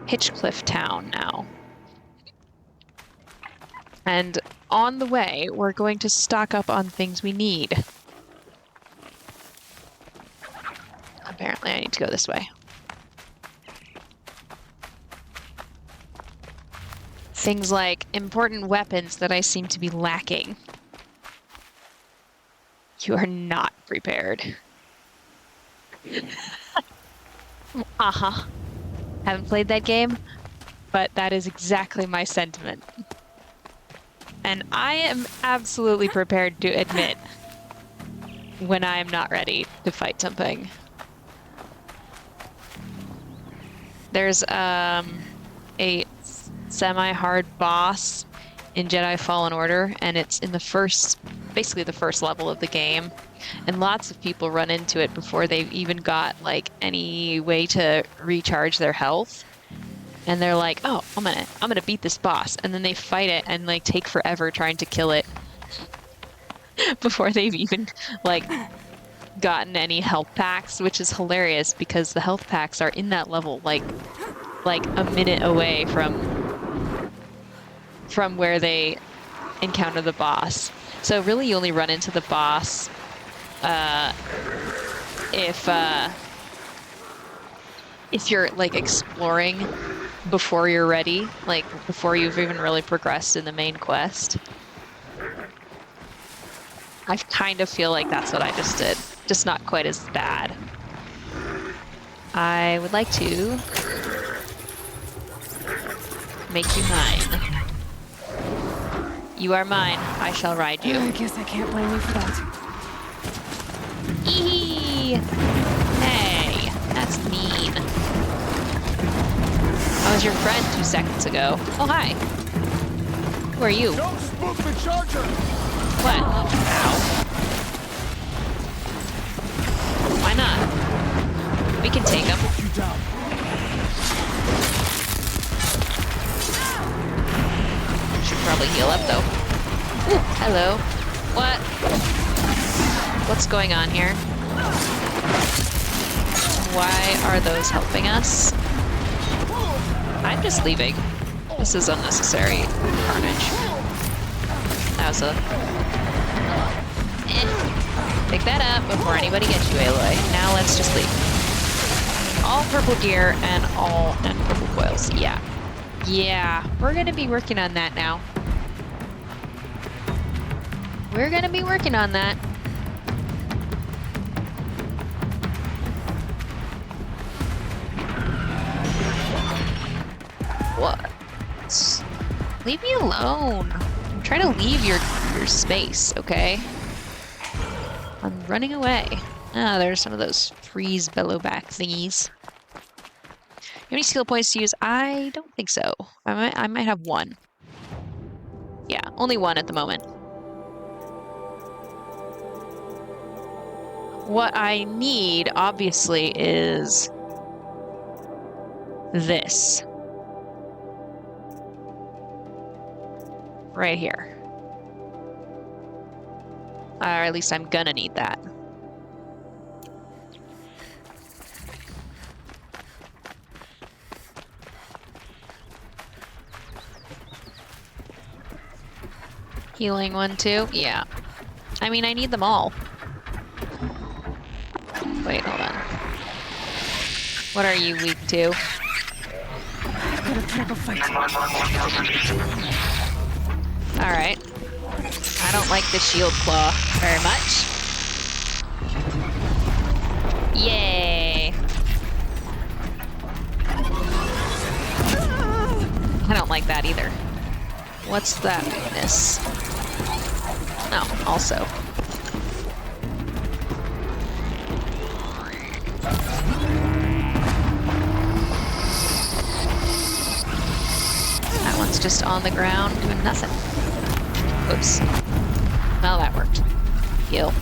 Hitchcliff town now. And on the way, we're going to stock up on things we need. Apparently, I need to go this way. Things like important weapons that I seem to be lacking. You are not prepared. Uh-huh. Haven't played that game, but that is exactly my sentiment. And I am absolutely prepared to admit when I am not ready to fight something. There's a semi-hard boss in Jedi Fallen Order, and it's in basically the first level of the game. And lots of people run into it before they've even got like any way to recharge their health. And they're like, "Oh, I'm gonna beat this boss," and then they fight it and like take forever trying to kill it before they've even like gotten any health packs, which is hilarious because the health packs are in that level like a minute away from where they encounter the boss. So really, you only run into the boss if you're like exploring before you're ready, like before you've even really progressed in the main quest. I kind of feel like that's what I just did, just not quite as bad. I would like to make you mine. You are mine. I shall ride you. I guess I can't blame you for that. Eee! Hey, that's mean. I was your friend 2 seconds ago. Oh, hi. Who are you? Don't spook the charger! What? Ow. Why not? We can take him. You down. Should probably heal up, though. Ooh, hello. What? What's going on here? Why are those helping us? I'm just leaving. This is unnecessary carnage. That was a... Pick that up before anybody gets you, Aloy. Now let's just leave. All purple gear and purple coils. Yeah. Yeah, we're gonna be working on that now. We're gonna be working on that. What? Leave me alone. I'm trying to leave your space, okay? I'm running away. Ah, there's some of those freeze bellow back thingies. You have any skill points to use? I don't think so. I might have one. Yeah, only one at the moment. What I need, obviously, is this. Right here. Or at least I'm gonna need that. Healing one too? Yeah. I mean, I need them all. Wait, hold on. What are you weak to? Gotta put up a fight. Alright. I don't like the shield claw very much. Yay! I don't like that either. What's that weakness? Oh, also. That one's just on the ground doing nothing. Oops. Well, that worked. Heal.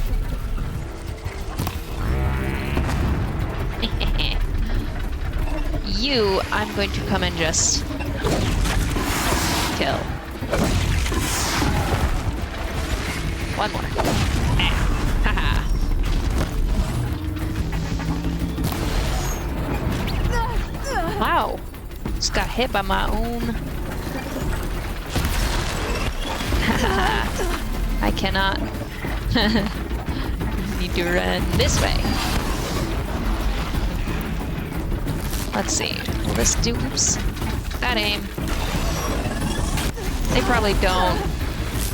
You, I'm going to come and just kill. One more. Haha. Wow. Just got hit by my own. I cannot. Need to run this way. Let's see. Will this do? Oops. That aim. They probably don't.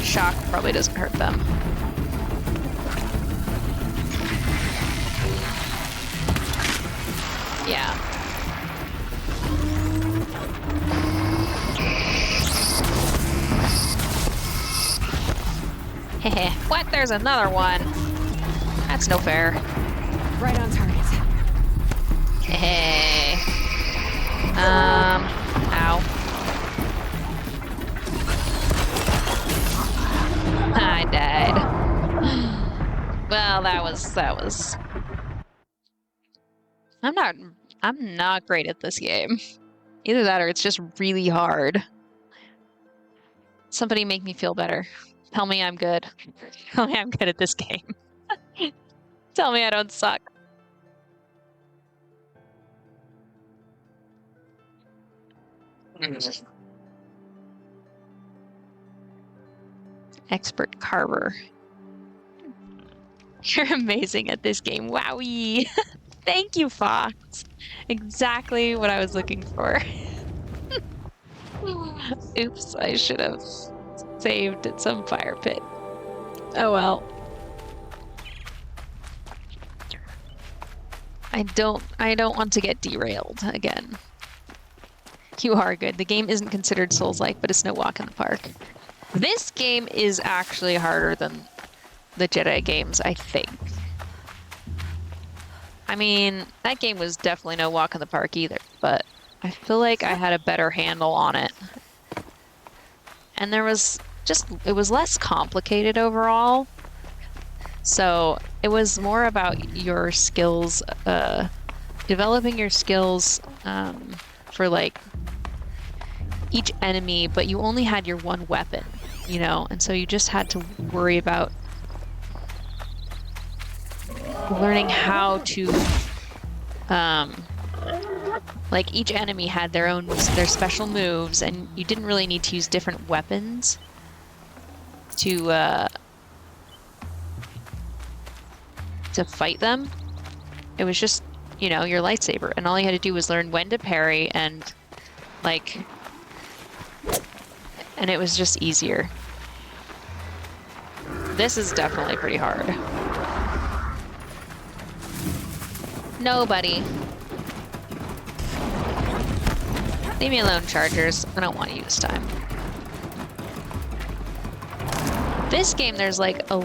Shock probably doesn't hurt them. Yeah. Heh. What? There's another one. That's no fair. Right on target. Hey. Ow. I died. Well, that was. I'm not great at this game. Either that or it's just really hard. Somebody make me feel better. Tell me I'm good. Tell me I'm good at this game. Tell me I don't suck. Expert carver. You're amazing at this game. Wowie! Thank you, Fox. Exactly what I was looking for. Oops, I should have saved at some fire pit. Oh well. I don't want to get derailed again. You are good. The game isn't considered Souls-like, but it's no walk in the park. This game is actually harder than the Jedi games, I think. I mean, that game was definitely no walk in the park either, but I feel like I had a better handle on it. And it was less complicated overall. So it was more about your skills, developing your skills for like each enemy, but you only had your one weapon, you know, and so you just had to worry about learning how to, like each enemy had their special moves, and you didn't really need to use different weapons to fight them. It was just, you know, your lightsaber, and all you had to do was learn when to parry and and it was just easier. This is definitely pretty hard. Nobody. Leave me alone, Chargers. I don't want you this time. This game, there's like a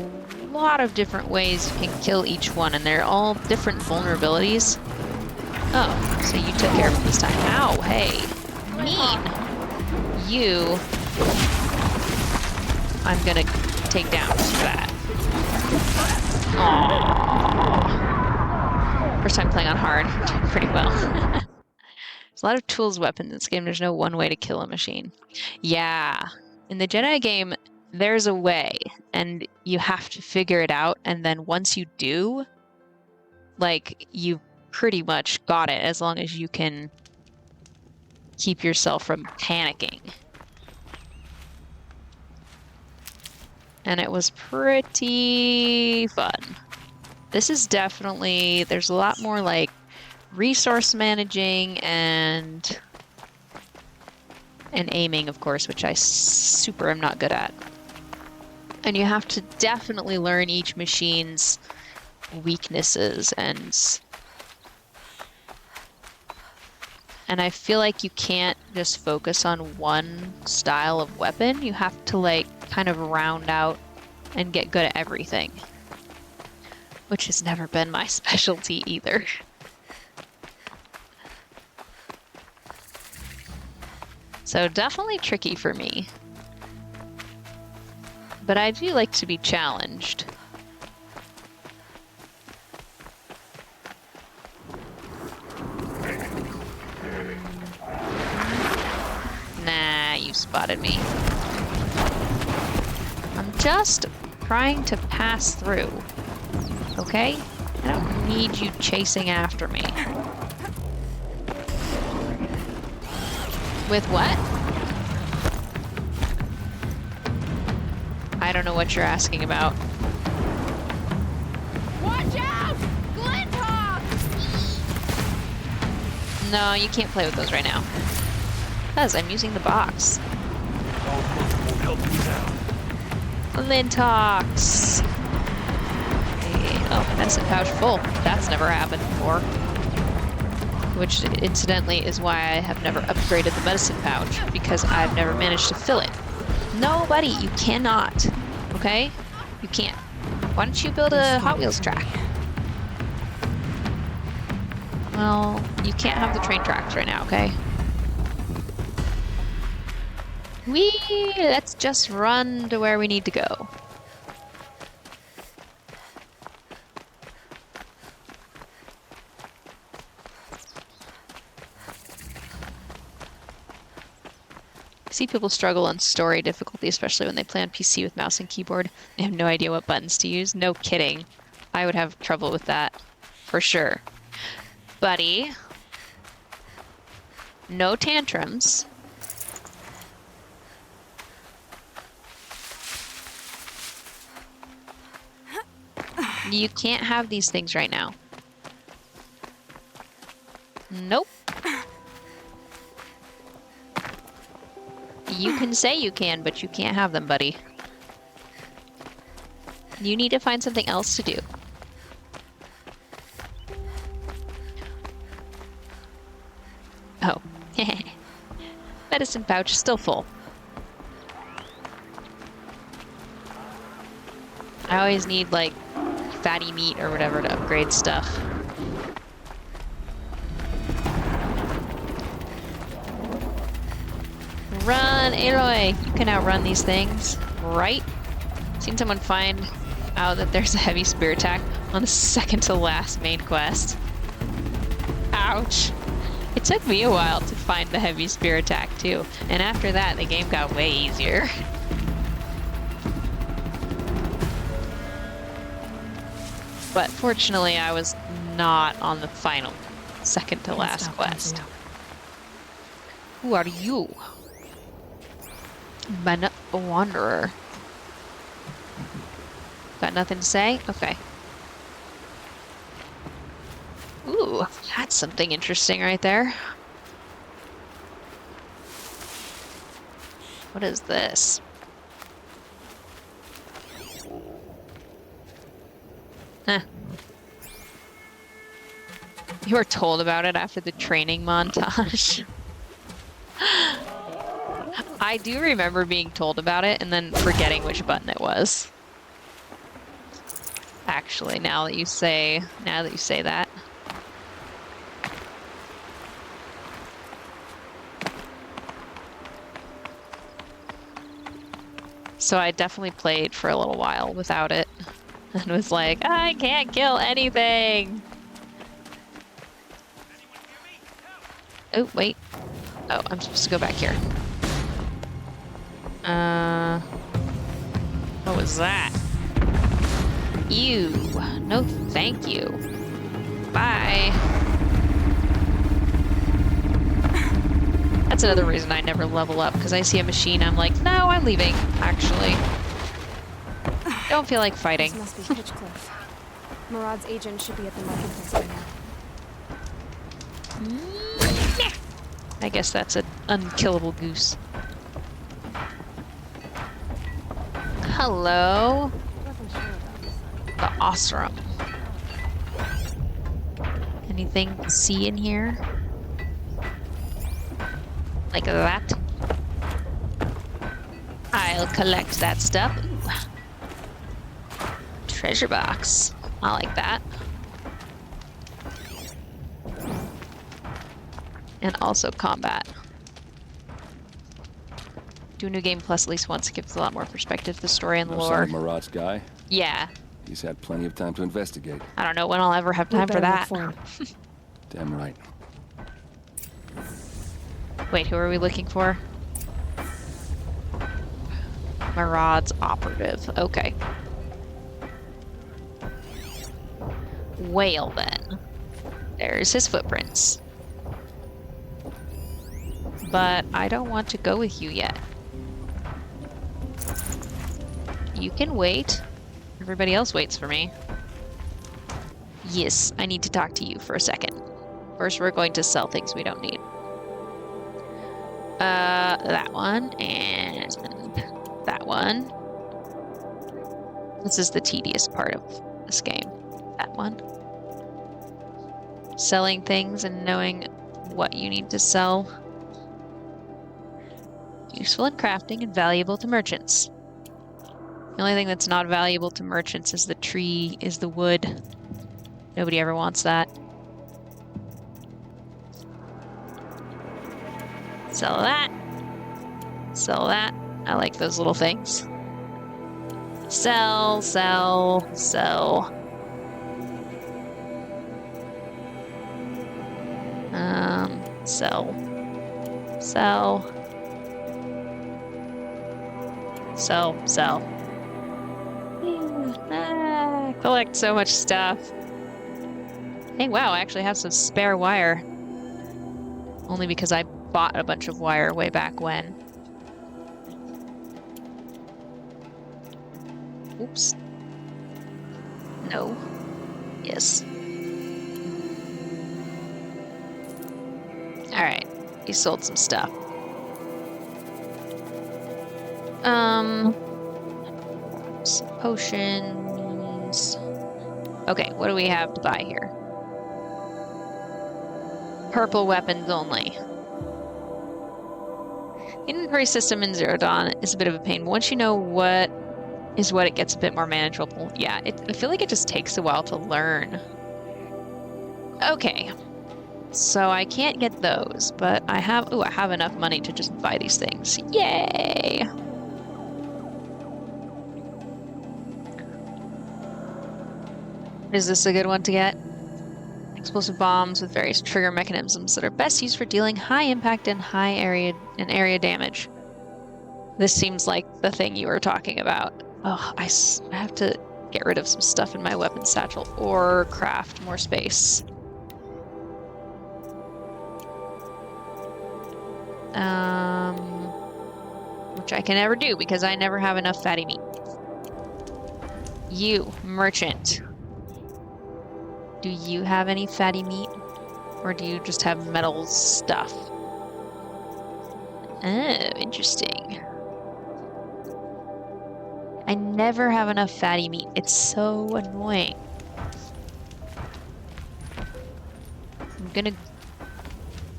lot of different ways you can kill each one, and they're all different vulnerabilities. Oh, so you took care of it this time. Ow, hey. Mean. You. I'm gonna take down for that. Aww. First time playing on hard. Doing pretty well. There's a lot of tools, weapons in this game. There's no one way to kill a machine. Yeah. In the Jedi game, there's a way, and you have to figure it out, and then once you do, like, you pretty much got it as long as you can keep yourself from panicking. And it was pretty fun. This is definitely, there's a lot more like resource managing and aiming, of course, which I super am not good at. And you have to definitely learn each machine's weaknesses and I feel like you can't just focus on one style of weapon. You have to like kind of round out and get good at everything, which has never been my specialty either. So definitely tricky for me. But I do like to be challenged. Nah, you spotted me. I'm just trying to pass through, okay? I don't need you chasing after me. With what? I don't know what you're asking about. Watch out! Glinthawk! No, you can't play with those right now. Because I'm using the box. Lintox! Oh, medicine pouch full. That's never happened before. Which, incidentally, is why I have never upgraded the medicine pouch, because I've never managed to fill it. Nobody, you cannot. Okay? You can't. Why don't you build a Hot Wheels track? Well, you can't have the train tracks right now, okay? Let's just run to where we need to go. I see people struggle on story difficulty, especially when they play on PC with mouse and keyboard. They have no idea what buttons to use. No kidding. I would have trouble with that, for sure. Buddy, no tantrums. You can't have these things right now. Nope. You can say you can, but you can't have them, buddy. You need to find something else to do. Oh. Medicine pouch is still full. I always need, like, fatty meat or whatever to upgrade stuff. Run, Aloy! You can outrun these things, right? Seen someone find out that there's a heavy spear attack on the second to last main quest. Ouch! It took me a while to find the heavy spear attack too, and after that the game got way easier. But fortunately I was not on the final second to last quest. Who are you? Ben Wanderer. Got nothing to say? Okay. Ooh, that's something interesting right there. What is this? Huh. You were told about it after the training montage. I do remember being told about it and then forgetting which button it was. Actually, now that you say that. So I definitely played for a little while without it and was like, I can't kill anything. Oh, wait. Oh, I'm supposed to go back here. What was that? Ew. No, thank you. Bye. That's another reason I never level up, because I see a machine, I'm like, no, I'm leaving, actually. Don't feel like fighting. This must be Pitchcliff. Murad's agent should be at the marketplace by now. I guess that's an unkillable goose. Hello. The Osram. Anything to see in here? Like that? I'll collect that stuff. Ooh. Treasure box. I like that. And also combat. Do New Game Plus at least once. It gives a lot more perspective to the story and the No lore. sign of Murad's guy? Yeah. He's had plenty of time to investigate. I don't know when I'll ever have We time for better that. look for him. Damn right. Wait, who are we looking for? Murad's operative. Okay. Well then. There's his footprints. But I don't want to go with you yet. You can wait. Everybody else waits for me. Yes, I need to talk to you for a second. First, we're going to sell things we don't need. That one and that one. This is the tedious part of this game. That one. Selling things and knowing what you need to sell. Useful in crafting and valuable to merchants. The only thing that's not valuable to merchants is the tree, is the wood. Nobody ever wants that. Sell that. Sell that. I like those little things. Sell, sell, sell. Sell. Sell. Sell, sell. Collect so much stuff. Hey, wow, I actually have some spare wire. Only because I bought a bunch of wire way back when. Oops. No. Yes. Alright. He sold some stuff. Some potions. Okay, what do we have to buy here? Purple weapons only. Inventory system in Zero Dawn is a bit of a pain. Once you know what is what, it gets a bit more manageable. Yeah, I feel like it just takes a while to learn. Okay. So I can't get those, but I have enough money to just buy these things. Yay! Is this a good one to get? Explosive bombs with various trigger mechanisms that are best used for dealing high impact and high area damage. This seems like the thing you were talking about. Oh, I have to get rid of some stuff in my weapon satchel or craft more space. Which I can never do because I never have enough fatty meat. You, merchant. Do you have any fatty meat? Or do you just have metal stuff? Oh, interesting. I never have enough fatty meat. It's so annoying. I'm gonna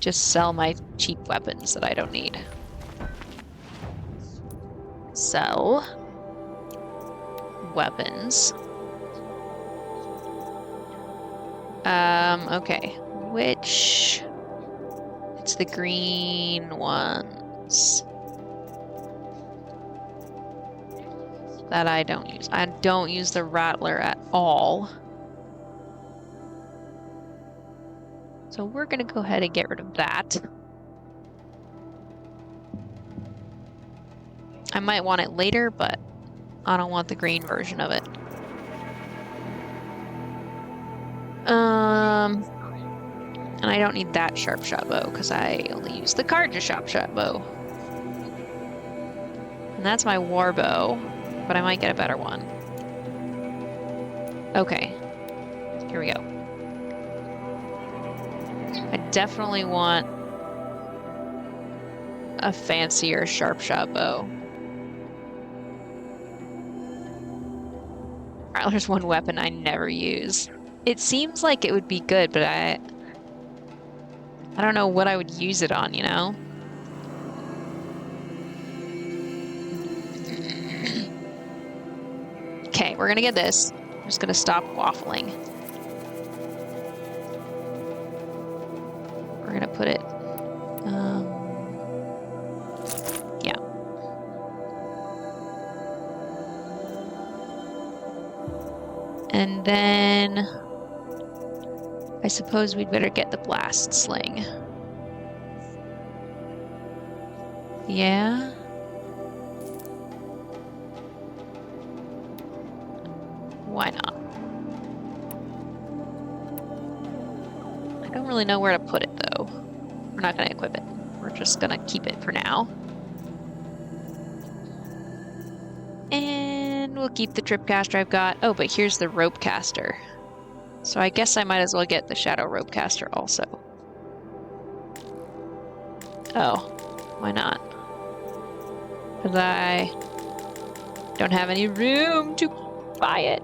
just sell my cheap weapons that I don't need. Sell weapons. Okay. Which? It's the green ones that I don't use. I don't use the Rattler at all. So we're gonna go ahead and get rid of that. I might want it later, but I don't want the green version of it. And I don't need that sharp shot bow because I only use the card to sharp shot bow. And that's my war bow, but I might get a better one. Okay, here we go. I definitely want a fancier sharp shot bow. Alright, there's one weapon I never use. It seems like it would be good, but I don't know what I would use it on, you know? Okay, we're gonna get this. I'm just gonna stop waffling. We're gonna put it, yeah. And then I suppose we'd better get the blast sling. Yeah. Why not? I don't really know where to put it though. We're not gonna equip it. We're just gonna keep it for now. And we'll keep the trip caster I've got. Oh, but here's the rope caster. So I guess I might as well get the shadow rope caster also. Oh, why not? Because I don't have any room to buy it.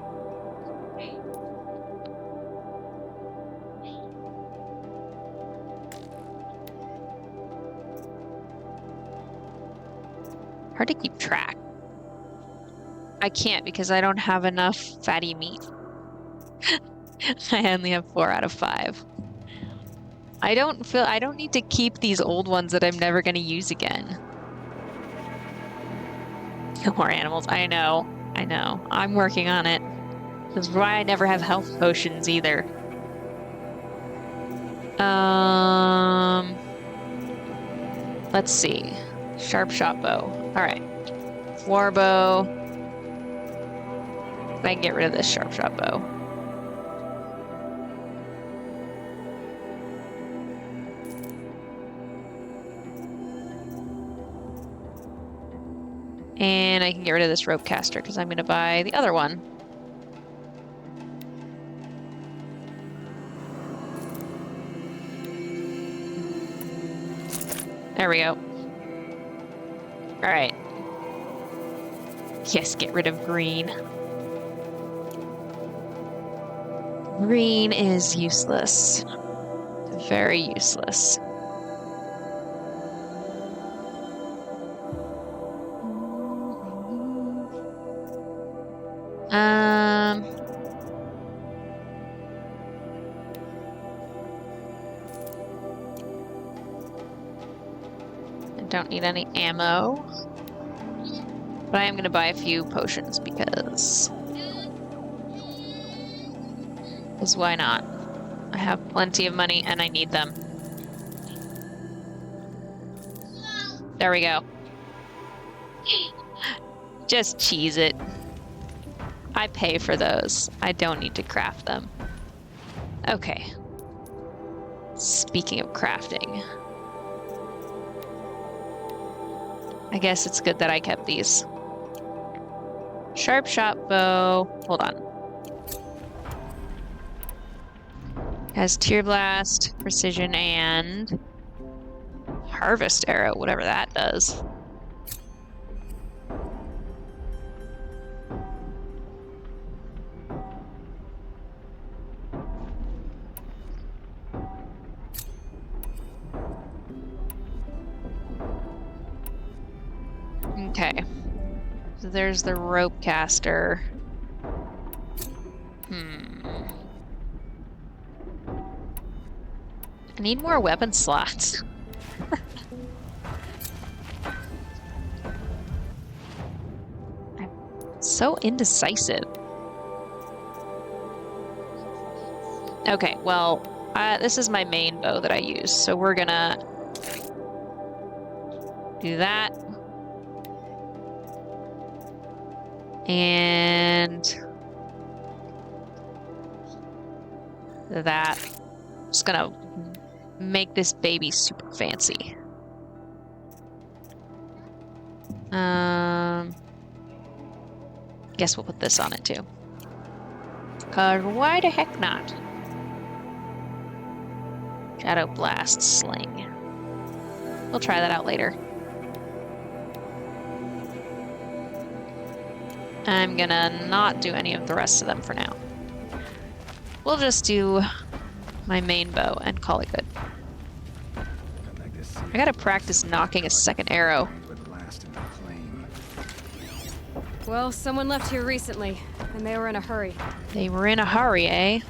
Hard to keep track. I can't because I don't have enough fatty meat. I only have 4 out of 5. I don't need to keep these old ones that I'm never gonna use again. More animals. I know. I'm working on it. This is why I never have health potions either. Let's see. Sharp shot bow. Alright. War bow. I can get rid of this sharp shot bow. And I can get rid of this rope caster because I'm going to buy the other one. There we go. All right. Yes, get rid of green. Green is useless. Very useless. I don't need any ammo. But I am going to buy a few potions because why not? I have plenty of money and I need them. There we go. Just cheese it. I pay for those. I don't need to craft them. Okay. Speaking of crafting, I guess it's good that I kept these. Sharp shot bow. Hold on. Has tear blast, precision, and harvest arrow, whatever that does. Okay. So there's the rope caster. I need more weapon slots. I'm so indecisive. Okay, well, this is my main bow that I use, so we're gonna do that. And that. Just gonna make this baby super fancy. Guess we'll put this on it too. 'Cause why the heck not? Shadow Blast Sling. We'll try that out later. I'm gonna not do any of the rest of them for now. We'll just do my main bow and call it good. I gotta practice knocking a second arrow. Well, someone left here recently, and they were in a hurry. They were in a hurry, eh?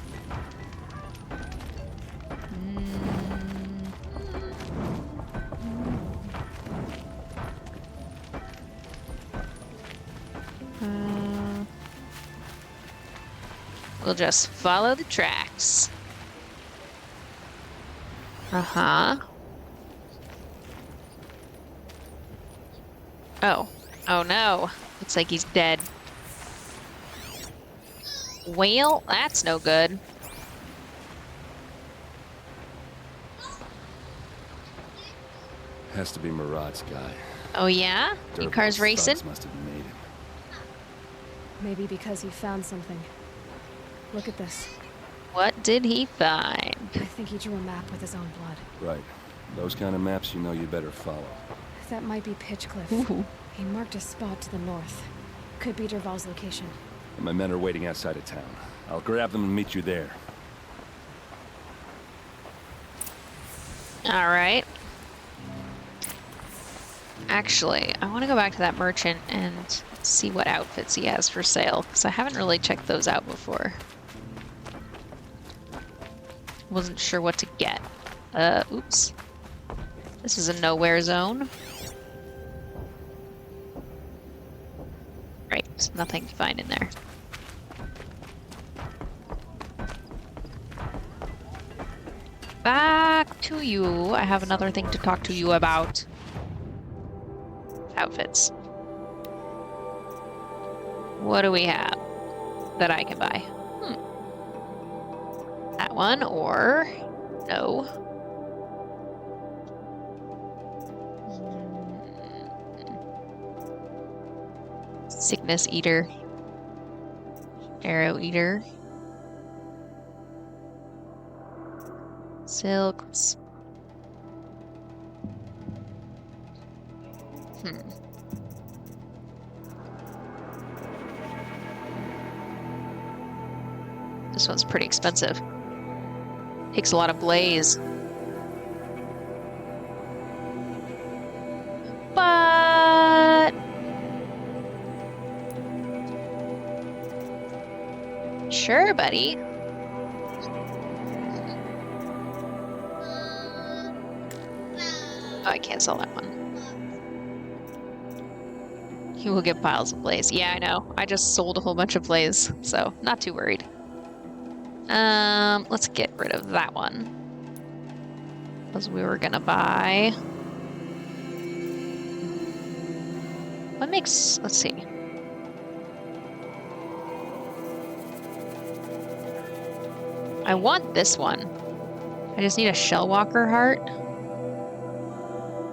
We'll just follow the tracks. Uh-huh. Oh. Oh no. Looks like he's dead. Well, that's no good. Has to be Murad's guy. Oh yeah? Your car's racing? Must have made him. Maybe because he found something. Look at this. What did he find? I think he drew a map with his own blood. Right. Those kind of maps you know you better follow. That might be Pitchcliff. Ooh. He marked a spot to the north. Could be Derval's location. And my men are waiting outside of town. I'll grab them and meet you there. All right. Actually, I want to go back to that merchant and see what outfits he has for sale, because I haven't really checked those out before. Wasn't sure what to get. Oops. This is a nowhere zone. Right, nothing to find in there. Back to you. I have another thing to talk to you about. Outfits. What do we have that I can buy? That one, or no. Sickness Eater. Arrow Eater. Silks. This one's pretty expensive. Takes a lot of blaze. But sure, buddy. Oh, I can't sell that one. You will get piles of blaze. Yeah, I know. I just sold a whole bunch of blaze, so not too worried. Let's get rid of that one. Because we were gonna buy... What makes... Let's see. I want this one. I just need a Shellwalker heart.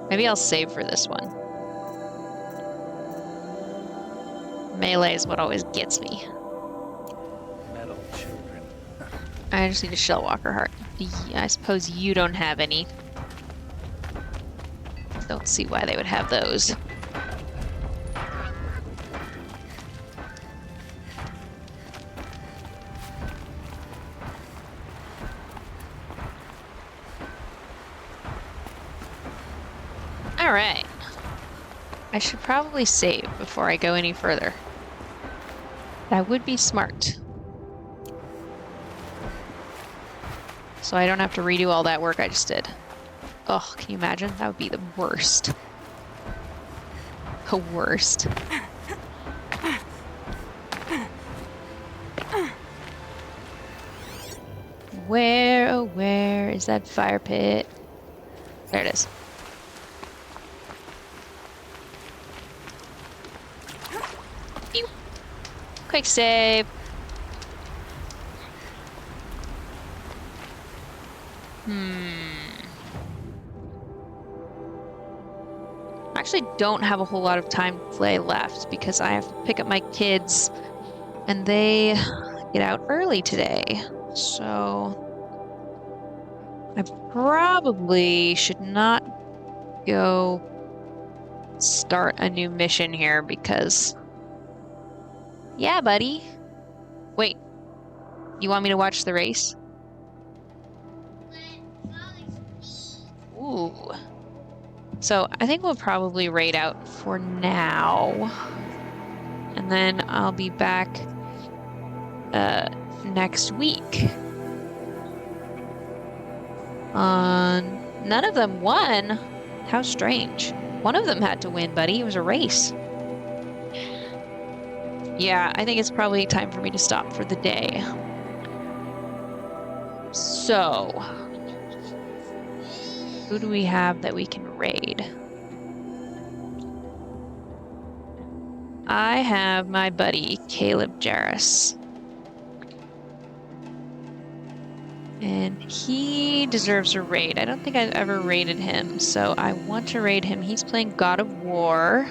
Maybe I'll save for this one. Melee is what always gets me. Metal children. I just need a Shellwalker heart. I suppose you don't have any. Don't see why they would have those. Alright. I should probably save before I go any further. That would be smart. So I don't have to redo all that work I just did. Oh, can you imagine? That would be the worst. The worst. Where, oh, where is that fire pit? There it is. Pew. Quick save. I actually don't have a whole lot of time to play left because I have to pick up my kids and they get out early today. So I probably should not go start a new mission here because, yeah, buddy. Wait, you want me to watch the race? Ooh. So I think we'll probably raid out for now. And then I'll be back next week. None of them won. How strange. One of them had to win, buddy. It was a race. Yeah, I think it's probably time for me to stop for the day. So, who do we have that we can raid? I have my buddy, Caleb Jarrus. And he deserves a raid. I don't think I've ever raided him, so I want to raid him. He's playing God of War.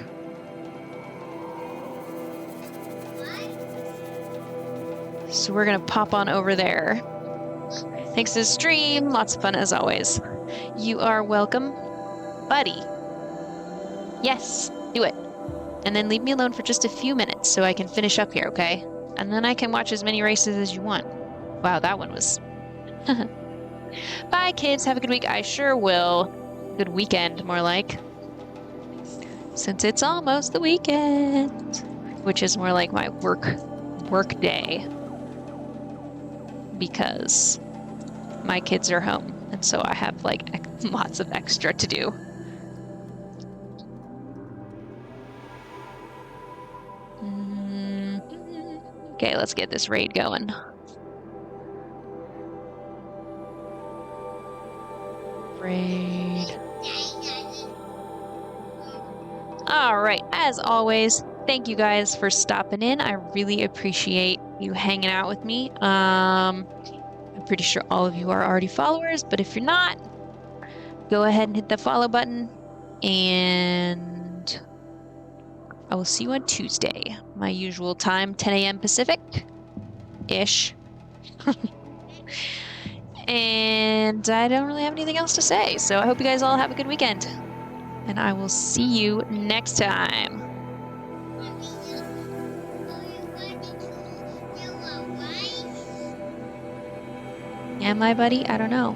So we're gonna pop on over there. Thanks to the stream. Lots of fun as always. You are welcome, buddy. Yes, do it. And then leave me alone for just a few minutes so I can finish up here, okay? And then I can watch as many races as you want. Wow, that one was... Bye, kids. Have a good week. I sure will. Good weekend, more like. Since it's almost the weekend. Which is more like my work day. Because my kids are home. And so I have like lots of extra to do. Okay, let's get this raid going. Raid. All right, as always, thank you guys for stopping in. I really appreciate you hanging out with me. I'm pretty sure all of you are already followers, but if you're not, go ahead and hit the follow button, and I will see you on Tuesday, my usual time, 10 a.m. Pacific-ish. And I don't really have anything else to say, so I hope you guys all have a good weekend. And I will see you next time. Am I, buddy? I don't know.